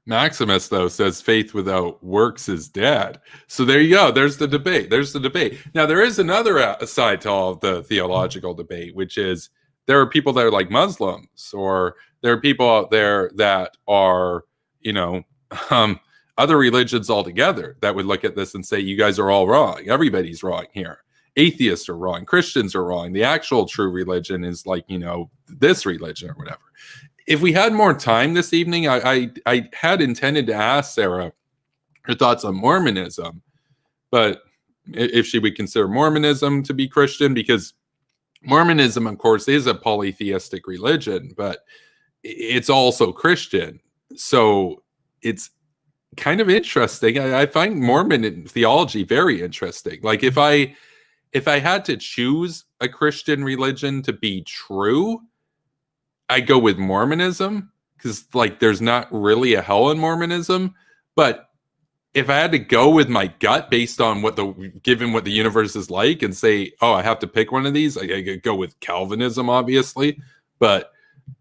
Maximus, though, says faith without works is dead. So there you go. There's the debate. Now, there is another side to all of the theological debate, which is there are people that are like Muslims, or there are people out there that are, other religions altogether that would look at this and say, you guys are all wrong. Everybody's wrong here. Atheists are wrong. Christians are wrong. The actual true religion is like, this religion or whatever. If we had more time this evening, I had intended to ask Sarah her thoughts on Mormonism, but if she would consider Mormonism to be Christian, because Mormonism, of course, is a polytheistic religion, but it's also Christian. So it's kind of interesting. I find Mormon theology very interesting. Like if I had to choose a Christian religion to be true, I go with Mormonism because like there's not really a hell in Mormonism. But if I had to go with my gut based on given what the universe is like and say, oh, I have to pick one of these, I could go with Calvinism, obviously. But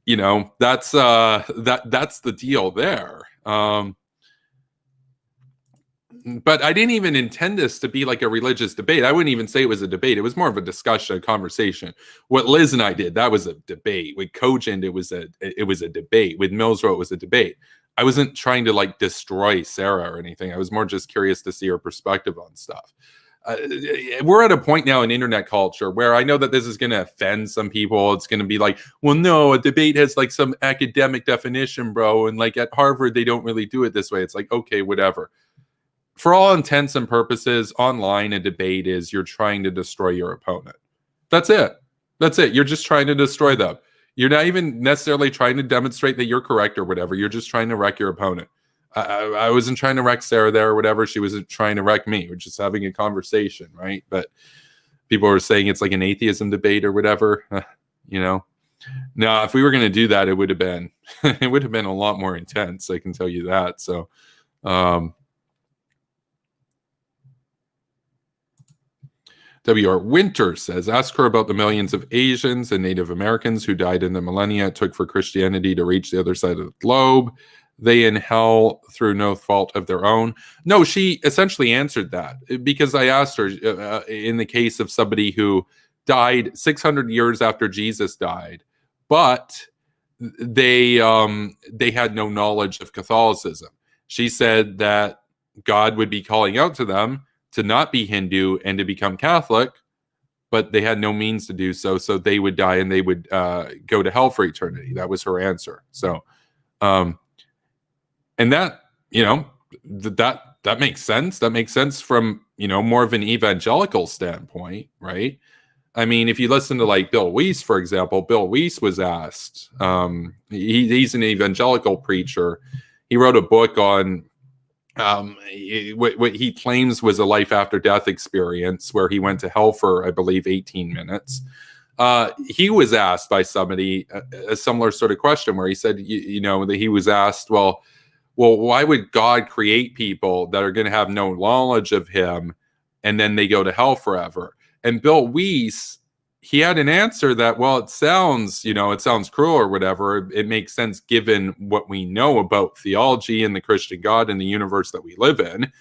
that's the deal there. But I didn't even intend this to be like a religious debate. I wouldn't even say it was a debate. It was more of a discussion, a conversation. What Liz and I did, that was a debate. With Cogent, it was a debate. With Millsrow, it was a debate. I wasn't trying to like destroy Sarah or anything. I was more just curious to see her perspective on stuff. We're at a point now in internet culture where I know that this is going to offend some people. It's going to be like, well, no, a debate has like some academic definition, bro. And like at Harvard, they don't really do it this way. It's like, okay, whatever. For all intents and purposes, online, a debate is you're trying to destroy your opponent. That's it. You're just trying to destroy them. You're not even necessarily trying to demonstrate that you're correct or whatever. You're just trying to wreck your opponent. I wasn't trying to wreck Sarah there or whatever. She wasn't trying to wreck me. We're just having a conversation, right? But people are saying it's like an atheism debate or whatever. Now, if we were going to do that, it would have been a lot more intense. I can tell you that. So, W.R. Winter says, ask her about the millions of Asians and Native Americans who died in the millennia it took for Christianity to reach the other side of the globe. They in hell through no fault of their own. No, she essentially answered that because I asked her in the case of somebody who died 600 years after Jesus died, but they had no knowledge of Catholicism. She said that God would be calling out to them to not be Hindu and to become Catholic, but they had no means to do so. So they would die and they would go to hell for eternity. That was her answer. So, and that, that makes sense. That makes sense from, more of an evangelical standpoint, right? I mean, if you listen to like Bill Weiss, for example, Bill Weiss was asked, he's an evangelical preacher. He wrote a book on what he claims was a life after death experience where he went to hell for, I believe, 18 minutes. He was asked by somebody a similar sort of question where he said, that he was asked, well, why would God create people that are going to have no knowledge of him and then they go to hell forever? And Bill Weiss, he had an answer that, well, it sounds cruel or whatever. It makes sense given what we know about theology and the Christian God and the universe that we live in.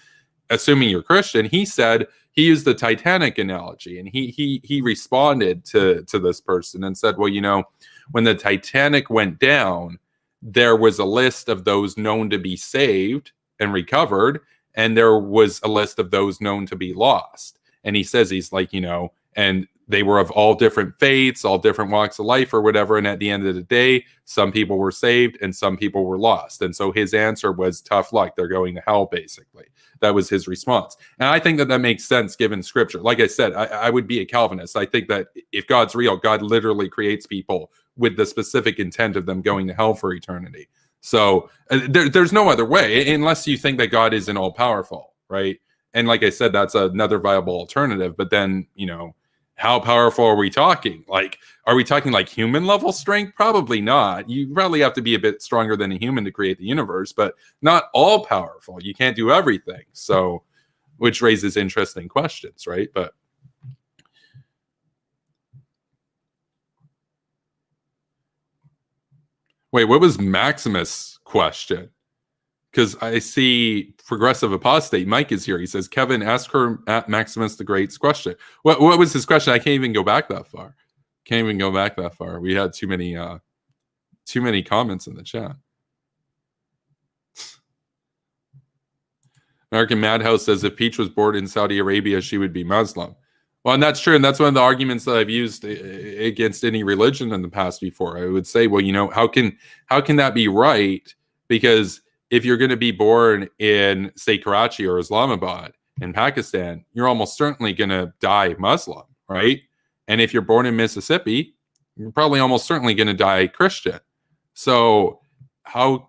Assuming you're Christian, he said, he used the Titanic analogy, and he responded to this person and said, well, when the Titanic went down, there was a list of those known to be saved and recovered, and there was a list of those known to be lost. And he says, he's like, and they were of all different faiths, all different walks of life or whatever. And at the end of the day, some people were saved and some people were lost. And so his answer was tough luck. They're going to hell, basically. That was his response. And I think that that makes sense given scripture. Like I said, I would be a Calvinist. I think that if God's real, God literally creates people with the specific intent of them going to hell for eternity. So there's no other way, unless you think that God isn't all powerful, right? And like I said, that's another viable alternative. But then, you know, how powerful are we talking? Like, are we talking like human level strength? Probably not. You probably have to be a bit stronger than a human to create the universe, but not all powerful. You can't do everything. So, which raises interesting questions, right? But wait, what was Maximus' question? Because I see Progressive Apostate. Mike is here. He says, Kevin, ask her at Maximus the Great's question. What was his question? I can't even go back that far. We had too many comments in the chat. American Madhouse says, if Peach was born in Saudi Arabia, she would be Muslim. Well, and that's true. And that's one of the arguments that I've used against any religion in the past before. I would say, well, you know, how can that be right? Because if you're going to be born in, say, Karachi or Islamabad in Pakistan, you're almost certainly going to die Muslim, right? And if you're born in Mississippi, you're probably almost certainly going to die Christian. So how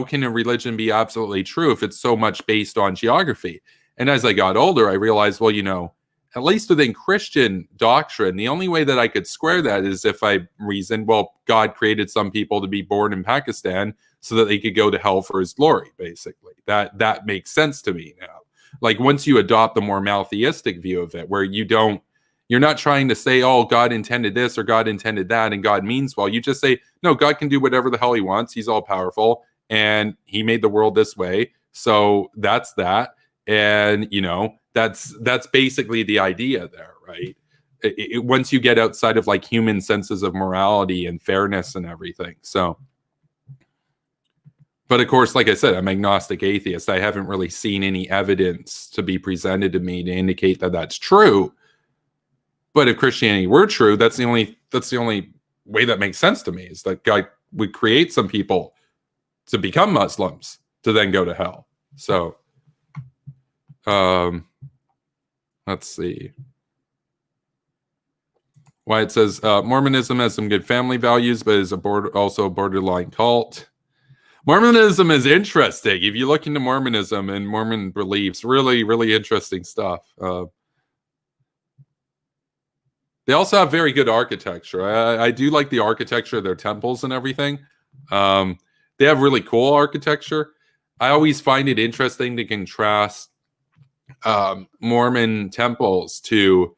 can a religion be absolutely true if it's so much based on geography? And as I got older, I realized, well, you know, at least within Christian doctrine, the only way that I could square that is if I reasoned, well, God created some people to be born in Pakistan so that they could go to hell for his glory, basically. That makes sense to me now. Like, once you adopt the more monotheistic view of it, where you're not trying to say, oh, God intended this or God intended that, and God means well. You just say, no, God can do whatever the hell he wants. He's all powerful, and he made the world this way. So that's that. And, you know, that's basically the idea there, right? Once you get outside of like human senses of morality and fairness and everything. So, but of course, like I said, I'm agnostic atheist. I haven't really seen any evidence to be presented to me to indicate that that's true. But if Christianity were true, that's the only way that makes sense to me, is that God would create some people to become Muslims to then go to hell. So, let's see. Why it says Mormonism has some good family values, but is also a borderline cult. Mormonism is interesting. If you look into Mormonism and Mormon beliefs, really, really interesting stuff. They also have very good architecture. I do like the architecture of their temples and everything. They have really cool architecture. I always find it interesting to contrast Mormon temples to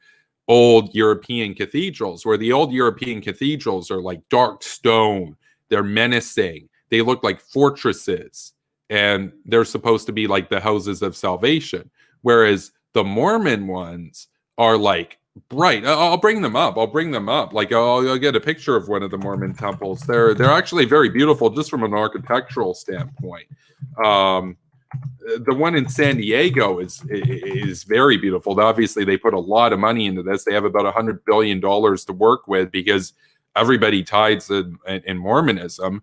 old European cathedrals, where the old European cathedrals are like dark stone. They're menacing. They look like fortresses, and they're supposed to be like the houses of salvation. Whereas the Mormon ones are like bright. I'll bring them up. Like I'll get a picture of one of the Mormon temples. They're actually very beautiful just from an architectural standpoint. The one in San Diego is very beautiful. Obviously, they put a lot of money into this. They have about $100 billion to work with because everybody tithes in Mormonism.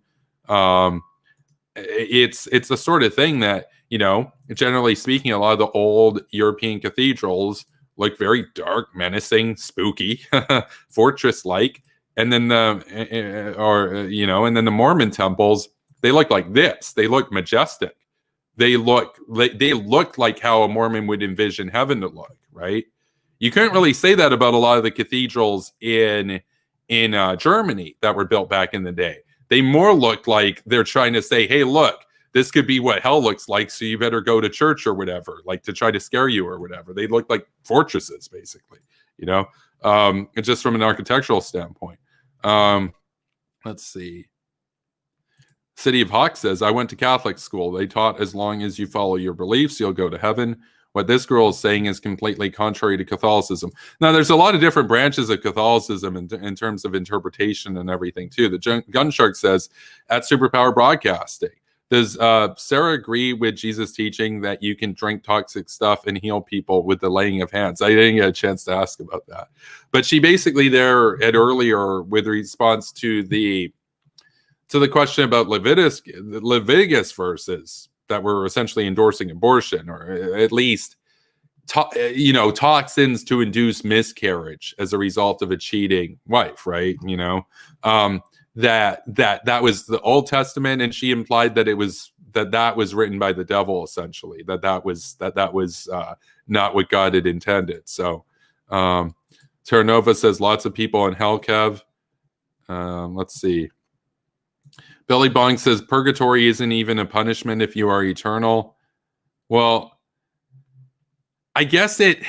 It's the sort of thing that, you know, generally speaking, a lot of the old European cathedrals look very dark, menacing, spooky, fortress-like, and then the Mormon temples, they look like this. They look majestic. They look like how a Mormon would envision heaven to look, right? You couldn't really say that about a lot of the cathedrals in Germany that were built back in the day. They more looked like they're trying to say, hey, look, this could be what hell looks like, so you better go to church or whatever, like to try to scare you or whatever. They look like fortresses, basically, you know, just from an architectural standpoint. Let's see. City of Hawk says, I went to Catholic school. They taught as long as you follow your beliefs, you'll go to heaven. What this girl is saying is completely contrary to Catholicism. Now, there's a lot of different branches of Catholicism in terms of interpretation and everything, too. The Gun Shark says, at Superpower Broadcasting, Does Sarah agree with Jesus' teaching that you can drink toxic stuff and heal people with the laying of hands? I didn't get a chance to ask about that. But she basically there at earlier with response to the question about Leviticus verses that were essentially endorsing abortion, or at least toxins to induce miscarriage as a result of a cheating wife, right? That was the Old Testament, and she implied that that was written by the devil, essentially. That was not what God had intended. So, Terranova says lots of people in hell, Kev. Let's see. Billy Bong says purgatory isn't even a punishment if you are eternal. Well, I guess it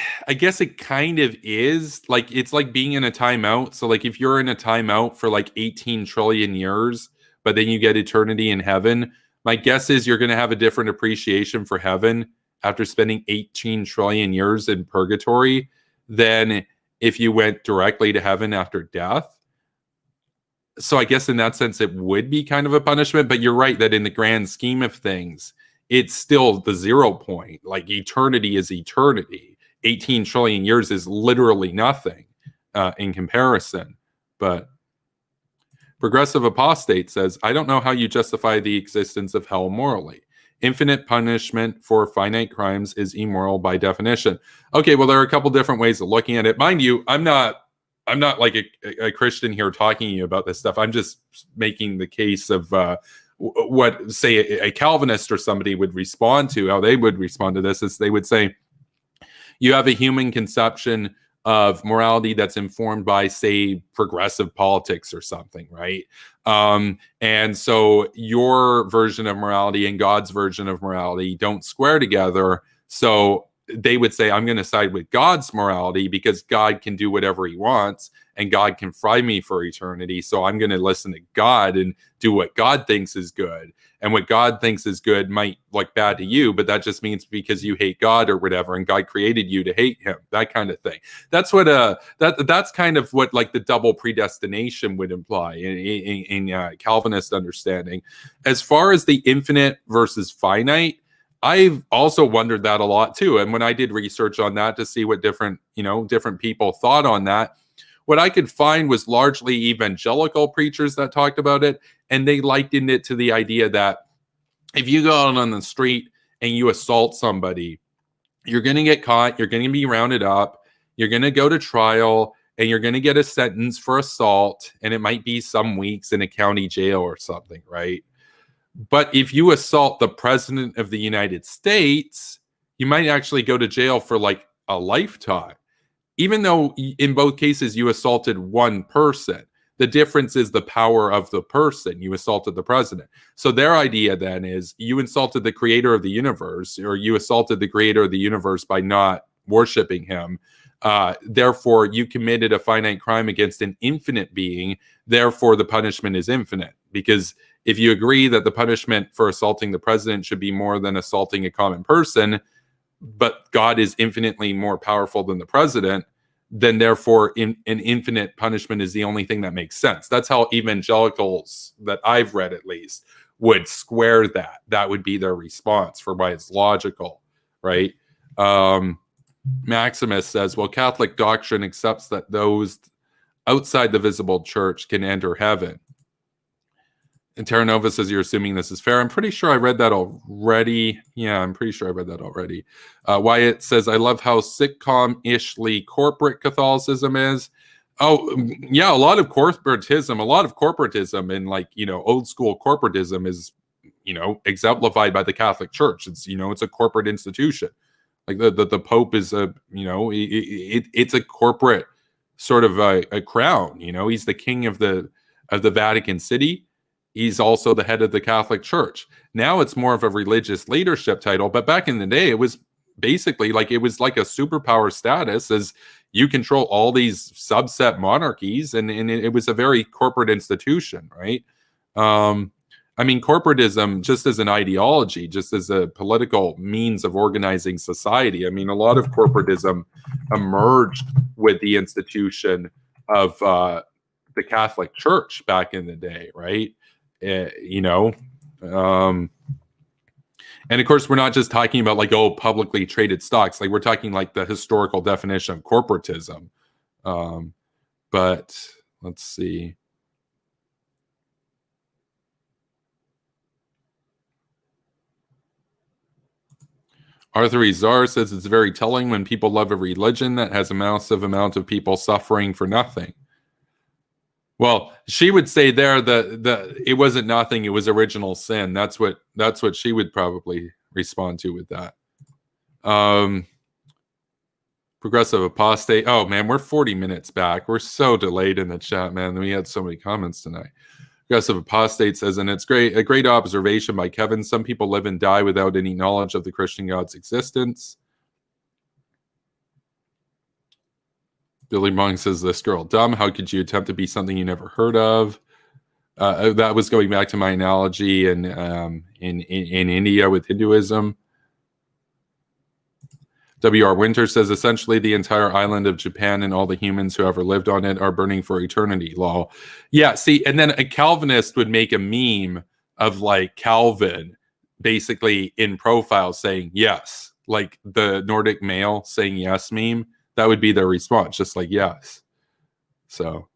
kind of is. Like, it's like being in a timeout. So like if you're in a timeout for like 18 trillion years, but then you get eternity in heaven, my guess is you're going to have a different appreciation for heaven after spending 18 trillion years in purgatory than if you went directly to heaven after death. So I guess in that sense, it would be kind of a punishment, but you're right that in the grand scheme of things, it's still the 0 point. Like, eternity is eternity. 18 trillion years is literally nothing in comparison. But Progressive Apostate says, I don't know how you justify the existence of hell morally. Infinite punishment for finite crimes is immoral by definition. Okay, well, there are a couple different ways of looking at it. Mind you, I'm not like a Christian here talking to you about this stuff. I'm just making the case of what, say, a Calvinist or somebody would respond to. How they would respond to this is they would say, you have a human conception of morality that's informed by, say, progressive politics or something, right? And so your version of morality and God's version of morality don't square together. So they would say, I'm going to side with God's morality because God can do whatever he wants and God can fry me for eternity. So I'm going to listen to God and do what God thinks is good. And what God thinks is good might look bad to you, but that just means because you hate God or whatever, and God created you to hate him, that kind of thing. That's what that's kind of what like the double predestination would imply in Calvinist understanding. As far as the infinite versus finite, I've also wondered that a lot too. And when I did research on that to see what different people thought on that, what I could find was largely evangelical preachers that talked about it. And they likened it to the idea that if you go out on the street and you assault somebody, you're going to get caught, you're going to be rounded up, you're going to go to trial, and you're going to get a sentence for assault. And it might be some weeks in a county jail or something, right? But if you assault the president of the United States, you might actually go to jail for like a lifetime. Even though in both cases you assaulted one person, the difference is the power of the person. You assaulted the president. So their idea then is you insulted the creator of the universe, or you assaulted the creator of the universe by not worshiping him. Therefore, you committed a finite crime against an infinite being. Therefore, the punishment is infinite. Because if you agree that the punishment for assaulting the president should be more than assaulting a common person, but God is infinitely more powerful than the president, then therefore an infinite punishment is the only thing that makes sense. That's how evangelicals that I've read at least would square that. That would be their response for why it's logical, right? Maximus says, well, Catholic doctrine accepts that those outside the visible church can enter heaven. And Terranova says, you're assuming this is fair. I'm pretty sure I read that already. Yeah, I'm pretty sure I read that already. Wyatt says, I love how sitcom-ishly corporate Catholicism is. Oh, yeah, a lot of corporatism and like, old school corporatism is, exemplified by the Catholic Church. It's, it's a corporate institution. Like the Pope is it's a corporate sort of a crown, he's the king of the Vatican City. He's also the head of the Catholic Church. Now it's more of a religious leadership title, but back in the day, it was basically like a superpower status as you control all these subset monarchies, and it was a very corporate institution, right? Corporatism, just as an ideology, just as a political means of organizing society, a lot of corporatism emerged with the institution of the Catholic Church back in the day, right? And of course, we're not just talking about like, oh, publicly traded stocks. Like we're talking like the historical definition of corporatism. But let's see. Arthur Izar says it's very telling when people love a religion that has a massive amount of people suffering for nothing. Well, she would say there that it wasn't nothing; it was original sin. That's what she would probably respond to with that. Progressive Apostate. Oh man, we're 40 minutes back. We're so delayed in the chat, man. We had so many comments tonight. Progressive Apostate says, and it's a great observation by Kevin. Some people live and die without any knowledge of the Christian God's existence. Billy Bong says, this girl dumb. How could you attempt to be something you never heard of? That was going back to my analogy in India with Hinduism. W.R. Winter says, essentially the entire island of Japan and all the humans who ever lived on it are burning for eternity, lol. Yeah, see, and then a Calvinist would make a meme of like Calvin basically in profile saying yes, like the Nordic male saying yes meme. That would be their response, just like yes. So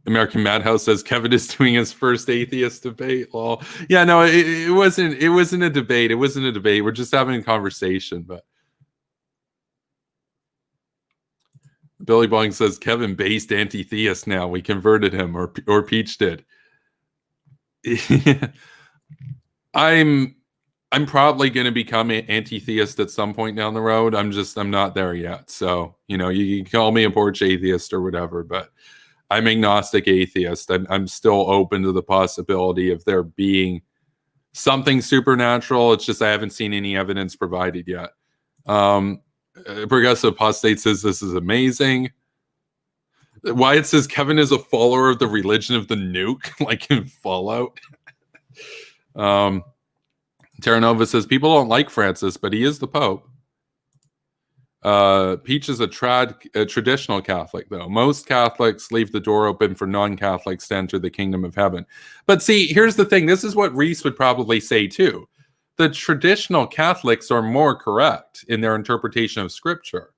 American Madhouse says Kevin is doing his first atheist debate. Lol. Yeah, no, it wasn't a debate. It wasn't a debate. We're just having a conversation. But Billy Bong says Kevin based anti-theist now. We converted him, or Peach did. I'm probably going to become an anti-theist at some point down the road. I'm not there yet. So, you can call me a porch atheist or whatever, but I'm agnostic atheist. I'm still open to the possibility of there being something supernatural. It's just I haven't seen any evidence provided yet. Progressive Apostate says this is amazing. Wyatt says Kevin is a follower of the religion of the nuke, like in Fallout. Terra Nova says people don't like Francis, but he is the Pope. Peach is a traditional Catholic, though. Most Catholics leave the door open for non-Catholics to enter the kingdom of heaven. But see, here's the thing. This is what Reese would probably say, too. The traditional Catholics are more correct in their interpretation of Scripture.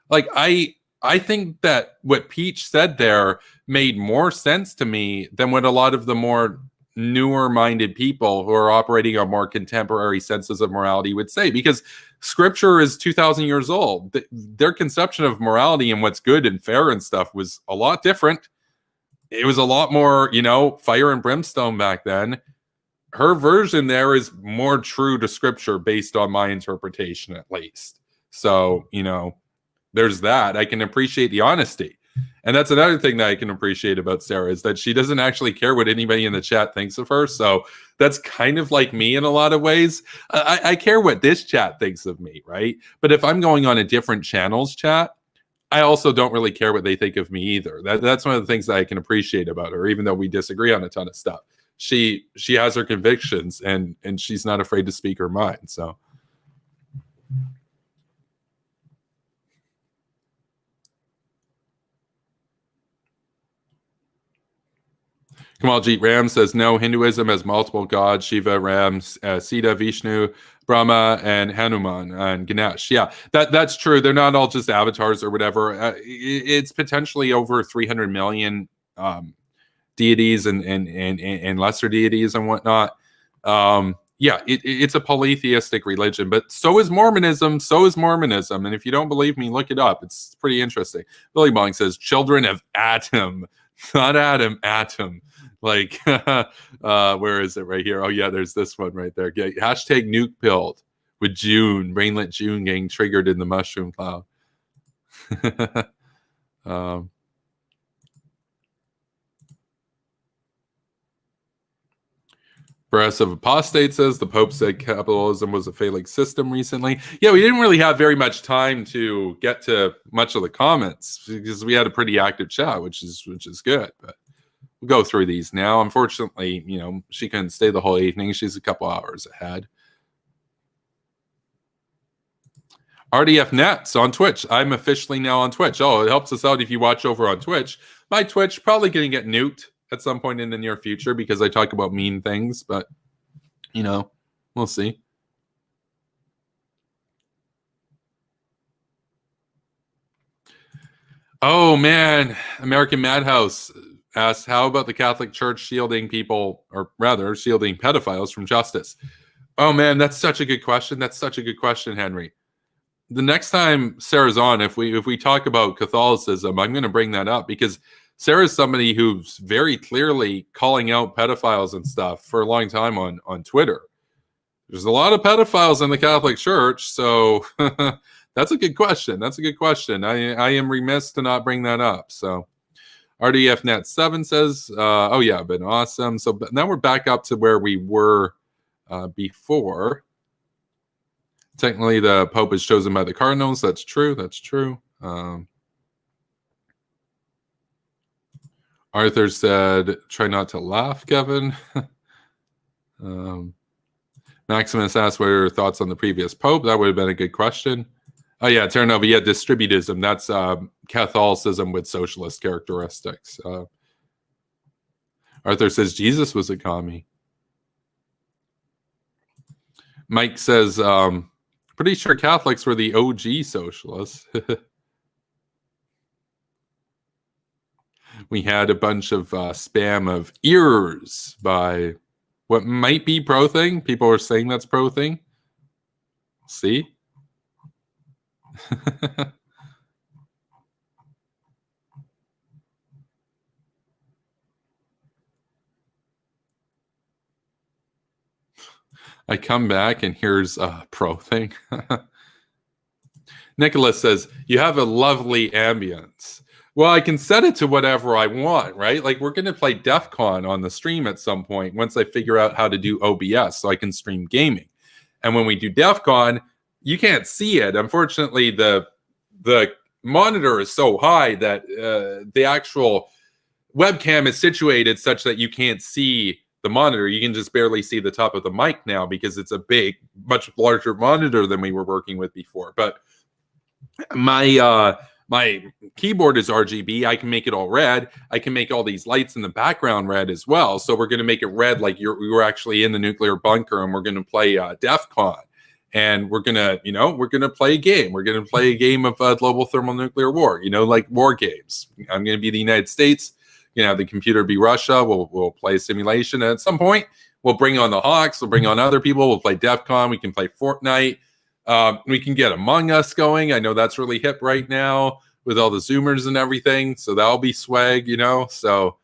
Like, I think that what Peach said there made more sense to me than what a lot of the more newer-minded people who are operating on more contemporary senses of morality would say, because Scripture is 2,000 years old. Their conception of morality and what's good and fair and stuff was a lot different. It was a lot more, fire and brimstone back then. Her version there is more true to Scripture based on my interpretation, at least. So, there's that. I can appreciate the honesty. And that's another thing that I can appreciate about Sarah is that she doesn't actually care what anybody in the chat thinks of her. So that's kind of like me in a lot of ways. I care what this chat thinks of me, right? But if I'm going on a different channel's chat, I also don't really care what they think of me either. That's one of the things that I can appreciate about her, even though we disagree on a ton of stuff. She has her convictions and she's not afraid to speak her mind. So. Kamaljeet Ram says, no, Hinduism has multiple gods, Shiva, Ram, Sita, Vishnu, Brahma, and Hanuman, and Ganesh. Yeah, that's true. They're not all just avatars or whatever. It's potentially over 300 million deities and lesser deities and whatnot. Yeah, it's a polytheistic religion, but so is Mormonism. And if you don't believe me, look it up. It's pretty interesting. Billy Bong says, children of Atom, not Adam, Atom. Like, where is it right here? Oh, yeah, there's this one right there. Yeah, hashtag nuke pilled with June, brainlet June getting triggered in the mushroom cloud. Progressive Apostate says the Pope said capitalism was a failing system recently. Yeah, we didn't really have very much time to get to much of the comments because we had a pretty active chat, which is good. But we'll go through these now. Unfortunately, she couldn't stay the whole evening. She's a couple hours ahead. RDF Nets on Twitch. I'm officially now on Twitch. Oh, it helps us out if you watch over on Twitch. My Twitch probably going to get nuked at some point in the near future because I talk about mean things, but we'll see. Oh man, American Madhouse asked, how about the Catholic Church shielding people, or rather shielding pedophiles from justice? Oh man, that's such a good question. That's such a good question, Henry. The next time Sarah's on, if we talk about Catholicism, I'm going to bring that up because Sarah's somebody who's very clearly calling out pedophiles and stuff for a long time on Twitter. There's a lot of pedophiles in the Catholic Church, so that's a good question. That's a good question. I am remiss to not bring that up. So RDFNet7 says, oh yeah, been awesome. So now we're back up to where we were before. Technically, the Pope is chosen by the cardinals. That's true. That's true. Arthur said, try not to laugh, Kevin. Maximus asked, what are your thoughts on the previous Pope? That would have been a good question. Oh, yeah, Terranova, yeah, distributism. That's Catholicism with socialist characteristics. Arthur says, Jesus was a commie. Mike says, pretty sure Catholics were the OG socialists. We had a bunch of spam of ears by what might be pro-thing. People are saying that's pro-thing. See? I come back and here's a pro-thing. Nicholas says, you have a lovely ambience. Well, I can set it to whatever I want, right? Like we're going to play DEF CON on the stream at some point once I figure out how to do OBS so I can stream gaming. And when we do DEF CON, you can't see it. Unfortunately, the monitor is so high that the actual webcam is situated such that you can't see the monitor. You can just barely see the top of the mic now because it's a big, much larger monitor than we were working with before. But my keyboard is RGB. I can make it all red. I can make all these lights in the background red as well. So we're going to make it red like we were actually in the nuclear bunker, and we're going to play DEF CON. And we're going to play a game. We're going to play a game of global thermonuclear war, like war games. I'm going to be the United States. The computer be Russia. We'll play a simulation. And at some point, we'll bring on the Hawks. We'll bring on other people. We'll play DEF CON. We can play Fortnite. We can get Among Us going. I know that's really hip right now with all the Zoomers and everything. So that'll be swag, So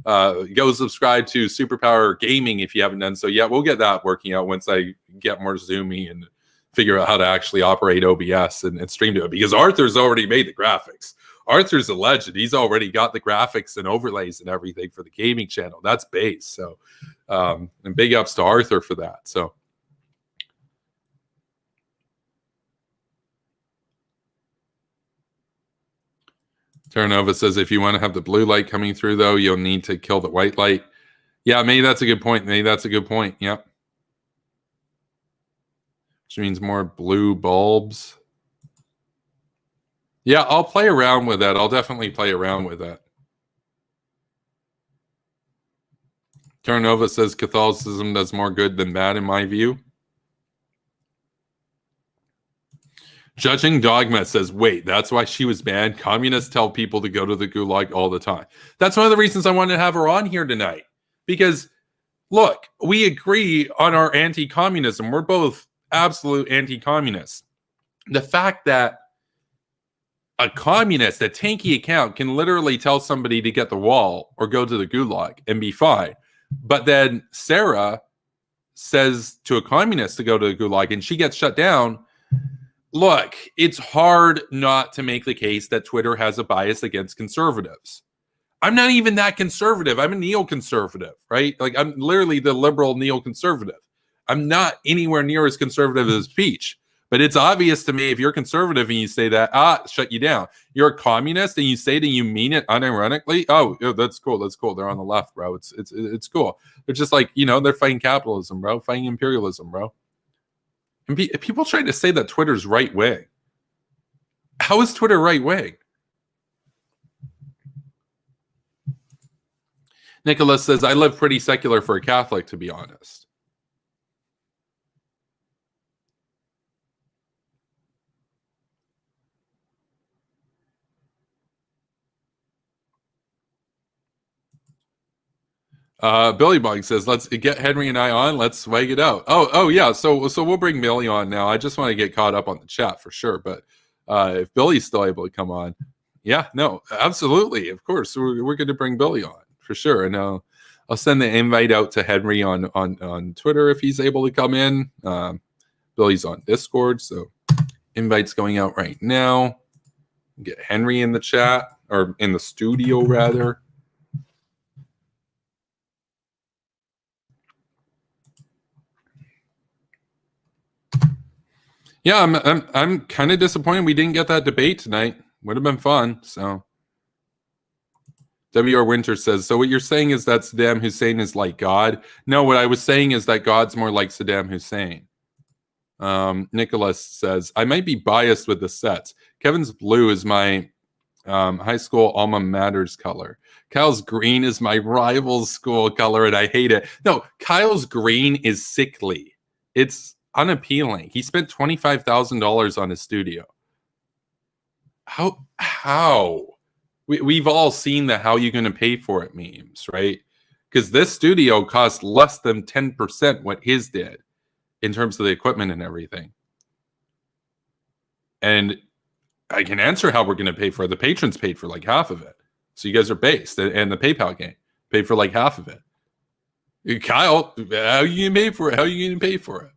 go subscribe to Superpower Gaming if you haven't done so yet. We'll get that working out once I get more zoomy and figure out how to actually operate OBS and stream to it. Because Arthur's already made the graphics. Arthur's a legend. He's already got the graphics and overlays and everything for the gaming channel. That's base. So, and big ups to Arthur for that. So. Terranova says, if you want to have the blue light coming through, though, you'll need to kill the white light. Yeah, maybe that's a good point. Maybe that's a good point. Yep. Which means more blue bulbs. Yeah, I'll play around with that. I'll definitely play around with that. Terranova says Catholicism does more good than bad, in my view. Judging Dogma says, wait, that's why she was banned? Communists tell people to go to the gulag all the time. That's one of the reasons I wanted to have her on here tonight. Because, look, we agree on our anti-communism. We're both absolute anti-communists. The fact that a communist, a tanky account, can literally tell somebody to get the wall or go to the gulag and be fine. But then Sarah says to a communist to go to the gulag and she gets shut down. Look, it's hard not to make the case that Twitter has a bias against conservatives. I'm not even that conservative. I'm a neoconservative, right? Like I'm literally the liberal neoconservative. I'm not anywhere near as conservative as Peach. But it's obvious to me if you're conservative and you say that, shut you down. You're a communist and you say that you mean it unironically. Oh, that's cool. That's cool. They're on the left, bro. It's cool. They're just like, they're fighting capitalism, bro. Fighting imperialism, bro. And people trying to say that Twitter's right wing. How is Twitter right wing? Nicholas says, I live pretty secular for a Catholic, to be honest. Billy Bong says, let's get Henry and I on. Let's swag it out. Oh yeah. So we'll bring Billy on now. I just want to get caught up on the chat for sure. But if Billy's still able to come on, yeah, no, absolutely. Of course. We're going to bring Billy on for sure. And I'll send the invite out to Henry on Twitter if he's able to come in. Billy's on Discord. So invite's going out right now. Get Henry in the chat, or in the studio rather. Yeah, I'm kind of disappointed we didn't get that debate tonight. Would have been fun. So, W.R. Winter says, so what you're saying is that Saddam Hussein is like God? No, what I was saying is that God's more like Saddam Hussein. Nicholas says, I might be biased with the sets. Kevin's blue is my high school alma mater's color. Kyle's green is my rival's school color, and I hate it. No, Kyle's green is sickly. It's unappealing. He spent $25,000 on his studio. How? We've all seen the how you going to pay for it memes, right? Because this studio cost less than 10% what his did in terms of the equipment and everything. And I can answer how we're going to pay for it. The patrons paid for like half of it. So you guys are based, and the PayPal game paid for like half of it. Kyle, how are you going to pay for it? How are you going to pay for it?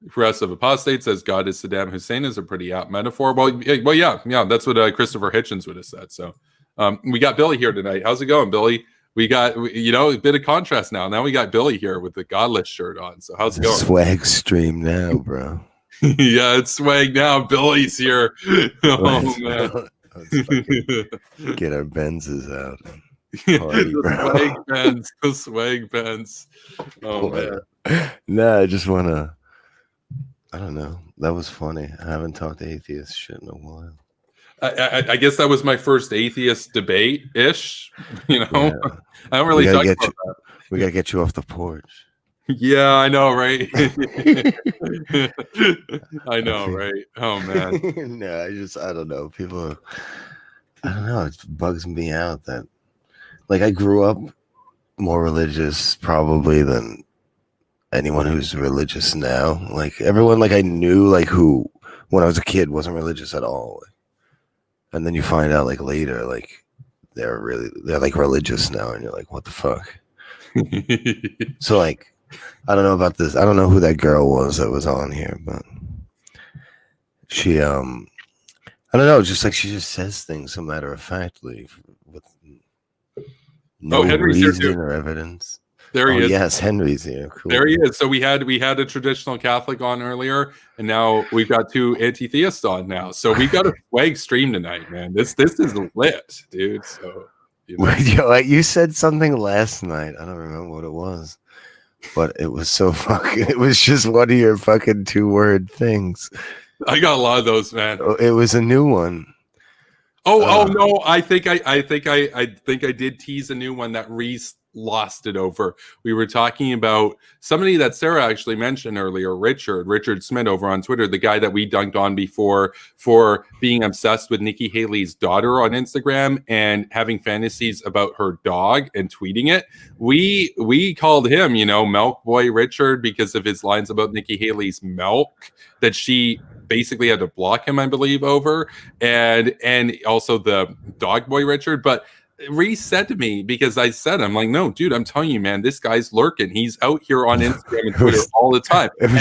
Progressive Apostate says God is Saddam Hussein is a pretty apt metaphor. Well, yeah, that's what Christopher Hitchens would have said. So we got Billy here tonight. How's it going, Billy? We got, a bit of contrast now. Now we got Billy here with the Godless shirt on. So how's it going? Swag stream now, bro. Yeah, it's swag now. Billy's here. Oh, man. Let's get our Benzes out. Party, the swag Benz. Oh, man. No, I just want to, I don't know. That was funny. I haven't talked atheist shit in a while. I guess that was my first atheist debate-ish. Yeah. I don't really talk about that. We got to get you off the porch. Yeah, I know, right? I know, right? Oh, man. No, I don't know. People, I don't know. It bugs me out that, like, I grew up more religious probably than anyone who's religious now. Like, everyone, like, I knew, like, who, when I was a kid, wasn't religious at all. And then you find out, like, later, like, they're like religious now, and you're like, what the fuck? So, like, I don't know about this. I don't know who that girl was that was on here, but she, I don't know, just like she just says things so matter of factly with no reason or evidence. There he is. Yes, Henry's here. Cool. There he is. So we had a traditional Catholic on earlier, and now we've got two anti-theists on now. So we got a swag stream tonight, man. This is lit, dude. So you said something last night. I don't remember what it was. But it was so fucking. It was just one of your fucking 2-word things. I got a lot of those, man. It was a new one. Oh no! I think I did tease a new one that Reese lost it over. We were talking about somebody that Sarah actually mentioned earlier, Richard Smith over on Twitter, the guy that we dunked on before for being obsessed with Nikki Haley's daughter on Instagram and having fantasies about her dog and tweeting it. We called him, Milk Boy Richard, because of his lines about Nikki Haley's milk that she basically had to block him, I believe, over, and also the Dog Boy Richard. But Reese said to me, because I said, I'm like, no, dude, I'm telling you, man, this guy's lurking. He's out here on Instagram and Twitter all the time. And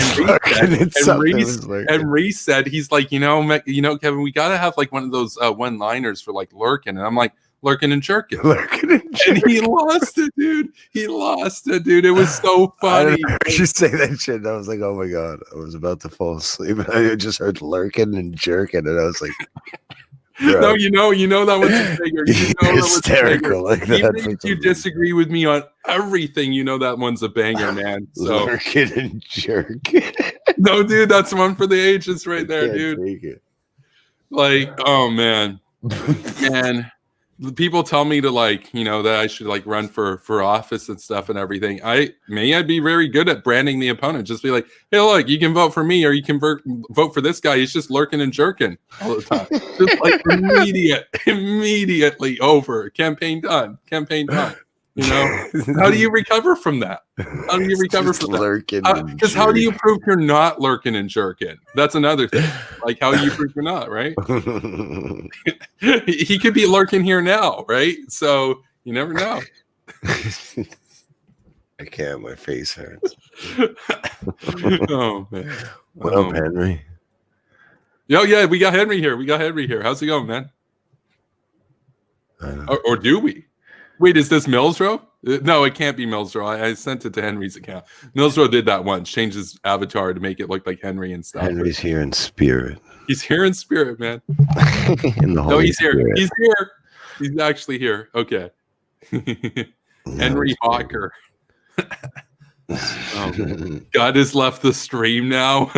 Reese said, he's like, Kevin, we gotta have like one of those one-liners for like lurking. And I'm like, lurking and jerking. And he lost it, dude. It was so funny. I heard you say that shit, and I was like, oh my god, I was about to fall asleep, and I just heard lurking and jerking, and I was like, bro. No, that one's a bigger. Hysterical like that. Even if you disagree with me on everything, that one's a banger, man. So lurking and jerking. No, dude, that's one for the ages right there, dude. Like, oh man. people tell me to like, that I should like run for office and stuff and everything. I'd be very good at branding the opponent. Just be like, hey, look, you can vote for me or you can vote for this guy. He's just lurking and jerking all the time. Just like immediately over. Campaign done. How do you recover from that? How do you recover from that? Because how do you prove you're not lurking and jerking? That's another thing. Like, how do you prove you're not, right? He could be lurking here now, right? So you never know. I can't. My face hurts. Oh man. What up, Henry? Yo, yeah, we got Henry here. How's it going, man? Or do we? Wait, is this Millsrow? No, it can't be Millsrow. I sent it to Henry's account. Millsrow did that once, changed his avatar to make it look like Henry and stuff. Henry's here in spirit. He's here in spirit, man. He's here. He's here. He's actually here. Okay. Henry Hawker. God has left the stream now.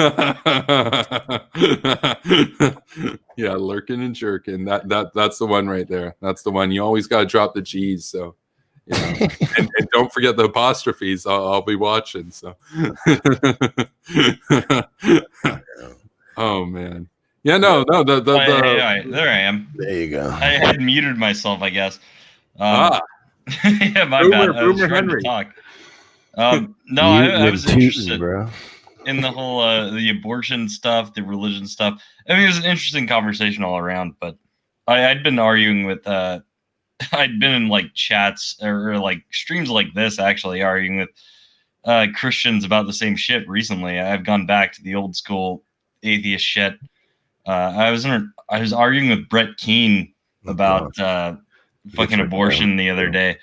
Yeah, lurking and jerking. That's the one right there. That's the one. You always got to drop the G's. So, and don't forget the apostrophes. I'll be watching. So, oh man, yeah, no. There I am. There you go. I had muted myself, I guess. Yeah, my bad. I was trying to talk. No, I was interested in the whole the abortion stuff, the religion stuff. I mean, it was an interesting conversation all around. But I'd been arguing with I'd been in like chats or like streams like this, actually arguing with Christians about the same shit recently. I've gone back to the old school atheist shit. I was arguing with Brett Keane about fucking abortion the other day.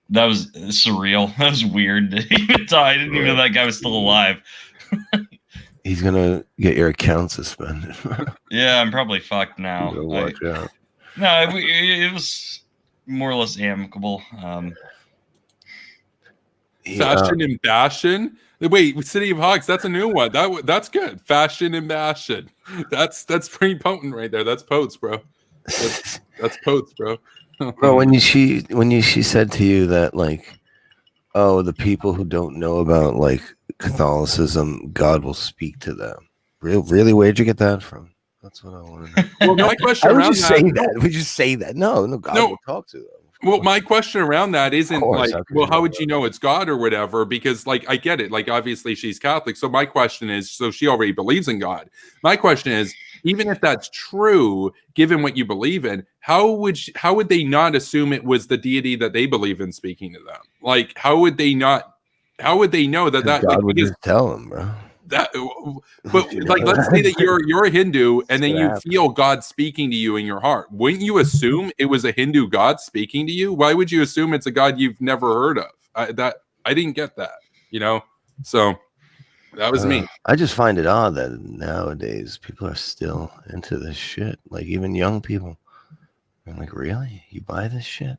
That was surreal. That was weird. I didn't even know that guy was still alive. He's gonna get your account suspended. Yeah, I'm probably fucked now. Watch out. No, it was more or less amicable. Fashion and Bastion. Wait, City of Hawks. That's a new one. That's good. Fashion and Bastion. That's pretty potent right there. That's poets, bro. That's poets, bro. Bro, when she said to you that like, oh, the people who don't know about like Catholicism, God will speak to them. Really, where'd you get that from? That's what I want to know. Well, my question around that. Would you say that? No, God will talk to them. Well, my question around that isn't like, well, how would you know it's God or whatever? Because like, I get it. Like, obviously she's Catholic. So my question is, so she already believes in God. My question is, even if that's true, given what you believe in, how would they not assume it was the deity that they believe in speaking to them? Like, how would they know that God like, would just tell them, bro? But like, let's say that you're a Hindu and then you feel God speaking to you in your heart. Wouldn't you assume it was a Hindu God speaking to you? Why would you assume it's a God you've never heard of? I didn't get that, So that was me. I just find it odd that nowadays people are still into this shit. Like even young people. I'm like, really? You buy this shit?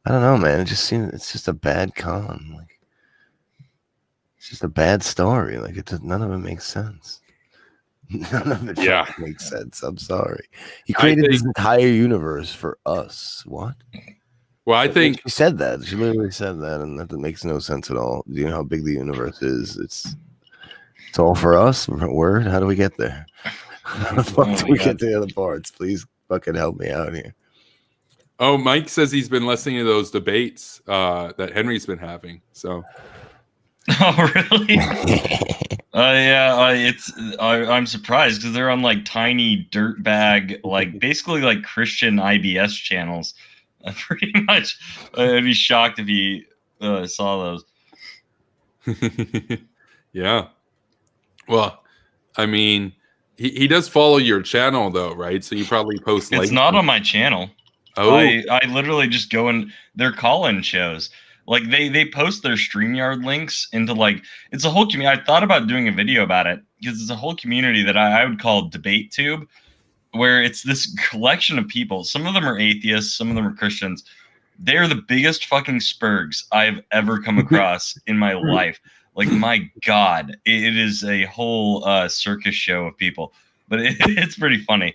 I don't know, man. It just seems it's just a bad con. Like it's just a bad story. Like none of it makes sense. None of it makes sense. I'm sorry. He created this entire universe for us. What? Well, I think she said that. She literally said that, and that makes no sense at all. Do you know how big the universe is? It's all for us. Word. How do we get there? How the fuck do we get to the other parts? Please fucking help me out here. Oh, Mike says he's been listening to those debates that Henry's been having. So. Oh really? Yeah. I'm surprised because they're on like tiny dirtbag, like basically like Christian IBS channels. Pretty much. I'd be shocked if he saw those. Yeah. Well, I mean, he does follow your channel though, right? So you probably post. It's not on my channel. Oh, I literally just go in their call-in shows. Like they post their StreamYard links into like it's a whole community. I thought about doing a video about it because it's a whole community that I would call DebateTube, where it's this collection of people. Some of them are atheists, some of them are Christians. They're the biggest fucking spurgs I've ever come across in my life. Like my God, it is a whole circus show of people, but it's pretty funny.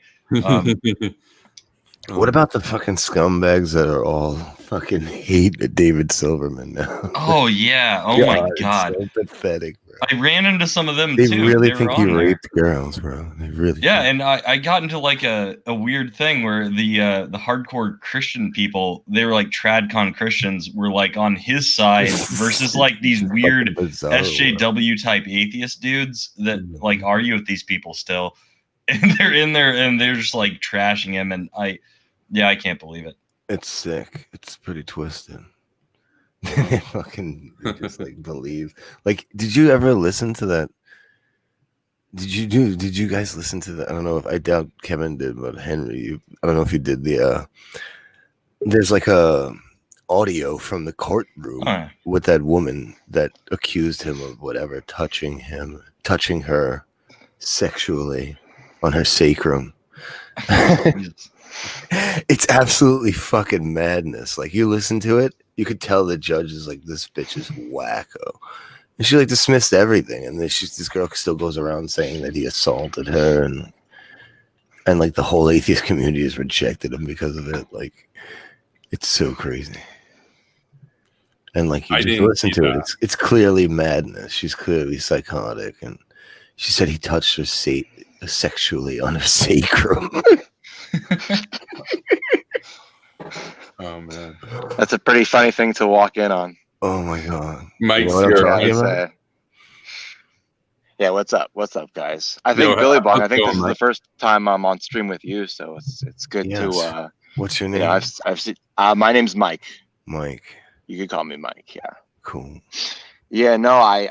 What about the fucking scumbags that are all fucking hate David Silverman now? Oh yeah. Oh my God. It's so pathetic, bro. I ran into some of them They too. Really think he raped girls, bro. They really. Yeah, and I got into like a weird thing where the hardcore Christian people, they were like tradcon Christians, were like on his side versus like these weird SJW type atheist dudes that like argue with these people still, and they're in there and they're just like trashing him, and I can't believe it. It's sick. It's pretty twisted. They just like believe. Like, did you ever listen to that? Did you guys listen to that? I don't know if I doubt Kevin did, but Henry, I don't know if you did the there's like a audio from the courtroom with that woman that accused him of whatever, touching her sexually on her sacrum. It's absolutely fucking madness. Like, you listen to it, you could tell the judge is like, this bitch is wacko. And she like dismissed everything, and then this girl still goes around saying that he assaulted her, and like the whole atheist community has rejected him because of it. Like, it's so crazy. And like, you just listen to it, it's clearly madness. She's clearly psychotic, and she said he touched her sexually on her sacrum. Oh man, that's a pretty funny thing to walk in on. Oh my God, Mike's here. Yeah, what's up? What's up, guys? I think Billy Bong. I think this is the first time I'm on stream with you, so it's good to. What's your name? You know, I've seen. My name's Mike. Mike. You can call me Mike. Yeah. Cool. Yeah, no, I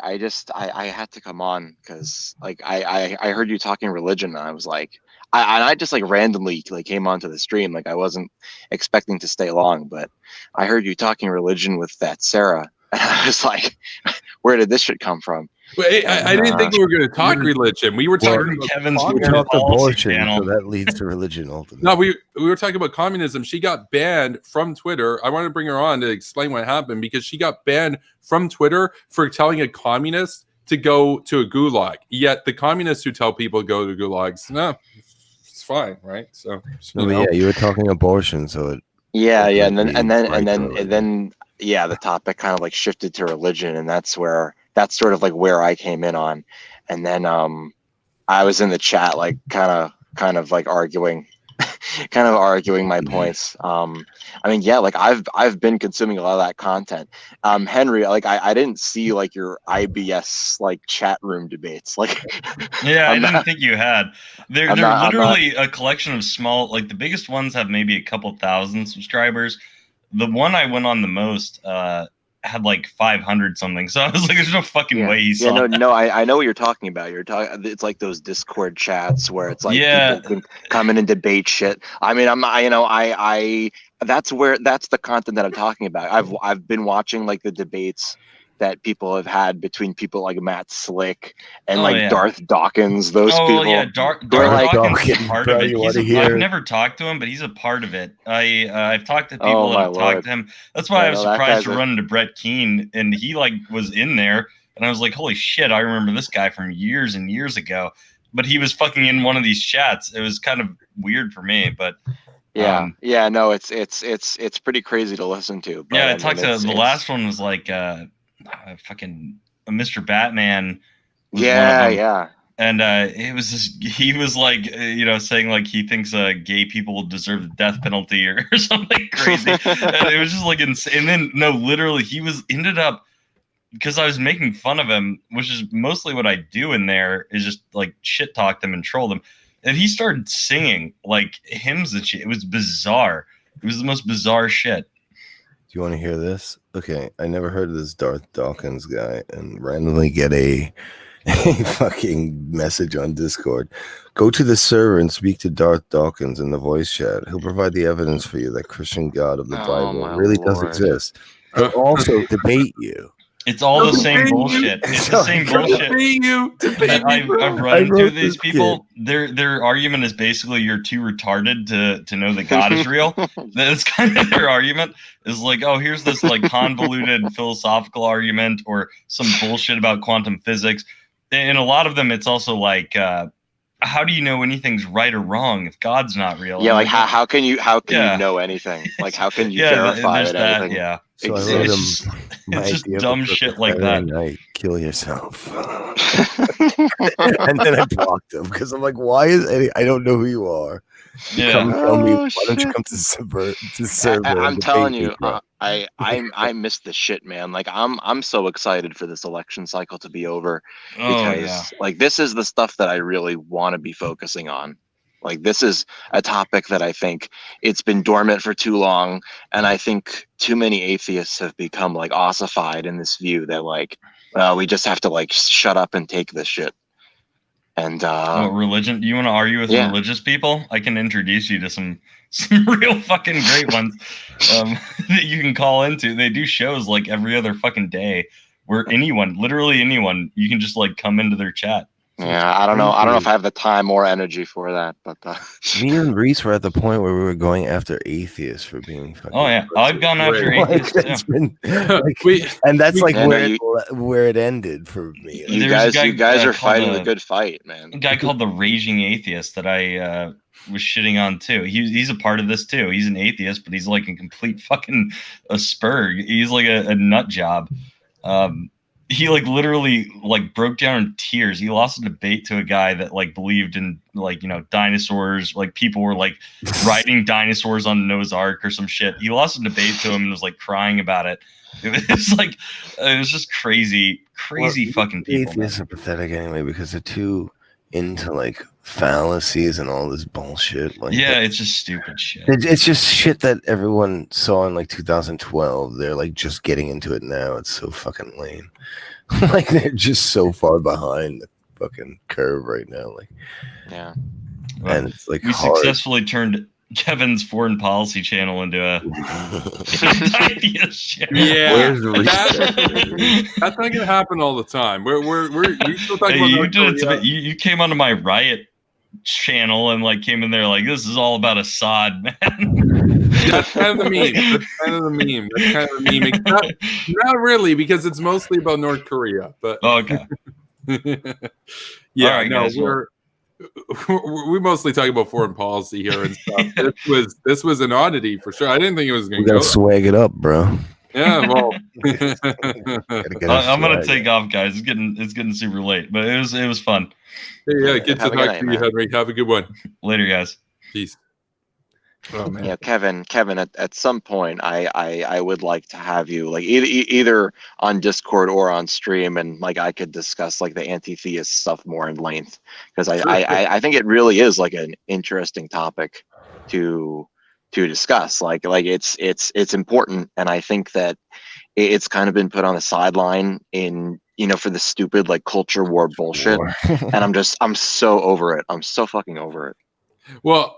had to come on because like I heard you talking religion, and I was like, I just like randomly like came onto the stream, like I wasn't expecting to stay long, but I heard you talking religion with that Sarah, and I was like, where did this shit come from? Wait, I didn't think we were going to talk religion. We were talking about Kevin's abortion, so that leads to religion ultimately. No, we were talking about communism. She got banned from Twitter. I want to bring her on to explain what happened, because she got banned from Twitter for telling a communist to go to a gulag. Yet the communists who tell people to go to gulags, no, it's fine, right? So yeah, you were talking abortion, so it. Yeah, and then the topic kind of like shifted to religion, and that's sort of like where I came in on. And then I was in the chat like kind of like arguing my points. I mean, yeah, like I've been consuming a lot of that content. Henry, like I didn't see like your IBS like chat room debates. Like yeah, I didn't think you had. They're literally a collection of small, like the biggest ones have maybe a couple thousand subscribers. The one I went on the most had like 500 something, so I was like, "There's no fucking way he saw." No, I know what you're talking about. It's like those Discord chats where it's like people can come in and debate shit. I mean, that's the content that I'm talking about. I've been watching like the debates that people have had between people like Matt Slick and Darth Dawkins. Those people. Yeah, Darth Dawkins is part of it. I've never talked to him, but he's a part of it. I've talked to people that have talked to him. That's why I was surprised to run into Brett Keane, and he like was in there, and I was like, holy shit, I remember this guy from years and years ago. But he was fucking in one of these chats. It was kind of weird for me, but. No, it's pretty crazy to listen to. But, I talked to the last one was like fucking Mr. Batman. Yeah. And it was just, he was like, saying like he thinks gay people deserve the death penalty or something crazy. And it was just like insane. And then literally he ended up, because I was making fun of him, which is mostly what I do in there, is just like shit talk them and troll them. And he started singing like hymns and shit. It was bizarre. It was the most bizarre shit. Do you want to hear this? Okay, I never heard of this Darth Dawkins guy, and randomly get a fucking message on Discord. Go to the server and speak to Darth Dawkins in the voice chat. He'll provide the evidence for you that Christian God of the Bible really does exist. He'll also debate you. It's all the same bullshit. It's the same bullshit. I've run into these people. Their argument is basically you're too retarded to know that God is real. That's kind of their argument. Is like, oh, here's this like convoluted philosophical argument or some bullshit about quantum physics. And a lot of them, it's also like how do you know anything's right or wrong if God's not real? Yeah, like how can you know anything? Like how can you verify that anything? Yeah. So It's just dumb shit like that. Night, kill yourself. And then I blocked him because I'm like, why is Eddie? I don't know who you are. Yeah. Come tell me, why don't you come to serve? I'm telling you, I missed the shit, man. Like I'm so excited for this election cycle to be over because like this is the stuff that I really want to be focusing on. Like this is a topic that I think it's been dormant for too long, and I think too many atheists have become like ossified in this view that like, well, we just have to like shut up and take this shit. And religion? Do you want to argue with religious people? I can introduce you to some real fucking great ones that you can call into. They do shows like every other fucking day where literally anyone, you can just like come into their chat. Yeah, I don't know if I have the time or energy for that, but me and Reese were at the point where we were going after atheists for being fucking I've gone after atheists too. And that's like where it ended for me. You guys are fighting a good fight, man. A guy called the Raging Atheist that I was shitting on too. He's a part of this too. He's an atheist, but he's like a complete fucking a spurg. He's like a nut job. He like literally like broke down in tears. He lost a debate to a guy that like believed in like, you know, dinosaurs. Like people were like riding dinosaurs on Noah's Ark or some shit. He lost a debate to him and was like crying about it. It was like it was just crazy fucking people. Atheists are pathetic anyway because they're too into like fallacies and all this bullshit. Like it's just stupid shit. It's just shit that everyone saw in like 2012. They're like just getting into it now. It's so fucking lame. Like they're just so far behind the fucking curve right now. Like, yeah, and it's like we successfully turned Kevin's foreign policy channel into a yeah. That's not gonna happen all the time. We still talking about you came onto my Riot channel and like came in there like this is all about Assad, man. That's kind of the meme. Not really, because it's mostly about North Korea. But okay. Yeah, right, no, guys, we mostly talk about foreign policy here and stuff. This was an oddity for sure. I didn't think it was going to go. Swag it up, bro. Yeah, well, I'm gonna take off, guys. It's getting super late, but it was fun. Yeah, good to talk to you, Henry. Have a good one. Later, guys. Peace. Oh, man. Yeah, Kevin. At some point, I would like to have you like either on Discord or on stream, and like I could discuss like the anti-theist stuff more in length because I think it really is like an interesting topic to discuss. Like it's important, and I think that it's kind of been put on the sideline in for the stupid like culture war bullshit, and I'm so over it. I'm so fucking over it. Well,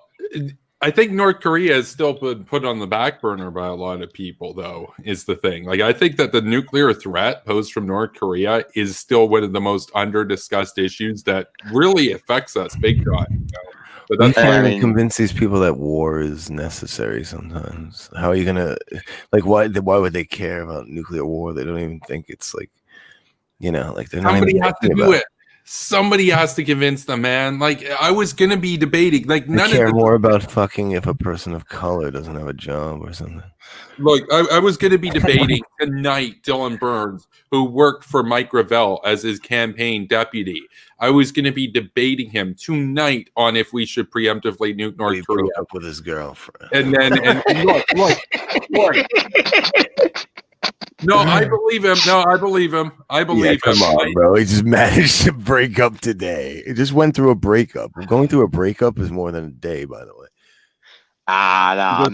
I think North Korea has still been put on the back burner by a lot of people, though, is the thing. Like, I think that the nuclear threat posed from North Korea is still one of the most under-discussed issues that really affects us big time. But that's trying to convince these people that war is necessary sometimes. How are you going to, like, why would they care about nuclear war? They don't even think it's like, like they're not somebody has to do it. Somebody has to convince them, man. Like I was gonna be debating. Like none care of more about fucking if a person of color doesn't have a job or something. Look, I was gonna be debating tonight Dylan Burns, who worked for Mike Gravel as his campaign deputy. I was gonna be debating him tonight on if we should preemptively nuke North Korea. Broke up with his girlfriend. And look. No, I believe him. I believe him. Come on, bro. He just managed to break up today. He just went through a breakup. Going through a breakup is more than a day, by the way. No, I'm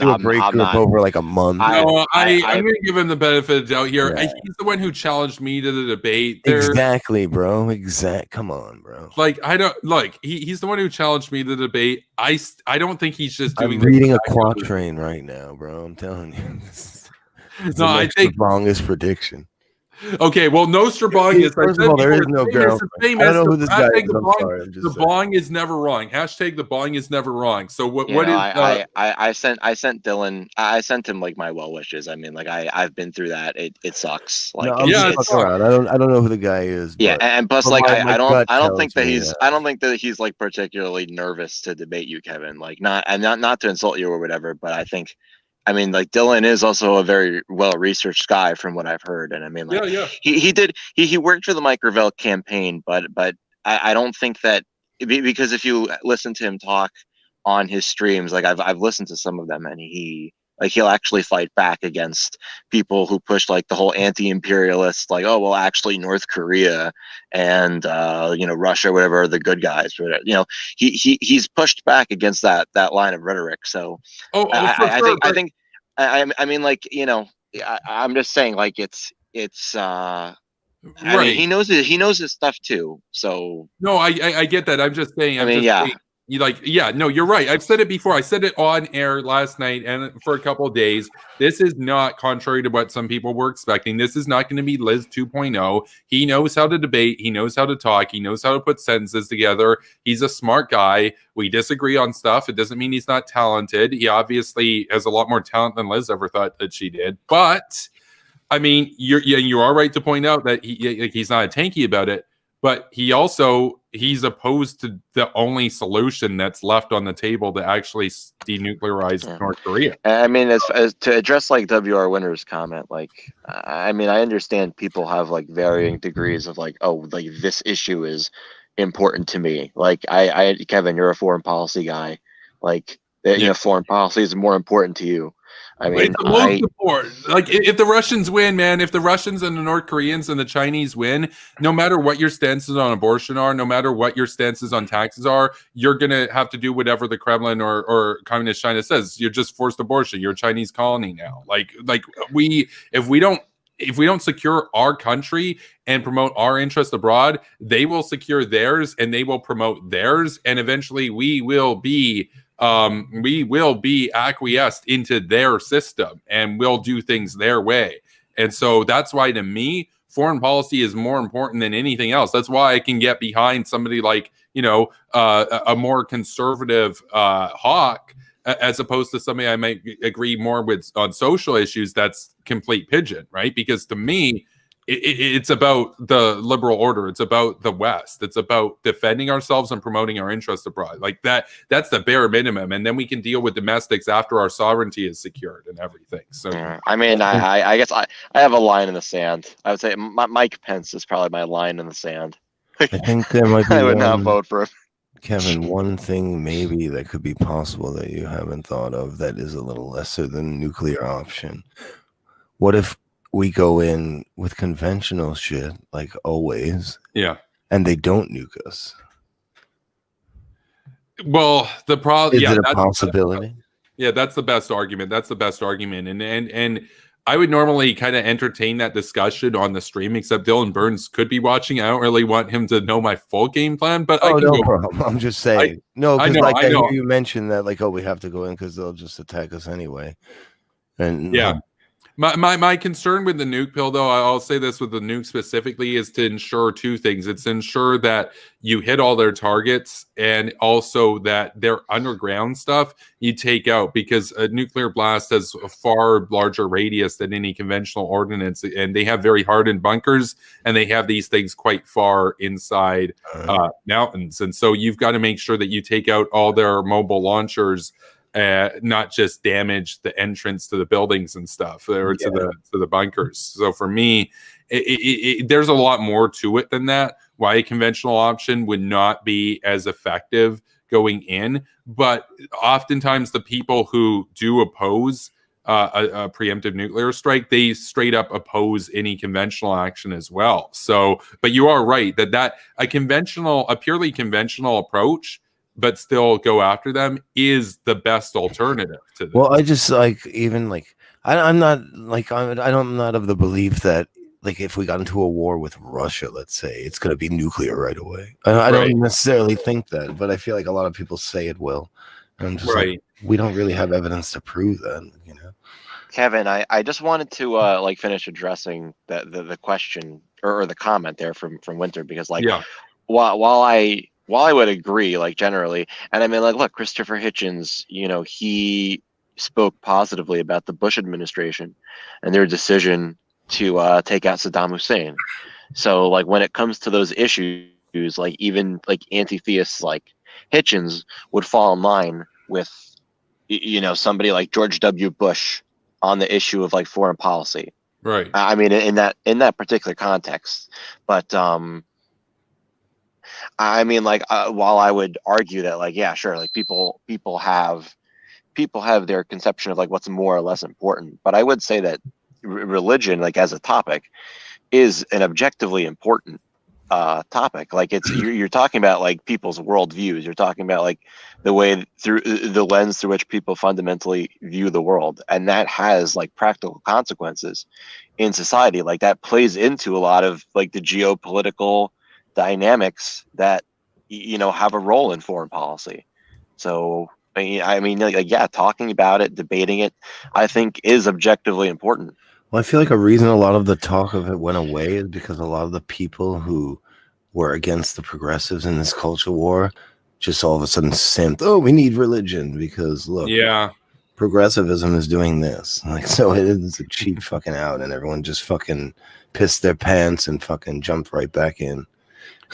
not. Over like a month. I'm going to give him the benefit of the doubt here. Yeah. He's the one who challenged me to the debate. Exactly, bro. Come on, bro. Like he's the one who challenged me to the debate. I don't think he's just doing. I'm reading a quatrain right now, bro. I'm telling you. I think the longest prediction. Okay, well, Nostrabong First of all, there is no girl. I don't know who this guy is. I'm sorry. The Bong is never wrong. Hashtag the Bong is never wrong. So what? I sent Dylan. I sent him like my well wishes. I mean, like I've been through that. It sucks. Like no, it's around. I don't know who the guy is. Yeah, and plus, like I don't think that he's like particularly nervous to debate you, Kevin. Like not to insult you or whatever, but I mean, like Dylan is also a very well-researched guy from what I've heard, and I mean, like he worked for the Mike Gravel campaign, but I don't think that because if you listen to him talk on his streams, like I've listened to some of them, and he'll actually fight back against people who push like the whole anti-imperialist, like, oh well, actually North Korea and Russia, whatever, are the good guys. But he's pushed back against that line of rhetoric. So I mean, like, I'm just saying, like, it's I mean, he knows his stuff too. So no, I get that. I'm just saying. No, you're right. I've said it before. I said it on air last night and for a couple of days. This is not contrary to what some people were expecting. This is not going to be Liz 2.0. He knows how to debate. He knows how to talk. He knows how to put sentences together. He's a smart guy. We disagree on stuff. It doesn't mean he's not talented. He obviously has a lot more talent than Liz ever thought that she did. But I mean, you are right to point out that he's not a tanky about it. But he's opposed to the only solution that's left on the table to actually denuclearize North Korea. I mean, as to address like W.R. Winter's comment, like, I mean, I understand people have like varying degrees of like, oh, like this issue is important to me. Like, Kevin, you're a foreign policy guy. Like, foreign policy is more important to you. I mean, it's the most important. Like, if the Russians win, man, if the Russians and the North Koreans and the Chinese win, no matter what your stances on abortion are, no matter what your stances on taxes are, you're going to have to do whatever the Kremlin or Communist China says. You're just forced abortion. You're a Chinese colony now. If we don't secure our country and promote our interest abroad, they will secure theirs and they will promote theirs. And eventually we will be acquiesced into their system and we'll do things their way. And so that's why, to me, foreign policy is more important than anything else. That's why I can get behind somebody like, a more conservative hawk, as opposed to somebody I might agree more with on social issues that's complete pigeon, right? Because to me, it's about the liberal order. It's about the West. It's about defending ourselves and promoting our interests abroad. Like that's the bare minimum. And then we can deal with domestics after our sovereignty is secured and everything. So, I mean, I guess I have a line in the sand. I would say Mike Pence is probably my line in the sand. I think there might be I would not vote for him. Kevin, one thing maybe that could be possible that you haven't thought of that is a little lesser than nuclear option. What if we go in with conventional shit like always, and they don't nuke us? Well, the problem is it a possibility? That's the best argument. And I would normally kind of entertain that discussion on the stream, except Dylan Burns could be watching. I don't really want him to know my full game plan, but no problem. I'm just saying. I hear you mentioned that, like, we have to go in because they'll just attack us anyway. And My concern with the nuke pill, though, I'll say this with the nuke specifically, is to ensure two things. It's to ensure that you hit all their targets and also that their underground stuff you take out, because a nuclear blast has a far larger radius than any conventional ordnance, and they have very hardened bunkers, and they have these things quite far inside mountains. And so you've got to make sure that you take out all their mobile launchers, not just damage the entrance to the buildings and stuff, or to the bunkers. So for me, there's a lot more to it than that. Why a conventional option would not be as effective going in, but oftentimes the people who do oppose a preemptive nuclear strike, they straight up oppose any conventional action as well. So, but you are right that a purely conventional approach, but still go after them, is the best alternative to this. Well, I just I'm not of the belief that, like, if we got into a war with Russia, let's say, it's going to be nuclear right away. I don't necessarily think that, but I feel like a lot of people say it will. And I'm just like, we don't really have evidence to prove that, Kevin, I just wanted to like finish addressing the question or the comment there from Winter, because like while I would agree like generally, and I mean like look, Christopher Hitchens, he spoke positively about the Bush administration and their decision to take out Saddam Hussein. So like when it comes to those issues, like even like anti-theists like Hitchens would fall in line with somebody like George W. Bush on the issue of like foreign policy. Right. I mean in that particular context. But I mean like while I would argue that like yeah, sure, like people have their conception of like what's more or less important, but I would say that religion like as a topic is an objectively important topic. Like it's you're talking about like people's worldviews. You're talking about like the way through the lens through which people fundamentally view the world, and that has like practical consequences in society. Like that plays into a lot of like the geopolitical dynamics that have a role in foreign policy. So I mean like yeah, talking about it, debating it, I think is objectively important. Well, I feel like a reason a lot of the talk of it went away is because a lot of the people who were against the progressives in this culture war just all of a sudden simped, oh, we need religion because look, progressivism is doing this. Like, so it's a cheap fucking out, and everyone just fucking pissed their pants and fucking jumped right back in.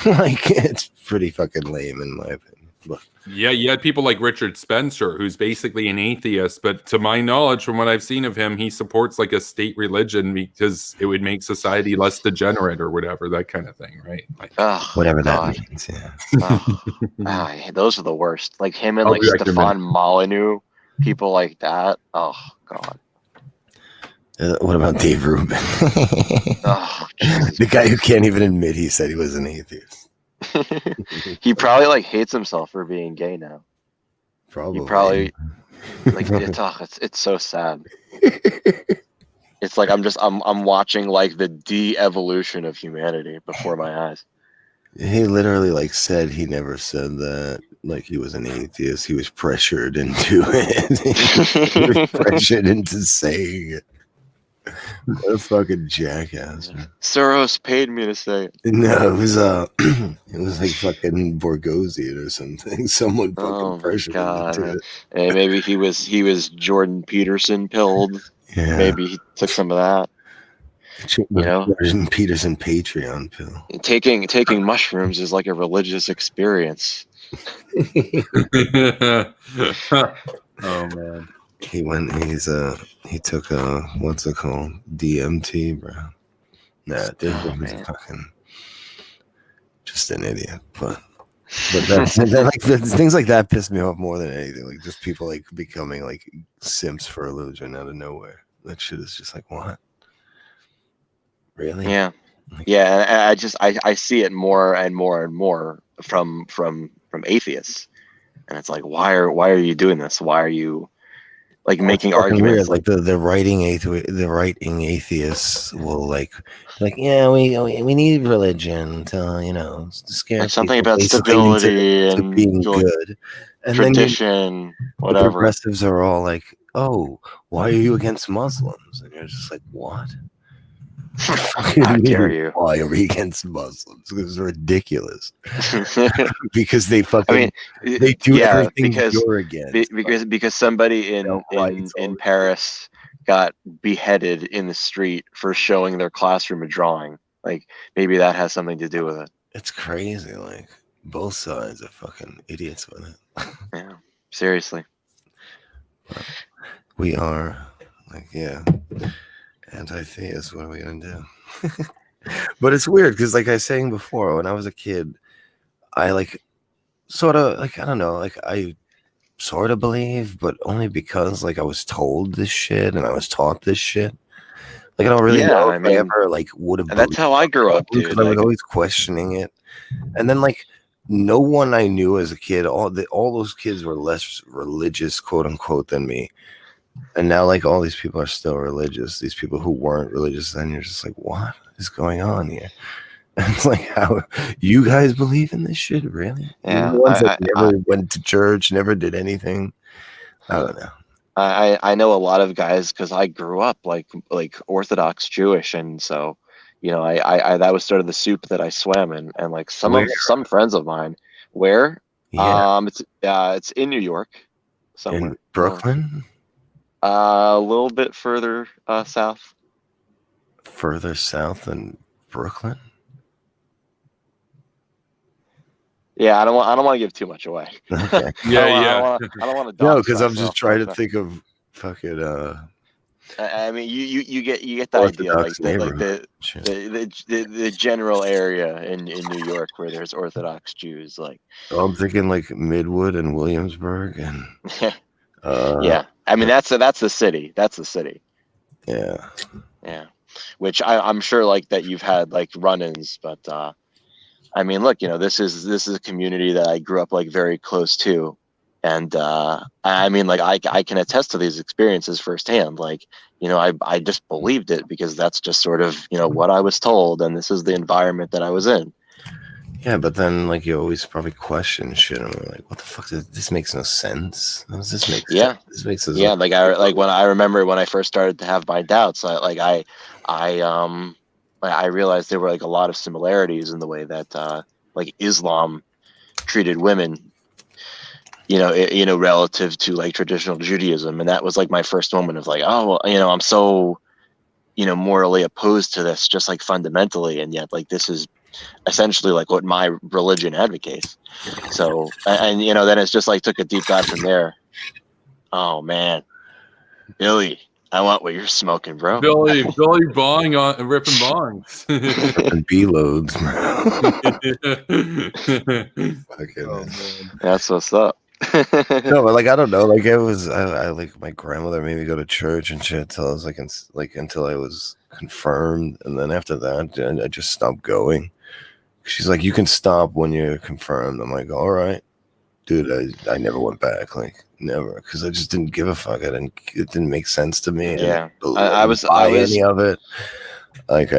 Like, it's pretty fucking lame in my opinion. But yeah, you had people like Richard Spencer, who's basically an atheist, but to my knowledge, from what I've seen of him, he supports like a state religion because it would make society less degenerate or whatever, that kind of thing, right? Like, whatever that means, yeah. Those are the worst. Like him and like Stefan Molyneux, people like that. Oh God. What about Dave Rubin? The guy who can't even admit he said he was an atheist. He probably like hates himself for being gay now. Probably. He probably like it's so sad. It's like I'm watching like the de-evolution of humanity before my eyes. He literally like said he never said that. Like he was an atheist. He was pressured into it. He was pressured into saying it. What a fucking jackass. Soros paid me to say it. No, it was like fucking Borgosian or something. Someone fucking pressured him into it. And maybe he was Jordan Peterson pilled. Yeah. Maybe he took some of that. Jordan Peterson Patreon pill. Taking mushrooms is like a religious experience. Oh man. He took what's it called? DMT, bro. Nah, he's fucking just an idiot. But that's like things like that piss me off more than anything. Like just people like becoming like simps for religion out of nowhere. That shit is just like, what? Really? Yeah. Yeah, and I see it more and more and more from atheists. And it's like, why are you doing this? Why are you like making arguments? Weird. Like the writing atheists will like yeah, we need religion to scare like something about stability to and being good, and tradition, then whatever. The progressives are all like, oh, why are you against Muslims? And you're just like, what? How dare you? Why are we against Muslims? Because it's ridiculous. Because they fucking they do everything you're against. Because somebody in Paris got beheaded in the street for showing their classroom a drawing. Like maybe that has something to do with it. It's crazy. Like both sides are fucking idiots with it. Yeah, seriously. But we are like anti-theist. What are we gonna do? But it's weird because like I was saying before, when I was a kid, I like sort of like I don't know, like I sort of believe, but only because like I was told this shit and I was taught this shit. Like I don't really know if I ever like would have. That's how I grew up, dude. Because I was always questioning it, and then like no one I knew as a kid, all those kids were less religious, quote unquote, than me. And now, like, all these people are still religious. These people who weren't religious then, you're just like, what is going on here? And it's like, how you guys believe in this shit? Really? Yeah. The ones that never went to church, never did anything. I don't know. I know a lot of guys because I grew up like Orthodox Jewish, and so I that was sort of the soup that I swam in, and like some friends of mine, where it's in New York, somewhere in Brooklyn, a little bit further south. Further south than Brooklyn. Yeah, I don't want to give too much away. Okay. Yeah. I don't want to. No, because I'm just trying to think of fucking. I mean, you get the idea, like the general area in New York where there's Orthodox Jews, like. Oh, I'm thinking like Midwood and Williamsburg and. Yeah, I mean that's the city. That's the city. Yeah. Yeah, which I'm sure like that you've had like run-ins, but I mean, look, this is a community that I grew up like very close to, and I mean, like I can attest to these experiences firsthand. Like, I just believed it because that's just sort of what I was told, and this is the environment that I was in. Yeah, but then like you always probably question shit. I'm like, what the fuck? This makes no sense. How does this make sense? Yeah, this makes sense. Yeah, like when I remember when I first started to have my doubts, I realized there were like a lot of similarities in the way that like Islam treated women, relative to like traditional Judaism, and that was like my first moment of like, oh, well, I'm so, morally opposed to this, just like fundamentally, and yet like this is essentially like what my religion advocates. So, and then it's just like took a deep dive from there. Oh man, Billy, I want what you're smoking, bro. Billy Bong on ripping bongs. And B-loads, That's what's up. No, but like I don't know, like it was I like my grandmother made me go to church and shit till I was until I was confirmed, and then after that I just stopped going. She's like, you can stop when you're confirmed. I'm like, all right, dude. I never went back, like never, because I just didn't give a fuck. It didn't make sense to me. Yeah, I was any of it. Like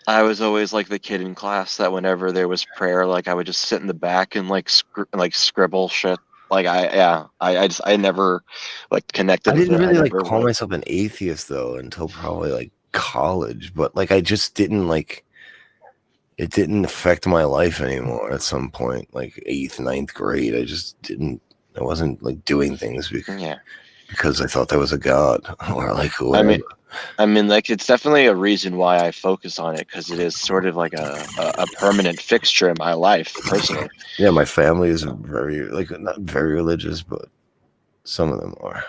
I was always like the kid in class that whenever there was prayer, like I would just sit in the back and like scribble shit. Like I never like connected. I didn't really like call like myself an atheist though until probably like college, but like I just didn't like. It didn't affect my life anymore at some point, like 8th, 9th grade. I wasn't like doing things because I thought there was a God or like whoever. I mean, like it's definitely a reason why I focus on it, because it is sort of like a permanent fixture in my life personally. Yeah, my family is not very religious, but some of them are.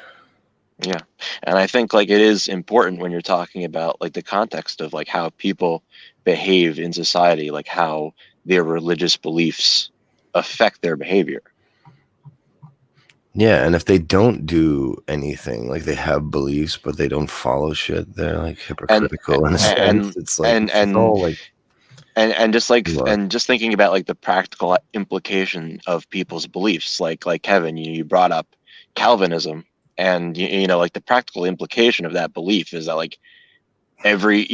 Yeah, and I think like it is important when you're talking about like the context of like how people behave in society, like how their religious beliefs affect their behavior. Yeah, and if they don't do anything, like they have beliefs but they don't follow shit, they're like hypocritical in a sense. It's like and just thinking about like the practical implication of people's beliefs, like Kevin, you brought up Calvinism. And like the practical implication of that belief is that like every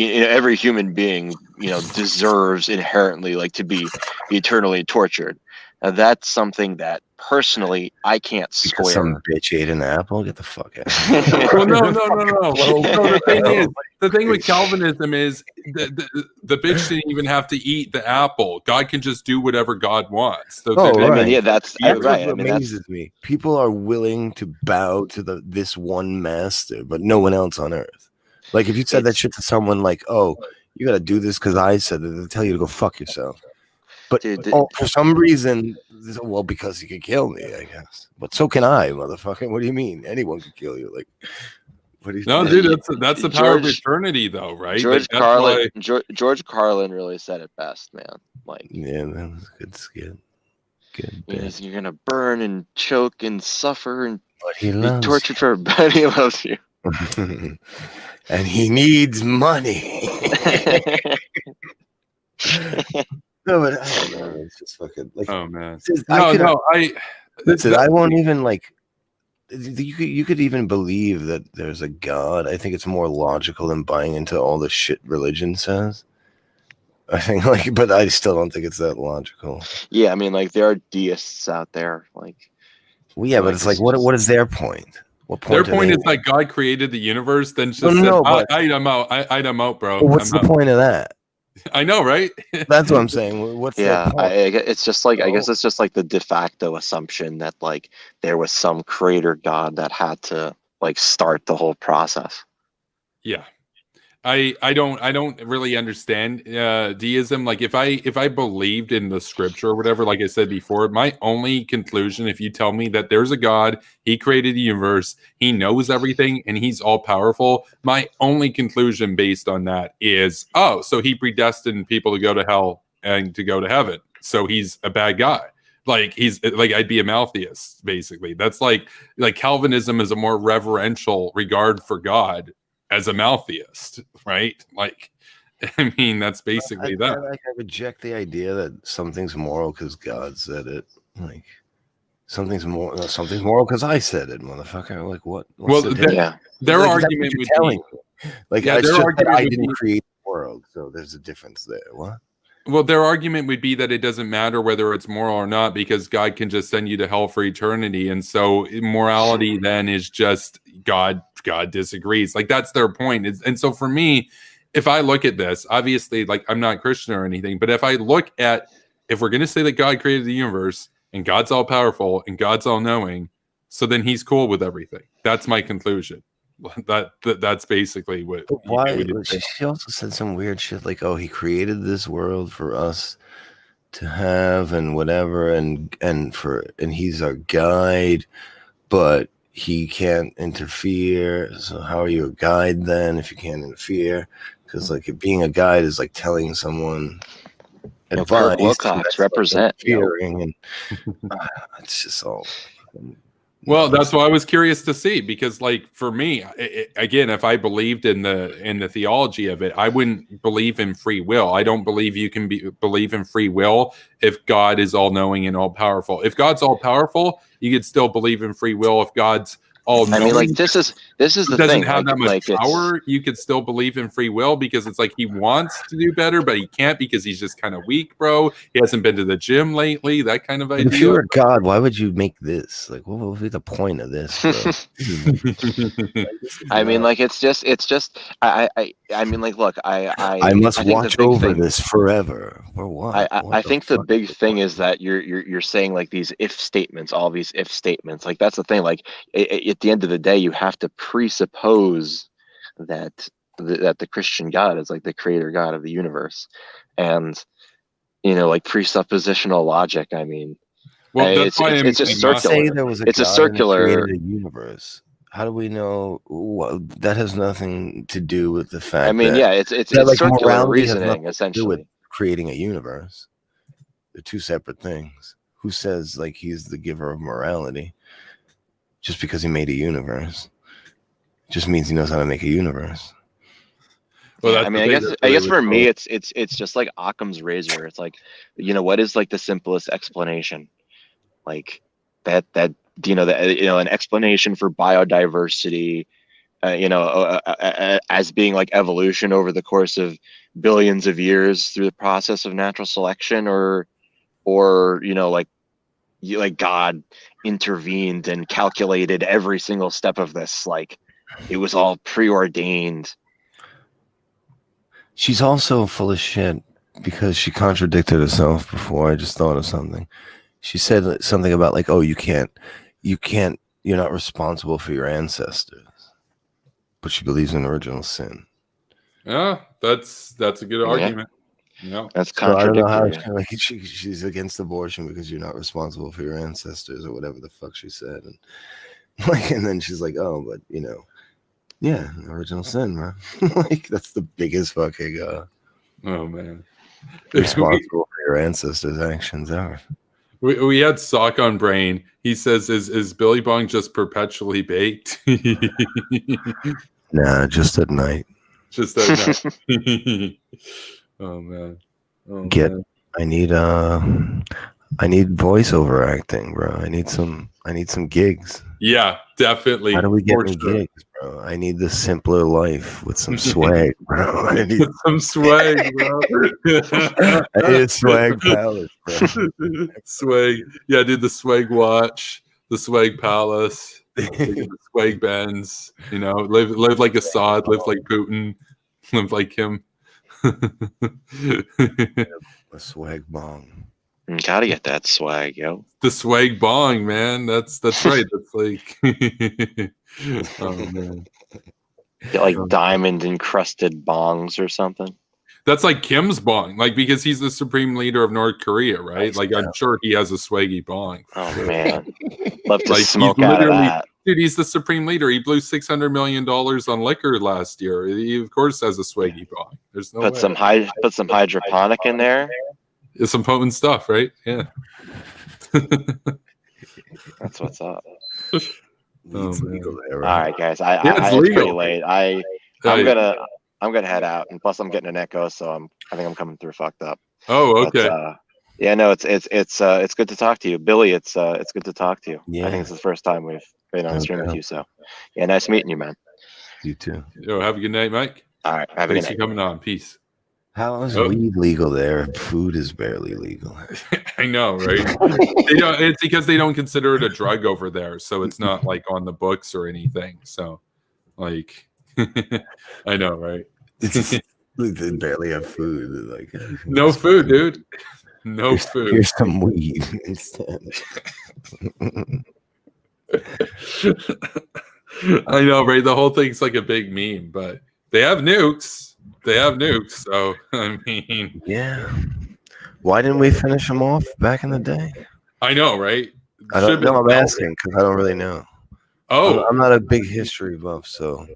human being deserves inherently like to be eternally tortured. Now, that's something that personally I can't square. Because some bitch ate an apple. Get the fuck out. Well, no. Well, the thing with Calvinism is the bitch didn't even have to eat the apple. God can just do whatever God wants. So right. I mean, yeah, that's right. I mean, amazes me. People are willing to bow to this one master, but no one else on earth. Like if you said that shit to someone, like, "Oh, you got to do this because I said it," they'll tell you to go fuck yourself. But for some reason, well, because he could kill me, I guess. But so can I, motherfucker. What do you mean? Anyone could kill you. Like, what do you? No, dude, that's the power of eternity, though, right? George Carlin really said it best, man. Like, yeah, that was a good skit. Good. You're gonna burn and choke and suffer and be tortured for, but he loves you. And he needs money. No, but I don't know. It's just fucking like. Oh man. Listen, I won't even like. You could even believe that there's a God. I think it's more logical than buying into all the shit religion says. I think but I still don't think it's that logical. Yeah, I mean, like there are deists out there, like. Well, yeah, but it's like, what is their point? Their point is that God created the universe, then just I'm out, bro. What's the point of that? I know, right? That's what I'm saying. What's the point? It's just like I guess it's just like the de facto assumption that like there was some creator God that had to like start the whole process. Yeah. I don't really understand deism. Like if I believed in the scripture or whatever, like I said before, my only conclusion, if you tell me that there's a God, he created the universe, he knows everything, and he's all powerful, my only conclusion based on that is, oh, so he predestined people to go to hell and to go to heaven. So he's a bad guy. Like he's like I'd be a Maltheist, basically. That's like Calvinism is a more reverential regard for God as a Maltheist, right? Like, I mean, that's basically that. I reject the idea that something's moral because God said it. Like, something's moral because I said it, motherfucker. Like, what? Well, their argument would be, like, it's just that I didn't create the world, so there's a difference there. What? Well, their argument would be that it doesn't matter whether it's moral or not because God can just send you to hell for eternity. And so morality then is just God disagrees. Like that's their point. And so for me, if I look at this, obviously, like I'm not Christian or anything, but if I look at, if we're going to say that God created the universe and God's all powerful and God's all knowing, so then he's cool with everything. That's my conclusion. That's basically what. But why? She also said some weird shit like, "Oh, he created this world for us to have and whatever, and he's our guide, but he can't interfere. So how are you a guide then if you can't interfere? Because like being a guide is like telling someone advice. Wilcox represent. And it's just all." Well, that's what I was curious to see because, like, for me, again, if I believed in the theology of it, I wouldn't believe in free will. I don't believe you can believe in free will if God is all knowing and all powerful. If God's all powerful, you could still believe in free will. If God's all knowing, I mean, like this is the thing. Doesn't have that much power. You could still believe in free will because it's like he wants to do better, but he can't because he's just kind of weak, bro. He hasn't been to the gym lately. That kind of idea. If you were God, why would you make this? Like, what would be the point of this? I mean, like it's just. I mean, like, look, I must watch over this forever. For what? I think the big thing is that you're saying like these if statements, all these if statements. Like that's the thing. Like at the end of the day, you have to presuppose that the Christian God is like the creator God of the universe, and like presuppositional logic. I mean, well, it's just circular. It's a circular universe. How do we know? That has nothing to do with the fact. I mean, that, it's like circular reasoning essentially. With creating a universe, they're two separate things. Who says like he's the giver of morality? Just because he made a universe, just means he knows how to make a universe. Well, I mean, I guess for me, it's just like Occam's razor. It's like, what is like the simplest explanation, like that an explanation for biodiversity, as being like evolution over the course of billions of years through the process of natural selection, or like God intervened and calculated every single step of this, like it was all preordained. She's also full of shit because she contradicted herself before. I just thought of something. She said something about like, oh, you're not responsible for your ancestors, but she believes in original sin. Yeah, that's a good argument. Yeah, that's contradictory. So I don't know how she's against abortion because you're not responsible for your ancestors or whatever the fuck she said, and then she's like, oh, but yeah, original sin, man. Like that's the biggest fucking oh man, responsible for your ancestors' actions ever. We had Sock on Brain. He says, "Is Billy Bong just perpetually baked?" Nah, just at night. Just at night. Oh man. Man. I need voiceover acting, bro. I need some gigs. Yeah, definitely. How do we get gigs, bro? I need the simpler life with some swag, bro. I need some swag, bro. I need a swag palace, bro. Swag. Yeah, I did the swag watch, the swag palace. the swag bands, you know, live like Assad, live like Putin, live like him. A swag bong. You gotta get that swag, yo. The swag bong, man. That's right. That's like, oh man. Get like diamond encrusted bongs or something. That's like Kim's bong, like because he's the supreme leader of North Korea, right? Like I'm sure he has a swaggy bong. Oh man, love to Like, smoke out of that. Dude, he's the supreme leader. He blew $600 million on liquor last year. He of course has a swaggy bong. There's no Put way. some hydroponic in there. It's some potent stuff, right? Yeah. That's what's up. It's legal there, All right? right, guys. it's It's pretty legal. late. I'm gonna head out, and plus I'm getting an echo, so I think I'm coming through fucked up. Oh, okay. But, yeah, no, it's good to talk to you, Billy. It's good to talk to you. Yeah. I think it's the first time we've been on stream Okay. with you, so yeah, nice meeting you, man. You too. Yo, have a good night, Mike. All right, have a Thanks good for night. coming on. Peace. How is Oh. weed legal there? Food is barely legal. I know, right? It's because they don't consider it a drug over there, so it's not like on the books or anything. So, like, I know, right? They barely have food. Like No food, dude. No food. Here's some weed instead. I know, right? The whole thing's like a big meme, but they have nukes. They have nukes, so I mean, Yeah. Why didn't we finish them off back in the day? I know, right? I don't Should've know. I'm been- asking because I don't really know. Oh, I'm not a big history buff, so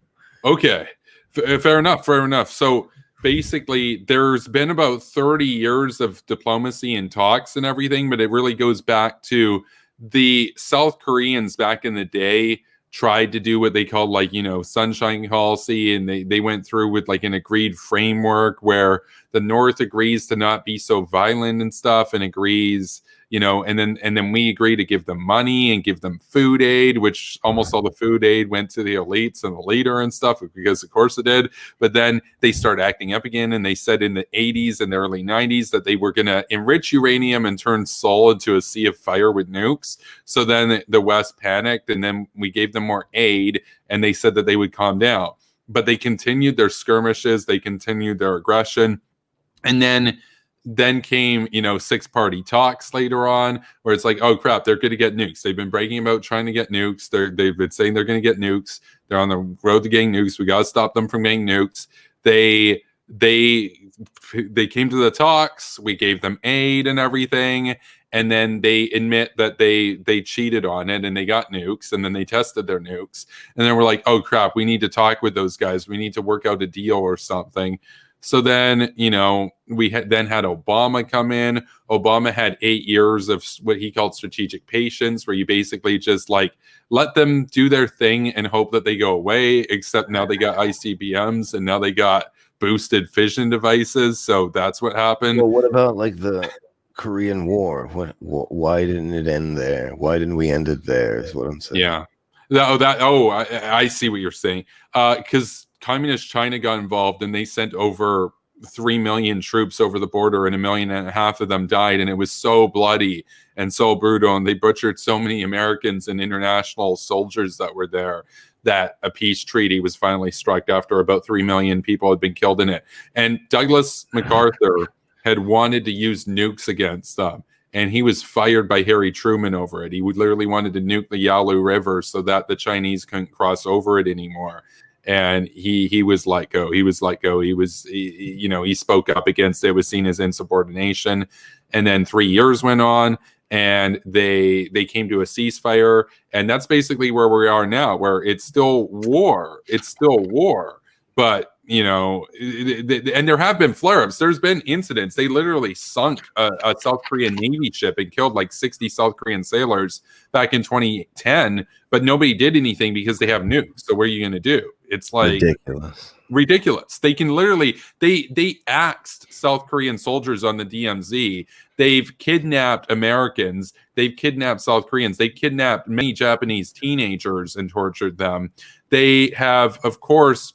okay. Fair enough. Fair enough. So basically, there's been about 30 years of diplomacy and talks and everything, but it really goes back to the South Koreans back in the day tried to do what they called like, you know, sunshine policy. And they went through with like an agreed framework where the North agrees to not be so violent and stuff and agrees, you know, and then we agree to give them money and give them food aid, which almost all the food aid went to the elites and the leader and stuff, because of course it did. But then they started acting up again, and they said in the 80s and the early 90s that they were going to enrich uranium and turn Seoul into a sea of fire with nukes. So then the West panicked, and then we gave them more aid, and they said that they would calm down. But they continued their skirmishes, they continued their aggression, and then came, you know, six-party talks later on, where it's like, oh crap, they're going to get nukes. They've been bragging about trying to get nukes. They've been saying they're going to get nukes. They're on the road to getting nukes. We got to stop them from getting nukes. They came to the talks. We gave them aid and everything, and then they admit that they cheated on it and they got nukes, and then they tested their nukes, and then we're like, oh crap, we need to talk with those guys. We need to work out a deal or something. So then, you know, we had Obama come in. Obama had 8 years of what he called strategic patience, where you basically just like let them do their thing and hope that they go away, except now they got ICBMs and now they got boosted fission devices. So that's what happened. Well, what about like the Korean War? Why didn't it end there? Why didn't we end it there? Is what I'm saying. Yeah. I see what you're saying. Because Communist China got involved, and they sent over 3 million troops over the border, and 1.5 million of them died, and it was so bloody and so brutal, and they butchered so many Americans and international soldiers that were there, that a peace treaty was finally struck after about 3 million people had been killed in it. And Douglas MacArthur had wanted to use nukes against them, and he was fired by Harry Truman over it. He would literally wanted to nuke the Yalu River so that the Chinese couldn't cross over it anymore. And he was let go. He spoke up against it. It was seen as insubordination. And then 3 years went on, and they came to a ceasefire. And that's basically where we are now, where it's still war. It's still war. But, you know, and there have been flare-ups. There's been incidents. They literally sunk a South Korean Navy ship and killed like 60 South Korean sailors back in 2010. But nobody did anything because they have nukes. So what are you going to do? It's like ridiculous. They can literally they axed South Korean soldiers on the DMZ. They've kidnapped Americans. They've kidnapped South Koreans. They've kidnapped many Japanese teenagers and tortured them. They have, of course,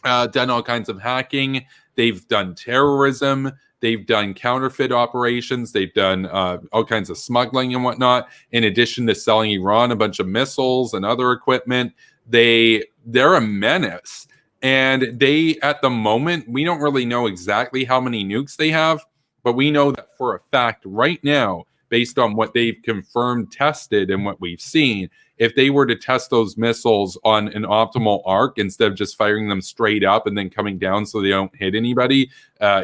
done all kinds of hacking. They've done terrorism. They've done counterfeit operations. They've done all kinds of smuggling and whatnot. In addition to selling Iran a bunch of missiles and other equipment, they're a menace. And they, at the moment, we don't really know exactly how many nukes they have, but we know that for a fact right now, based on what they've confirmed, tested, and what we've seen, if they were to test those missiles on an optimal arc instead of just firing them straight up and then coming down so they don't hit anybody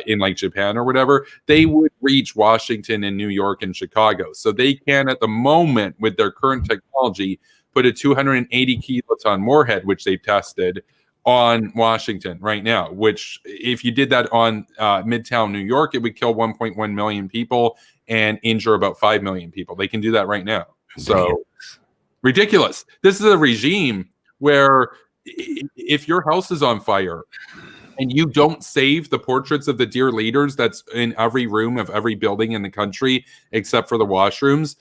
in like Japan or whatever, they would reach Washington and New York and Chicago. So they can, at the moment, with their current technology, put a 280 kiloton warhead, which they've tested, on Washington right now, which if you did that on Midtown New York, it would kill 1.1 million people and injure about 5 million people. They can do that right now. So ridiculous. This is a regime where if your house is on fire and you don't save the portraits of the dear leaders that's in every room of every building in the country except for the washrooms,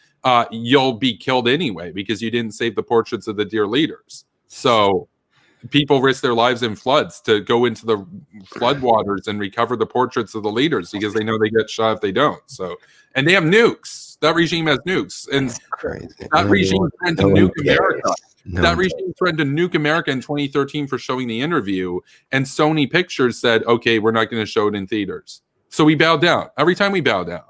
you'll be killed anyway because you didn't save the portraits of the dear leaders. So people risk their lives in floods to go into the floodwaters and recover the portraits of the leaders because they know they get shot if they don't. So, and they have nukes. That regime has nukes, and that regime threatened to nuke America. That regime threatened to nuke America in 2013 for showing the interview, and Sony Pictures said, "Okay, we're not going to show it in theaters." So we bow down. Every time we bow down,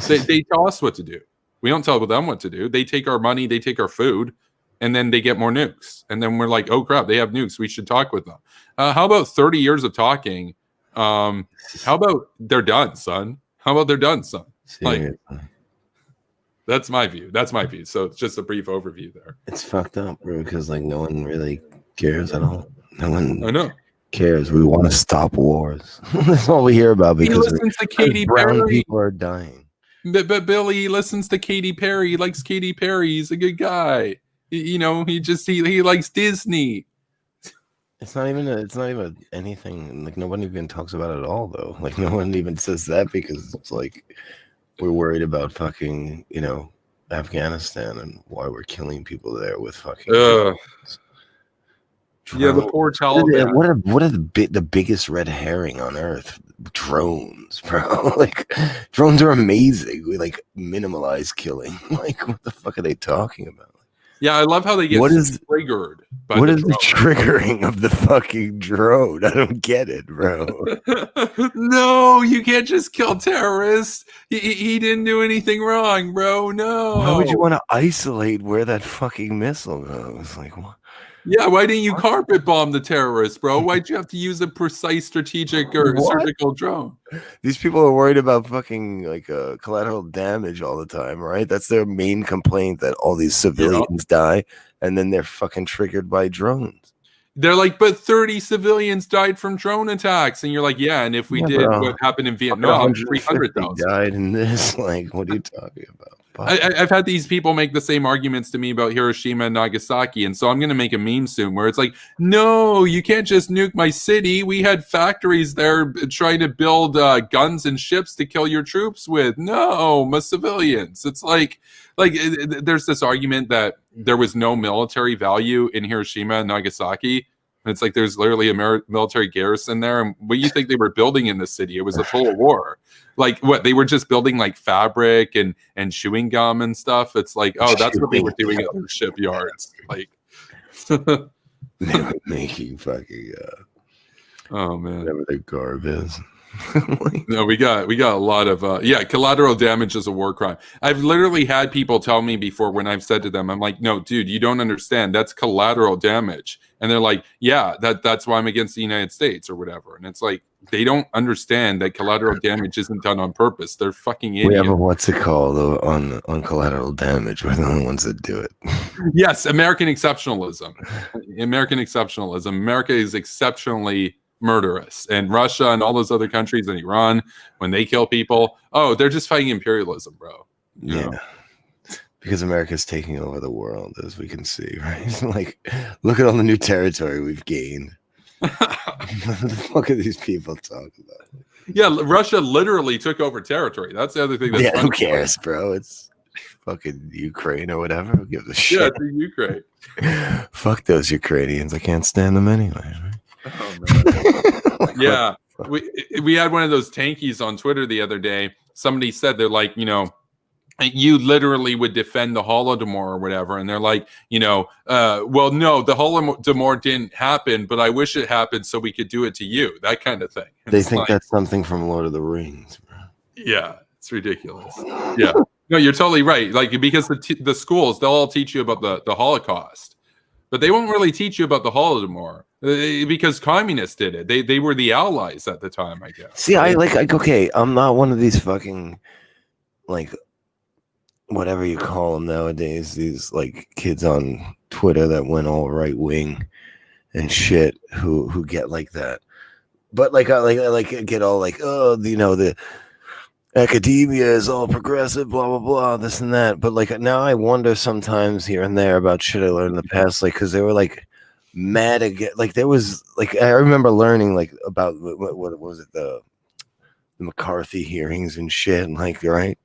they tell us what to do. We don't tell them what to do. They take our money, they take our food. And then they get more nukes. And then we're like, oh, crap, they have nukes. We should talk with them. How about 30 years of talking? How about they're done, son? How about they're done, son? Like, that's my view. That's my view. So it's just a brief overview there. It's fucked up, bro, because like no one really cares at all. No one I know. cares. We want to stop wars. That's all we hear about because he listens to Katy brown Perry. people are dying. But Billy listens to Katy Perry. He likes Katy Perry. He's a good guy. You know, he likes Disney. It's not even anything. Like no one even talks about it at all, though. Like no one even says that because it's like we're worried about fucking, you know, Afghanistan and why we're killing people there with fucking. Yeah, the poor Taliban. What are the biggest red herring on earth? Drones, bro. Like drones are amazing. We like minimalize killing. Like what the fuck are they talking about? Yeah, I love how they get triggered. What is the triggering of the fucking drone? I don't get it, bro. No, you can't just kill terrorists. He didn't do anything wrong, bro. No. Why would you want to isolate where that fucking missile goes? Like, what? Yeah, why didn't you carpet bomb the terrorists, bro? Why'd you have to use a precise strategic or surgical drone? These people are worried about fucking like collateral damage all the time, right? That's their main complaint, that all these civilians die and then they're fucking triggered by drones. They're like, but 30 civilians died from drone attacks. And you're like, yeah, and if we did what happened in Vietnam, 300,000 died in this. Like, what are you talking about? I've had these people make the same arguments to me about Hiroshima and Nagasaki, and so I'm going to make a meme soon where it's like, no, you can't just nuke my city. We had factories there trying to build guns and ships to kill your troops with. No, my civilians. It's like there's this argument that there was no military value in Hiroshima and Nagasaki. And it's like there's literally a military garrison there. And what do you think they were building in the city? It was a total war. Like what, they were just building like fabric and chewing gum and stuff. It's like, oh, that's what they were doing at their shipyards. Like they were making fucking oh man, whatever the garb is. No, we got a lot of collateral damage is a war crime. I've literally had people tell me before when I've said to them, I'm like, no, dude, you don't understand. That's collateral damage. And they're like, yeah, that's why I'm against the United States or whatever. And it's like, they don't understand that collateral damage isn't done on purpose. They're fucking idiots. We have a what's it called on collateral damage. We're the only ones that do it. Yes, American exceptionalism. America is exceptionally murderous, and Russia and all those other countries and Iran, when they kill people, oh, they're just fighting imperialism, bro. You know? Because America's taking over the world, as we can see, right? Like, look at all the new territory we've gained. What the fuck are these people talking about? Yeah, Russia literally took over territory. That's the other thing. That's who cares, bro? It's fucking Ukraine or whatever. Who gives a shit? Yeah, it's Ukraine. Fuck those Ukrainians. I can't stand them anyway. Right? Oh, man. Yeah. we had one of those tankies on Twitter the other day. Somebody said they're like, you literally would defend the Holodomor or whatever, and they're like, well, no, the Holodomor didn't happen, but I wish it happened so we could do it to you, that kind of thing. And they think that's something from Lord of the Rings, bro. Yeah, it's ridiculous. Yeah, no, you're totally right. Like, because the schools, they'll all teach you about the Holocaust, but they won't really teach you about the Holodomor because communists did it. They were the allies at the time, I guess. See, I okay, I'm not one of these fucking like whatever you call them nowadays, these like kids on Twitter that went all right wing and shit who get like that. But like get all like, oh, the academia is all progressive, blah blah blah, this and that. But like now I wonder sometimes here and there about shit I learned in the past, like because they were like mad again. Like there was like I remember learning like about what was it, the McCarthy hearings and shit, and like right.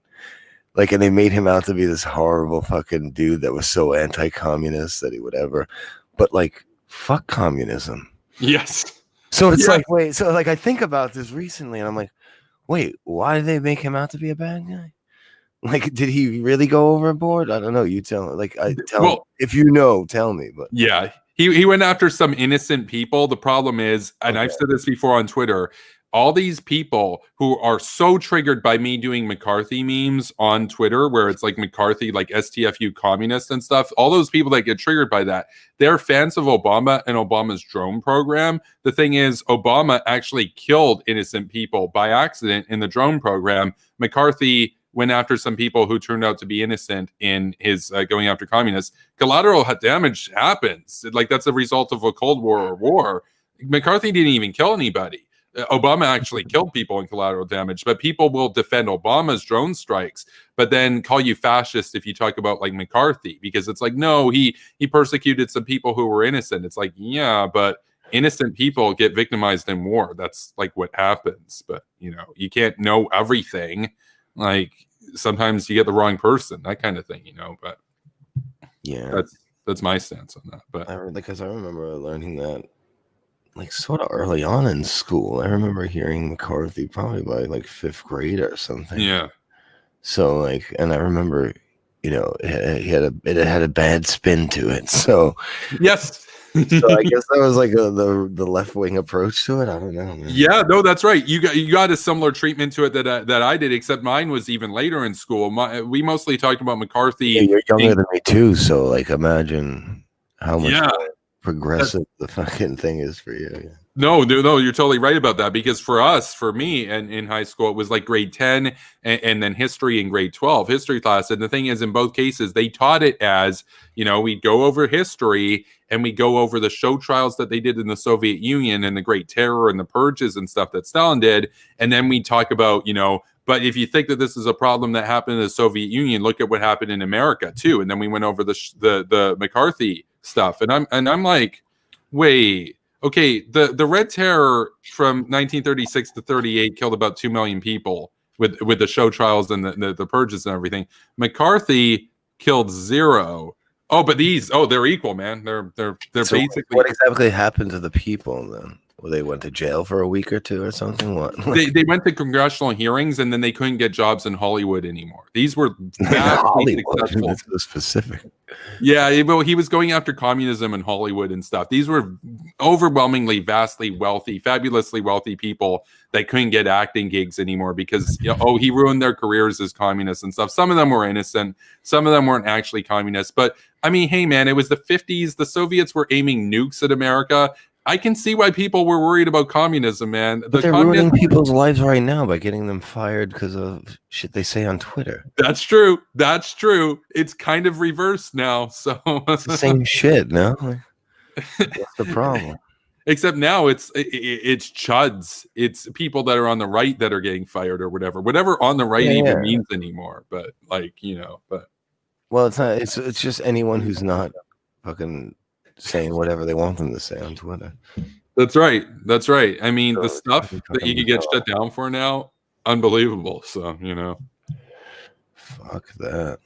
Like, and they made him out to be this horrible fucking dude that was so anti-communist that he would ever, but like, fuck communism. Yes. So it's like, wait, so like I think about this recently and I'm like, wait, why did they make him out to be a bad guy? Like, did he really go overboard? I don't know. You tell me. Like, me. If you know, tell me. But yeah, he went after some innocent people. The problem is, and I've said this before on Twitter, all these people who are so triggered by me doing McCarthy memes on Twitter, where it's like McCarthy, like STFU communist and stuff, all those people that get triggered by that, they're fans of Obama and Obama's drone program. The thing is, Obama actually killed innocent people by accident in the drone program. McCarthy went after some people who turned out to be innocent in his going after communists. Collateral damage happens. Like, that's a result of a Cold War or war. McCarthy didn't even kill anybody. Obama actually killed people in collateral damage, but people will defend Obama's drone strikes, but then call you fascist if you talk about like McCarthy, because it's like, no, he persecuted some people who were innocent. It's like, yeah, but innocent people get victimized in war. That's like what happens. But you can't know everything. Like, sometimes you get the wrong person, that kind of thing, but yeah, that's my stance on that. But because I remember learning that like sort of early on in school. I remember hearing McCarthy probably by like 5th grade or something. Yeah. So like, and I remember, it had a bad spin to it. So yes. So I guess that was like the left wing approach to it. I don't know, man. Yeah, no, that's right. You got a similar treatment to it that I did, except mine was even later in school. We mostly talked about McCarthy. Yeah, you're younger than me too, so like imagine how much progressive the fucking thing is for you. Yeah. No, you're totally right about that, because for me, and in high school, it was like grade 10 and then history in grade 12, history class. And the thing is, in both cases, they taught it as, we go over history and we go over the show trials that they did in the Soviet Union and the Great Terror and the purges and stuff that Stalin did. And then we talk about, but if you think that this is a problem that happened in the Soviet Union, look at what happened in America too. And then we went over the McCarthy stuff. And I'm like, wait. Okay, the Red Terror from 1936 to 38 killed about 2 million people with the show trials and the purges and everything. McCarthy killed 0. Oh, but they're equal, man. They're so basically. What exactly happened to the people then? Well, they went to jail for a week or two or something. What? They went to congressional hearings and then they couldn't get jobs in Hollywood anymore. These were Hollywood. That's so specific. Yeah, well, he was going after communism and Hollywood and stuff. These were overwhelmingly, vastly wealthy, fabulously wealthy people that couldn't get acting gigs anymore because he ruined their careers as communists and stuff. Some of them were innocent. Some of them weren't actually communists. But I mean, hey, man, it was the 50s. The Soviets were aiming nukes at America. I can see why people were worried about communism, man. But they're ruining people's lives right now by getting them fired because of shit they say on Twitter. That's true. That's true. It's kind of reversed now. So it's the same shit, no? What's the problem? Except now it's chuds. It's people that are on the right that are getting fired or whatever on the right even means anymore. But well, it's not. It's just anyone who's not fucking saying whatever they want them to say on Twitter. That's right. I mean, the stuff that you could get shut down for now, unbelievable. So, Fuck that.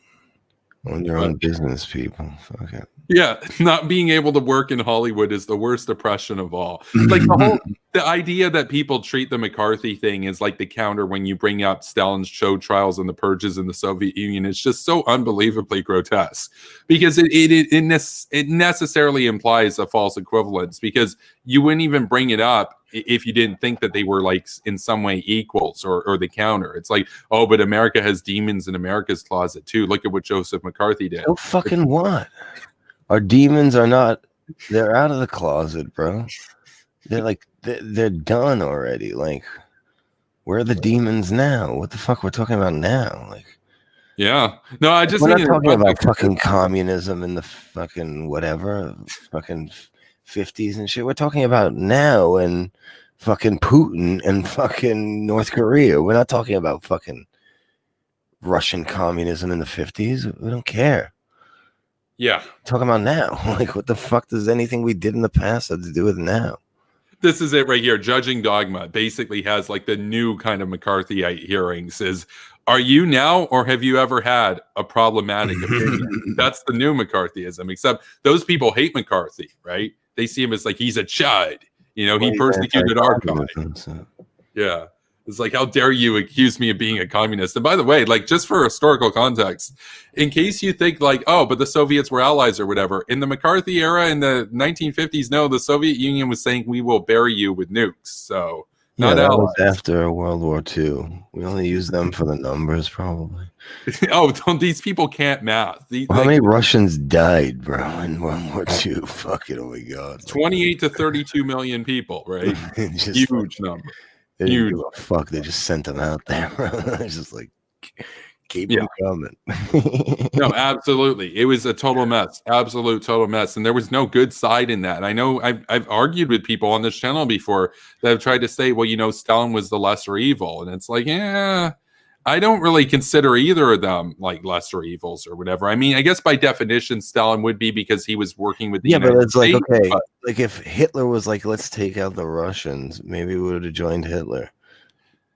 Own your own business, people. Fuck it. Yeah, not being able to work in Hollywood is the worst oppression of all. Like the idea that people treat the McCarthy thing as like the counter when you bring up Stalin's show trials and the purges in the Soviet Union is just so unbelievably grotesque, because it necessarily implies a false equivalence, because you wouldn't even bring it up if you didn't think that they were like in some way equals or the counter. It's like, oh, but America has demons in America's closet too. Look at what Joseph McCarthy did. So fucking what? Our demons are not, they're out of the closet, bro. They're like, they're done already. Like, where are the demons now? What the fuck we're talking about now? Like, yeah. No, I just we're think not talking about fucking communism in the fucking whatever, fucking 50s and shit. We're talking about now and fucking Putin and fucking North Korea. We're not talking about fucking Russian communism in the 50s. We don't care. Yeah. Talking about now. Like, what the fuck does anything we did in the past have to do with now? This is it right here. Judging Dogma basically has like the new kind of McCarthyite hearings is, are you now or have you ever had a problematic opinion? That's the new McCarthyism, except those people hate McCarthy, right? They see him as like, he's a chud. You know, he persecuted our kind. So. Yeah. It's like, how dare you accuse me of being a communist? And by the way, like, just for historical context, in case you think like, oh, but the Soviets were allies or whatever, in the McCarthy era in the 1950s, no, the Soviet Union was saying, we will bury you with nukes. So not that allies. Was after World War II. We only use them for the numbers, probably. Oh, these people can't math. How many Russians died, bro, in World War II? Fuck it, oh my God. 28 to 32 million people, right? Huge number. They didn't give a fuck. They just sent them out there. It's just like, keep them coming. No, absolutely. It was a total mess. Absolute total mess. And there was no good side in that. I know I've argued with people on this channel before that have tried to say, well, you know, Stalin was the lesser evil. And it's like, yeah, I don't really consider either of them like lesser evils or whatever. I mean, I guess by definition, Stalin would be because he was working with the United but it's States, like, okay, like if Hitler was like, let's take out the Russians, maybe we would have joined Hitler.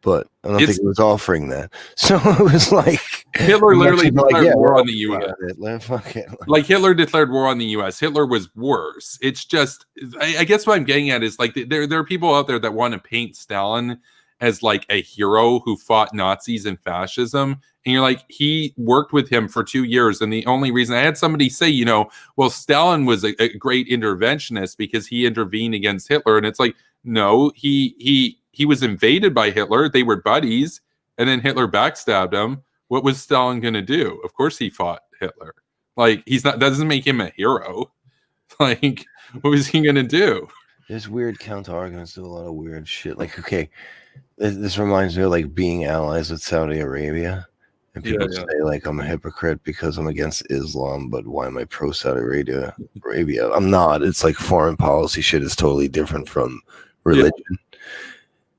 But I don't think he was offering that. So it was like Hitler literally declared war on the U.S. Hitler, fuck it. Like Hitler declared war on the U.S. Hitler was worse. It's just, I guess what I'm getting at is like there are people out there that want to paint Stalin as like a hero who fought Nazis and fascism. And you're like, he worked with him for 2 years. And the only reason I had somebody say, you know, well, Stalin was a great interventionist because he intervened against Hitler. And it's like, no, he was invaded by Hitler. They were buddies. And then Hitler backstabbed him. What was Stalin going to do? Of course he fought Hitler. Like, he's not, that doesn't make him a hero. Like, what was he going to do? There's weird counter arguments to a lot of weird shit. Like, okay, this reminds me of like being allies with Saudi Arabia. And people say like, I'm a hypocrite because I'm against Islam, but why am I pro Saudi Arabia? I'm not. It's like foreign policy shit is totally different from religion. Yeah.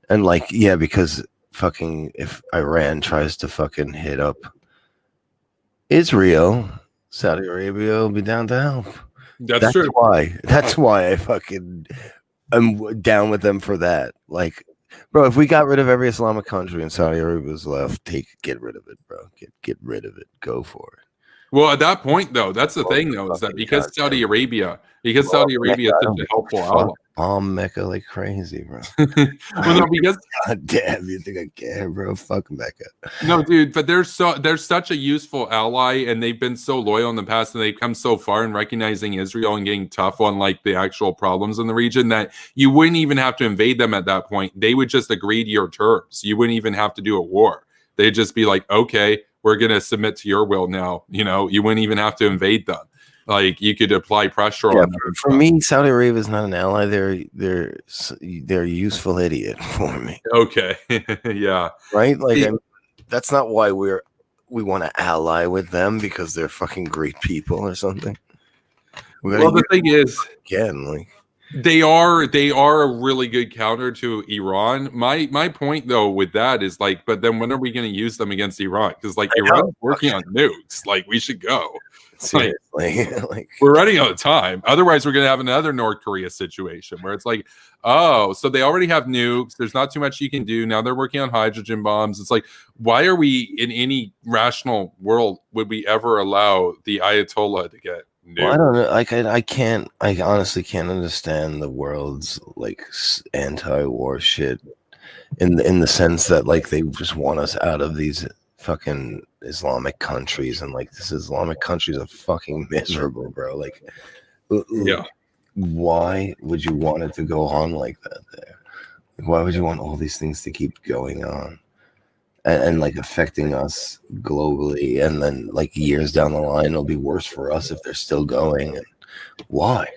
And like, yeah, because fucking if Iran tries to fucking hit up Israel, Saudi Arabia will be down to help. That's true. That's why I fucking am down with them for that. Like, bro, if we got rid of every Islamic country and Saudi Arabia was left, get rid of it, bro. Get rid of it. Go for it. Well, at that point, though, that's the thing, though, is that because Saudi Arabia is such a helpful ally. Bomb Mecca like crazy, bro. Well, no, because God damn, you think I care, bro? Fuck Mecca. No, dude, but they're such a useful ally, and they've been so loyal in the past, and they've come so far in recognizing Israel and getting tough on like the actual problems in the region that you wouldn't even have to invade them at that point. They would just agree to your terms. You wouldn't even have to do a war. They'd just be like, okay, we're gonna submit to your will now. You know, you wouldn't even have to invade them. Like, you could apply pressure on them. For me, Saudi Arabia is not an ally. They're a useful idiot for me. Okay. Yeah. Right? Like, that's not why we want to ally with them, because they're fucking great people or something. Well, the thing is, again, like, They are a really good counter to Iran. My point though with that is like, but then when are we going to use them against Iran? Because like Iran's working on nukes. Like we should go. Seriously, like we're running out of time. Otherwise, we're going to have another North Korea situation where it's like, oh, so they already have nukes. There's not too much you can do. Now they're working on hydrogen bombs. It's like, why are we in any rational world would we ever allow the Ayatollah to get nuked? Well, I don't know. Like I honestly can't understand the world's like anti-war shit in the sense that like they just want us out of these fucking Islamic countries, and like this Islamic countries are fucking miserable, bro. Like, yeah, why would you want it to go on like that there? Like, why would you want all these things to keep going on and like affecting us globally, and then like years down the line it'll be worse for us if they're still going? And why?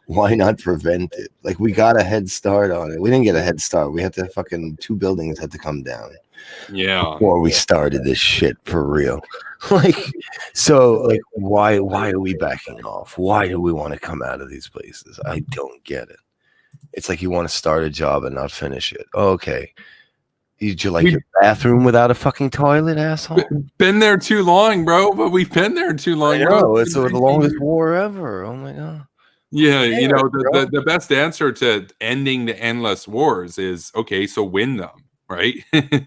Why not prevent it? Like, we got a head start on it. We didn't get a head start. We had to fucking 2 buildings had to come down. Yeah. Before we started this shit for real. Like, so like why are we backing off? Why do we want to come out of these places? I don't get it. It's like you want to start a job and not finish it. Okay. Did you like your bathroom without a fucking toilet, asshole? Been there too long, bro. But we've been there too long. I know, it's the longest war ever. Oh my god. Yeah, you know, the best answer to ending the endless wars is, okay, so win them, right?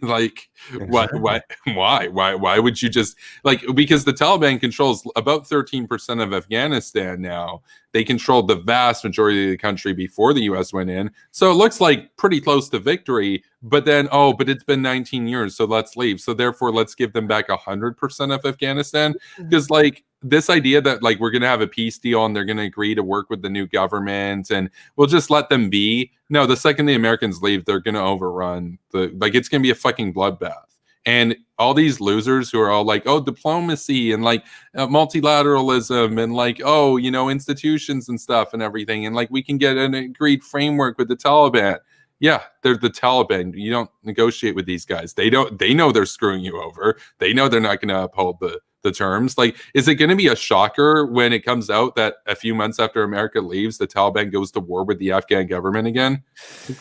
Like, why would you just, like, because the Taliban controls about 13% of Afghanistan now. They controlled the vast majority of the country before the U.S. went in. So it looks like pretty close to victory, but then, but it's been 19 years, so let's leave. So therefore, let's give them back 100% of Afghanistan. Because, like, this idea that, like, we're going to have a peace deal and they're going to agree to work with the new government and we'll just let them be. No, the second the Americans leave, they're going to overrun. It's going to be a fucking bloodbath. And all these losers who are all like, oh, diplomacy and like multilateralism and like, oh, you know, institutions and stuff and everything. And like, we can get an agreed framework with the Taliban. Yeah, they're the Taliban. You don't negotiate with these guys. They know they're screwing you over. They know they're not going to uphold the terms. Like, is it going to be a shocker when it comes out that a few months after America leaves, the Taliban goes to war with the Afghan government again?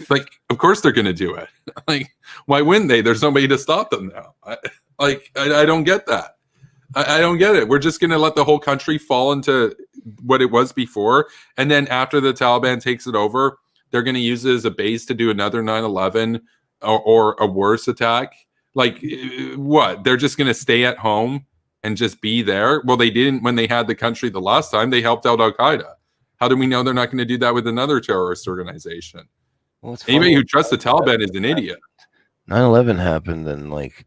Like, of course they're going to do it. Like, why wouldn't they? There's nobody to stop them now. I don't get that. I don't get it. We're just going to let the whole country fall into what it was before. And then after the Taliban takes it over, they're going to use it as a base to do another 9/11 or a worse attack. Like, what? They're just going to stay at home and just be there? Well, they didn't when they had the country the last time. They helped out Al-Qaeda. How do we know they're not going to do that with another terrorist organization? Well, anybody who trusts the Taliban is an idiot. 9/11 happened and like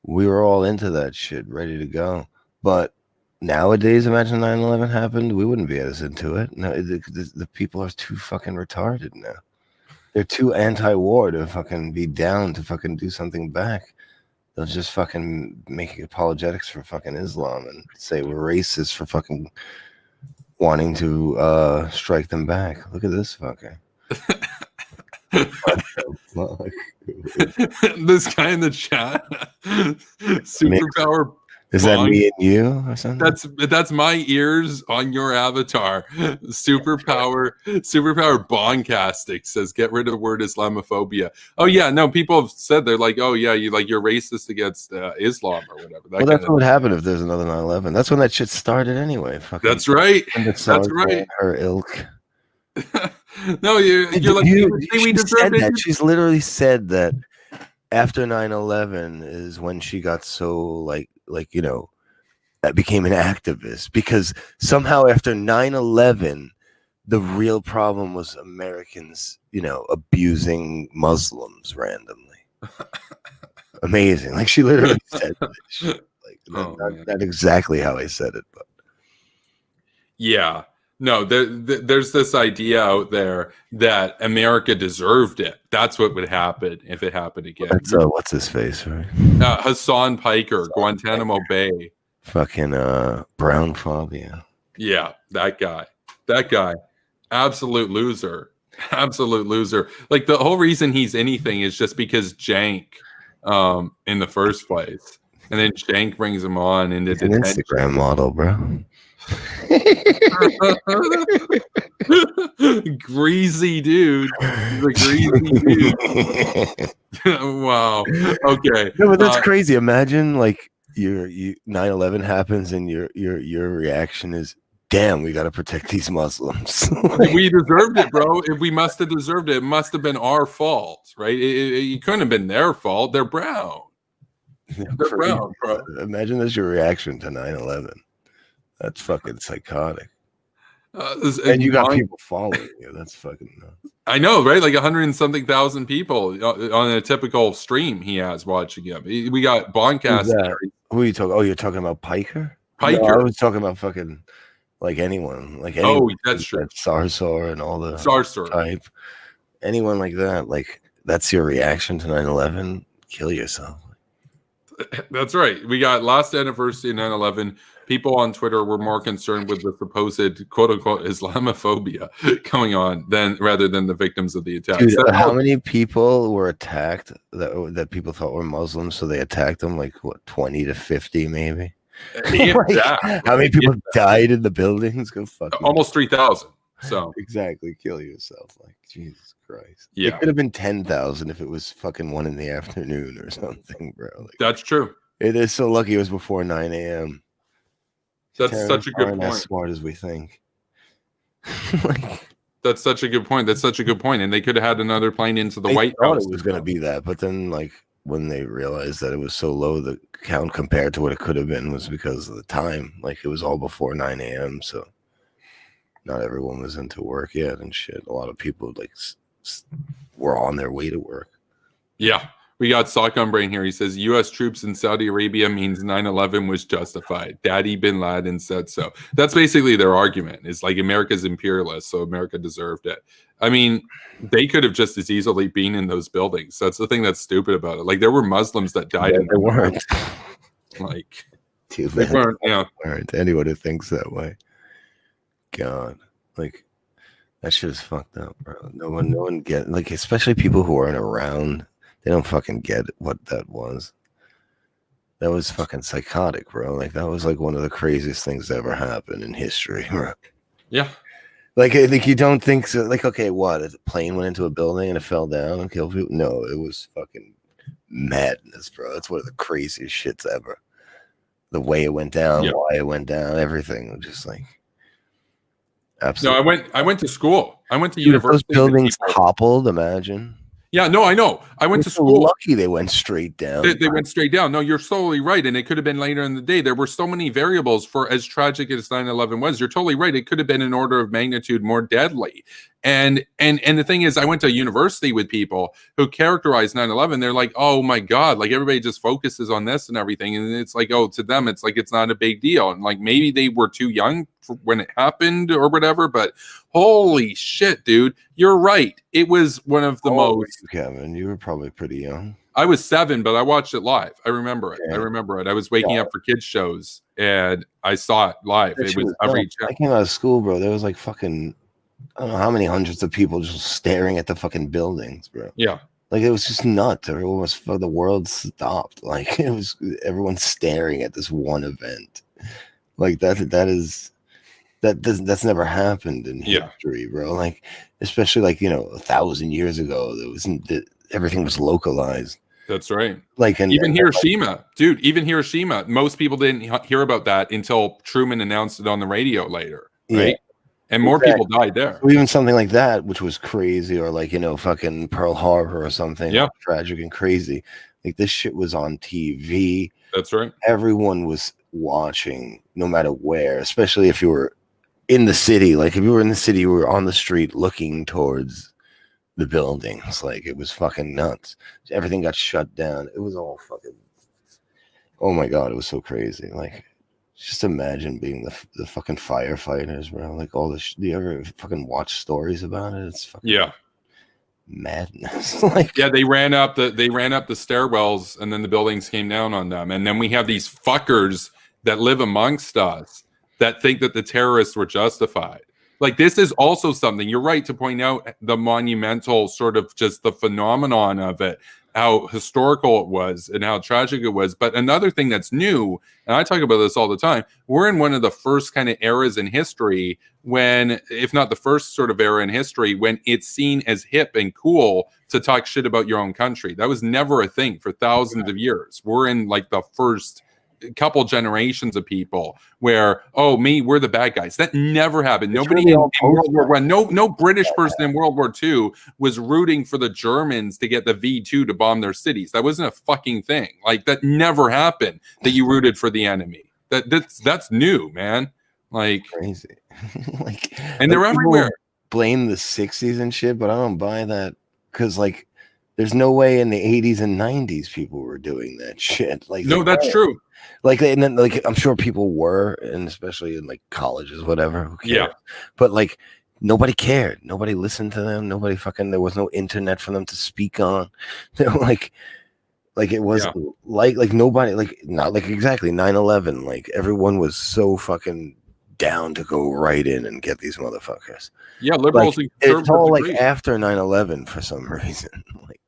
we were all into that shit, ready to go. But nowadays, imagine 9/11 happened, we wouldn't be as into it. No, the people are too fucking retarded now. They're too anti-war to fucking be down to fucking do something back. They'll just fucking make apologetics for fucking Islam and say we're racist for fucking wanting to strike them back. Look at this fucker. What the fuck? This guy in the chat, superpower. Is Bong. That me and you or something? That's my ears on your avatar. Superpower Bong casting says get rid of the word Islamophobia. Oh yeah, no, people have said they're like, oh yeah, you're racist against Islam or whatever. Well, that's what would happen if there's another 9/11. That's when that shit started anyway. Fucking that's right. That's right. Her ilk. No, you're like we deserve it. She's literally said that after 9/11 is when she got so like you know, that became an activist, because somehow after 9/11 the real problem was Americans, you know, abusing Muslims randomly. Amazing. Like, she literally said that shit. Like, not exactly how I said it, but yeah. No, there's this idea out there that America deserved it. That's what would happen if it happened again. That's what's his face, right? Hassan Piker, Guantanamo Bay. Fucking brown phobia. Yeah, that guy. Absolute loser. Absolute loser. Like, the whole reason he's anything is just because Jank in the first place. And then Jank brings him on into an Instagram model, bro. greasy dude. He's a greasy dude. Wow. Okay. No, but that's crazy. Imagine like your 9/11 happens and your reaction is, damn, we got to protect these Muslims. We deserved it, bro. If we must have deserved it, it must have been our fault, right? It couldn't have been their fault. They're brown. They're brown, bro. Imagine that's your reaction to 9/11. That's fucking psychotic. And you got people following you. That's fucking nuts. I know, right? Like 100 and something thousand people on a typical stream he has watching him. We got Bongcast. Who are you talking? Oh, you're talking about Piker? Piker. No, I was talking about fucking like anyone. Like anyone. Oh, that's true. Sarsor and all the Sarsor type. Anyone like that. Like that's your reaction to 9/11. Kill yourself. That's right. We got last anniversary of 9/11. People on Twitter were more concerned with the supposed quote unquote Islamophobia going on rather than the victims of the attack. Dude, how many people were attacked that people thought were Muslims? So they attacked them like what, 20 to 50 maybe? How many people died in the buildings? Go fuck. Almost 3,000. So exactly, kill yourself. Like Jesus Christ. Yeah, it could have been 10,000 if it was fucking 1 PM or something, bro. Like, that's true. It is so lucky it was before 9 a.m. That's such a good point. As smart as we think. That's such a good point. That's such a good point. And they could have had another plane into the White House. It was going to be that, but then like when they realized that it was so low, the count compared to what it could have been was because of the time. Like it was all before 9 a.m. So not everyone was into work yet and shit. A lot of people like were on their way to work. Yeah. We got Sock on Brain here. He says, U.S. troops in Saudi Arabia means 9/11 was justified. Daddy bin Laden said so. That's basically their argument. It's like America's imperialist, so America deserved it. I mean, they could have just as easily been in those buildings. That's the thing that's stupid about it. Like, there were Muslims that died in they weren't. Like, dude, they weren't, you know. Weren't anyone who thinks that way. God. Like, that shit is fucked up, bro. No one get, like, especially people who aren't around. They don't fucking get what that was. That was fucking psychotic, bro. Like, that was like one of the craziest things that ever happened in history, bro. Yeah. Like, I think you don't think so. Like, okay, what? A plane went into a building and it fell down and killed people? No, it was fucking madness, bro. That's one of the craziest shits ever. The way it went down, why it went down, everything. Just like, absolutely. No, I went to school. I went to university. Those buildings toppled, imagine. Yeah, no, I know. I went to school. Lucky they went straight down. They went straight down. No, you're totally right. And it could have been later in the day. There were so many variables for as tragic as 9/11 was. You're totally right. It could have been an order of magnitude more deadly. And the thing is, I went to university with people who characterized 9/11. They're like, oh my God, like everybody just focuses on this and everything. And it's like, oh, to them, it's like, it's not a big deal. And like, maybe they were too young for when it happened or whatever, but holy shit, dude, you're right. It was one of the most. Kevin, you were probably pretty young. I was 7, but I watched it live. I remember it. Okay. I remember it. I was waking up for kids shows and I saw it live. It was every. I came out of school, bro. There was like fucking, I don't know how many hundreds of people just staring at the fucking buildings, bro. Yeah. Like it was just nuts. Everyone was, the world stopped. Like it was everyone staring at this one event. Like that's never happened in history, bro. Like, especially like, 1,000 years ago, everything was localized. That's right. Like, even Hiroshima, dude, even Hiroshima, most people didn't hear about that until Truman announced it on the radio later. Right. Yeah. And more people died there. So even something like that, which was crazy, or like, fucking Pearl Harbor or something tragic and crazy. Like this shit was on TV. That's right. Everyone was watching no matter where, especially if you were in the city. Like if you were in the city, you were on the street looking towards the buildings. Like it was fucking nuts. Everything got shut down. It was all fucking, oh my God, it was so crazy. Like just imagine being the fucking firefighters, bro. Like all this, do you ever fucking watch stories about it? It's fucking madness. Like they ran up the stairwells and then the buildings came down on them. And then we have these fuckers that live amongst us that think that the terrorists were justified. Like this is also something, you're right to point out the monumental sort of just the phenomenon of it. how historical it was and how tragic it was. But another thing that's new, and I talk about this all the time, we're in one of the first kind of eras in history when, if not the first sort of era in history, when it's seen as hip and cool to talk shit about your own country. That was never a thing for thousands of years. We're in like the first couple generations of people where, oh, we're the bad guys. That never happened. Nobody in World War I, no British person in World War II was rooting for the Germans to get the V2 to bomb their cities. That wasn't a fucking thing. Like, that never happened, that you rooted for the enemy. That's new, man. Like, crazy. Like, and they're everywhere. Blame the 60s and shit, but I don't buy that, because like there's no way in the 80s and 90s people were doing that shit. Like, no, that's true. Like, and then, like, I'm sure people were, and especially in like colleges, whatever. Who cares? Yeah. But like, nobody cared. Nobody listened to them. Nobody fucking. There was no internet for them to speak on. They were like it was like nobody, like, not like exactly 9/11. Like, everyone was so fucking down to go right in and get these motherfuckers. Yeah, liberals. Like, it's all like after 9/11 for some reason. Like,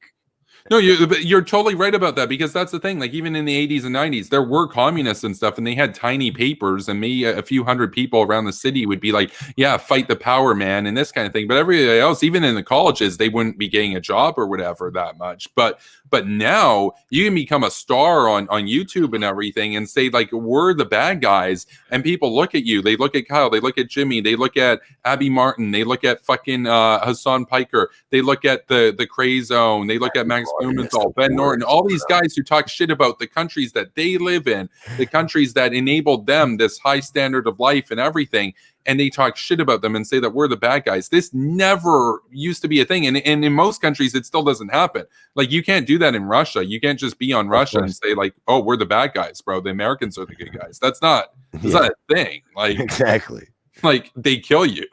no, you're totally right about that, because that's the thing. Like, even in the 80s and 90s, there were communists and stuff, and they had tiny papers, and maybe a few hundred people around the city would be like, yeah, fight the power, man, and this kind of thing. But everybody else, even in the colleges, they wouldn't be getting a job or whatever that much. But now you can become a star on YouTube and everything and say, like, we're the bad guys, and people look at you. They look at Kyle. They look at Jimmy. They look at Abby Martin. They look at fucking Hassan Piker. They look at the Cray Zone. They look at Max Blumenthal, Ben Norton, all these guys who talk shit about the countries that they live in, the countries that enabled them this high standard of life and everything. And they talk shit about them and say that we're the bad guys. This never used to be a thing. And in most countries, it still doesn't happen. Like, you can't do that in Russia. You can't just be on Russia and say, like, oh, we're the bad guys, bro. The Americans are the good guys. That's not a thing. Like, exactly. Like, they kill you.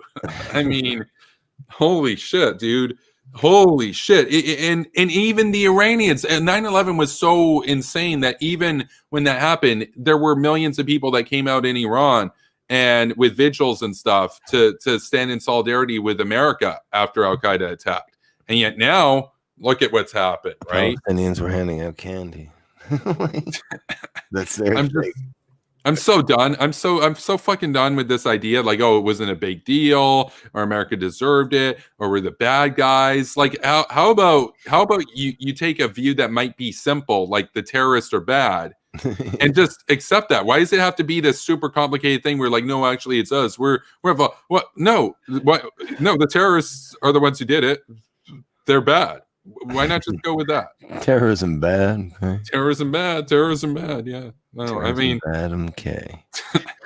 I mean, holy shit, dude. Holy shit. And even the Iranians, and 9/11 was so insane that even when that happened, there were millions of people that came out in Iran and with vigils and stuff to stand in solidarity with America after Al-Qaeda attacked. And yet now, look at what's happened, right? Palestinians were handing out candy. That's their thing. I'm so done. I'm so fucking done with this idea. Like, oh, it wasn't a big deal, or America deserved it, or we're the bad guys. Like, how about you take a view that might be simple, like the terrorists are bad, and just accept that. Why does it have to be this super complicated thing where, like, no, actually it's us. No, the terrorists are the ones who did it. They're bad. Why not just go with that? Terrorism bad. Okay. Terrorism bad. Yeah. No, I mean, Adam K.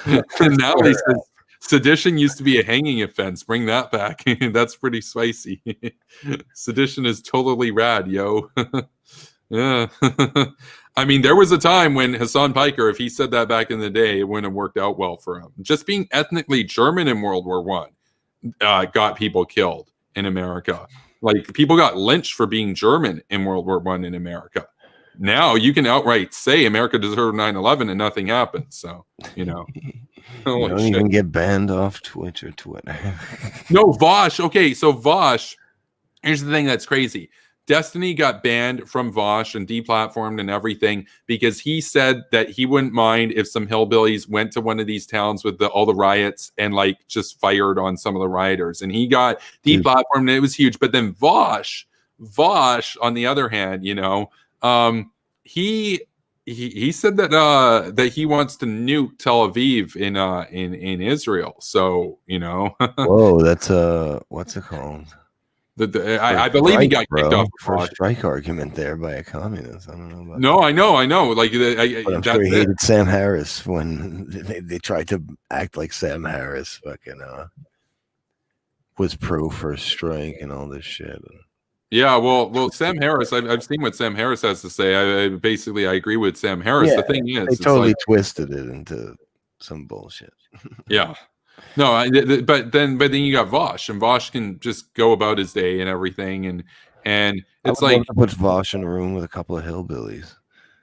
And now he says sedition used to be a hanging offense. Bring that back. That's pretty spicy. Sedition is totally rad, yo. Yeah. I mean, there was a time when Hassan Piker, if he said that back in the day, it wouldn't have worked out well for him. Just being ethnically German in World War I got people killed in America. Like, people got lynched for being German in World War I in America. Now you can outright say America deserved 9/11 and nothing happened. So, you know. You don't even get banned off Twitch or Twitter. No, Vosh. Okay, so Vosh, here's the thing that's crazy. Destiny got banned from Vosh and deplatformed and everything because he said that he wouldn't mind if some hillbillies went to one of these towns with all the riots and, like, just fired on some of the rioters. And he got deplatformed and it was huge. But then Vosh, on the other hand, you know, he said that that he wants to nuke Tel Aviv in Israel. So, you know. Whoa, that's what's it called? I believe he got kicked off for a strike argument there by a communist. I don't know about No, I know. Like, but I'm sure he hated Sam Harris when they tried to act like Sam Harris fucking was pro first strike and all this shit. Yeah, well, Sam Harris. I've seen what Sam Harris has to say. I agree with Sam Harris. Yeah, the thing is, they totally twisted it into some bullshit. Yeah. No, but then you got Vosh, and Vosh can just go about his day and everything, and it's like put Vosh in a room with a couple of hillbillies.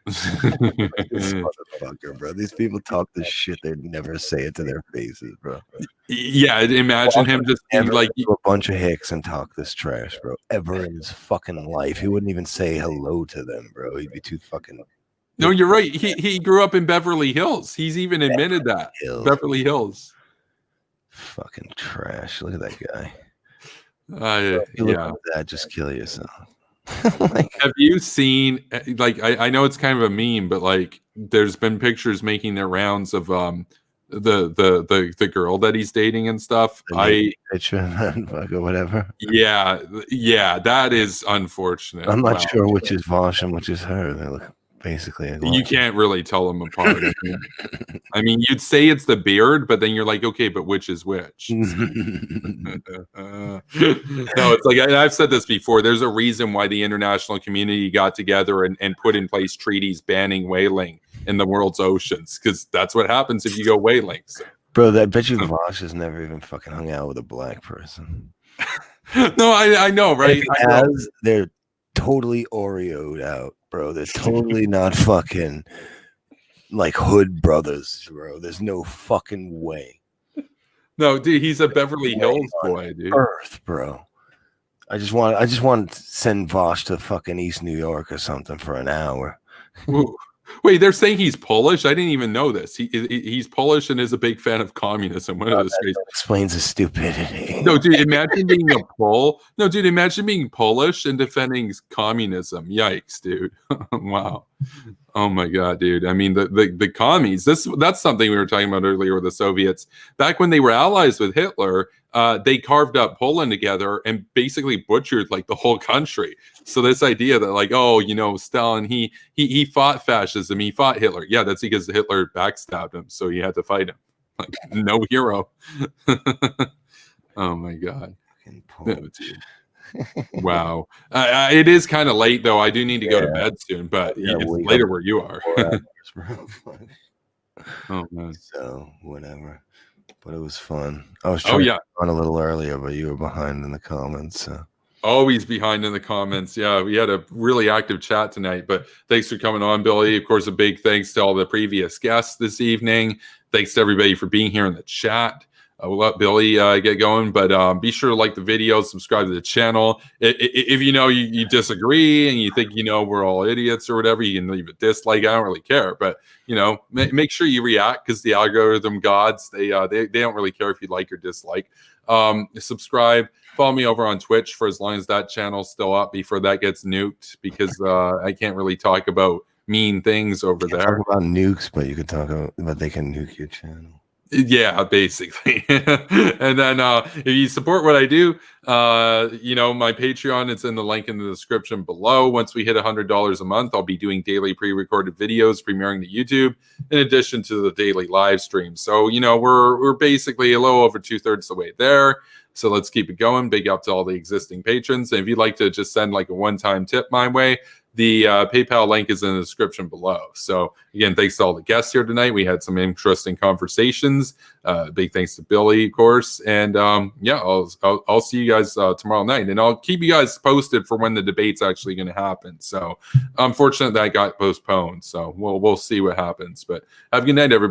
This motherfucker, bro. These people talk this shit. They never say it to their faces, bro. Yeah, imagine him just being like a bunch of hicks and talk this trash, bro. Ever in his fucking life, he wouldn't even say hello to them, bro. He'd be too fucking. No, you're right. He grew up in Beverly Hills. He's even admitted that. Beverly Hills. Fucking trash. Look at that guy. Yeah. Look at that. Just kill yourself. Have you seen, like, I know it's kind of a meme, but like there's been pictures making their rounds of the girl that he's dating and stuff. Picture or whatever. Yeah, that is unfortunate. I'm not sure which is Vosh and which is her. They look basically alike. You can't really tell them apart. I mean, you'd say it's the beard, but then you're like, okay, but which is which? No, it's like I've said this before. There's a reason why the international community got together and put in place treaties banning whaling in the world's oceans, because that's what happens if you go whaling. So. Bro, I bet you Vosh has never even fucking hung out with a black person. No, I know, right? They're totally Oreo'd out, bro. They're totally not fucking like hood brothers, bro. There's no fucking way. No, dude, he's a Beverly Hills boy, dude. Earth, bro. I just want to send Vosh to fucking East New York or something for an hour. Wait, they're saying he's Polish? I didn't even know this. He's Polish and is a big fan of communism. That explains his stupidity. No, dude, imagine being a Pole. No, dude, imagine being Polish and defending communism. Yikes, dude. Wow. Oh my God, dude. I mean, the commies, that's something we were talking about earlier with the Soviets. Back when they were allies with Hitler, they carved up Poland together and basically butchered like the whole country. So this idea that like, oh, you know, Stalin, he fought fascism, he fought Hitler. Yeah, that's because Hitler backstabbed him, so you had to fight him. Like, no hero. Oh my God. No, dude. Wow. It is kind of late though. I do need to go to bed soon, but it's later where you are. Oh man. So whatever. But it was fun. I was trying to run a little earlier, but you were behind in the comments. So. Always behind in the comments. Yeah, we had a really active chat tonight, but thanks for coming on, Billy. Of course, a big thanks to all the previous guests this evening. Thanks to everybody for being here in the chat. We'll let Billy get going, but be sure to like the video, subscribe to the channel. If you know you disagree and you think we're all idiots or whatever, you can leave a dislike. I don't really care, but make sure you react, because the algorithm gods they don't really care if you like or dislike. Subscribe, follow me over on Twitch for as long as that channel's still up before that gets nuked, because I can't really talk about mean things over there. Talk about nukes, but you can talk about they can nuke your channel. Yeah, basically. And then if you support what I do, my Patreon, it's in the link in the description below. Once we hit $100 a month, I'll be doing daily pre-recorded videos premiering to YouTube, in addition to the daily live stream. So, we're basically a little over 2/3 the way there. So let's keep it going. Big up to all the existing patrons. And if you'd like to just send like a one-time tip my way, the PayPal link is in the description below. So again, thanks to all the guests here tonight. We had some interesting conversations. Big thanks to Billy, of course. And I'll see you guys tomorrow night, and I'll keep you guys posted for when the debate's actually going to happen. So unfortunately, that got postponed. So we'll see what happens. But have a good night, everybody.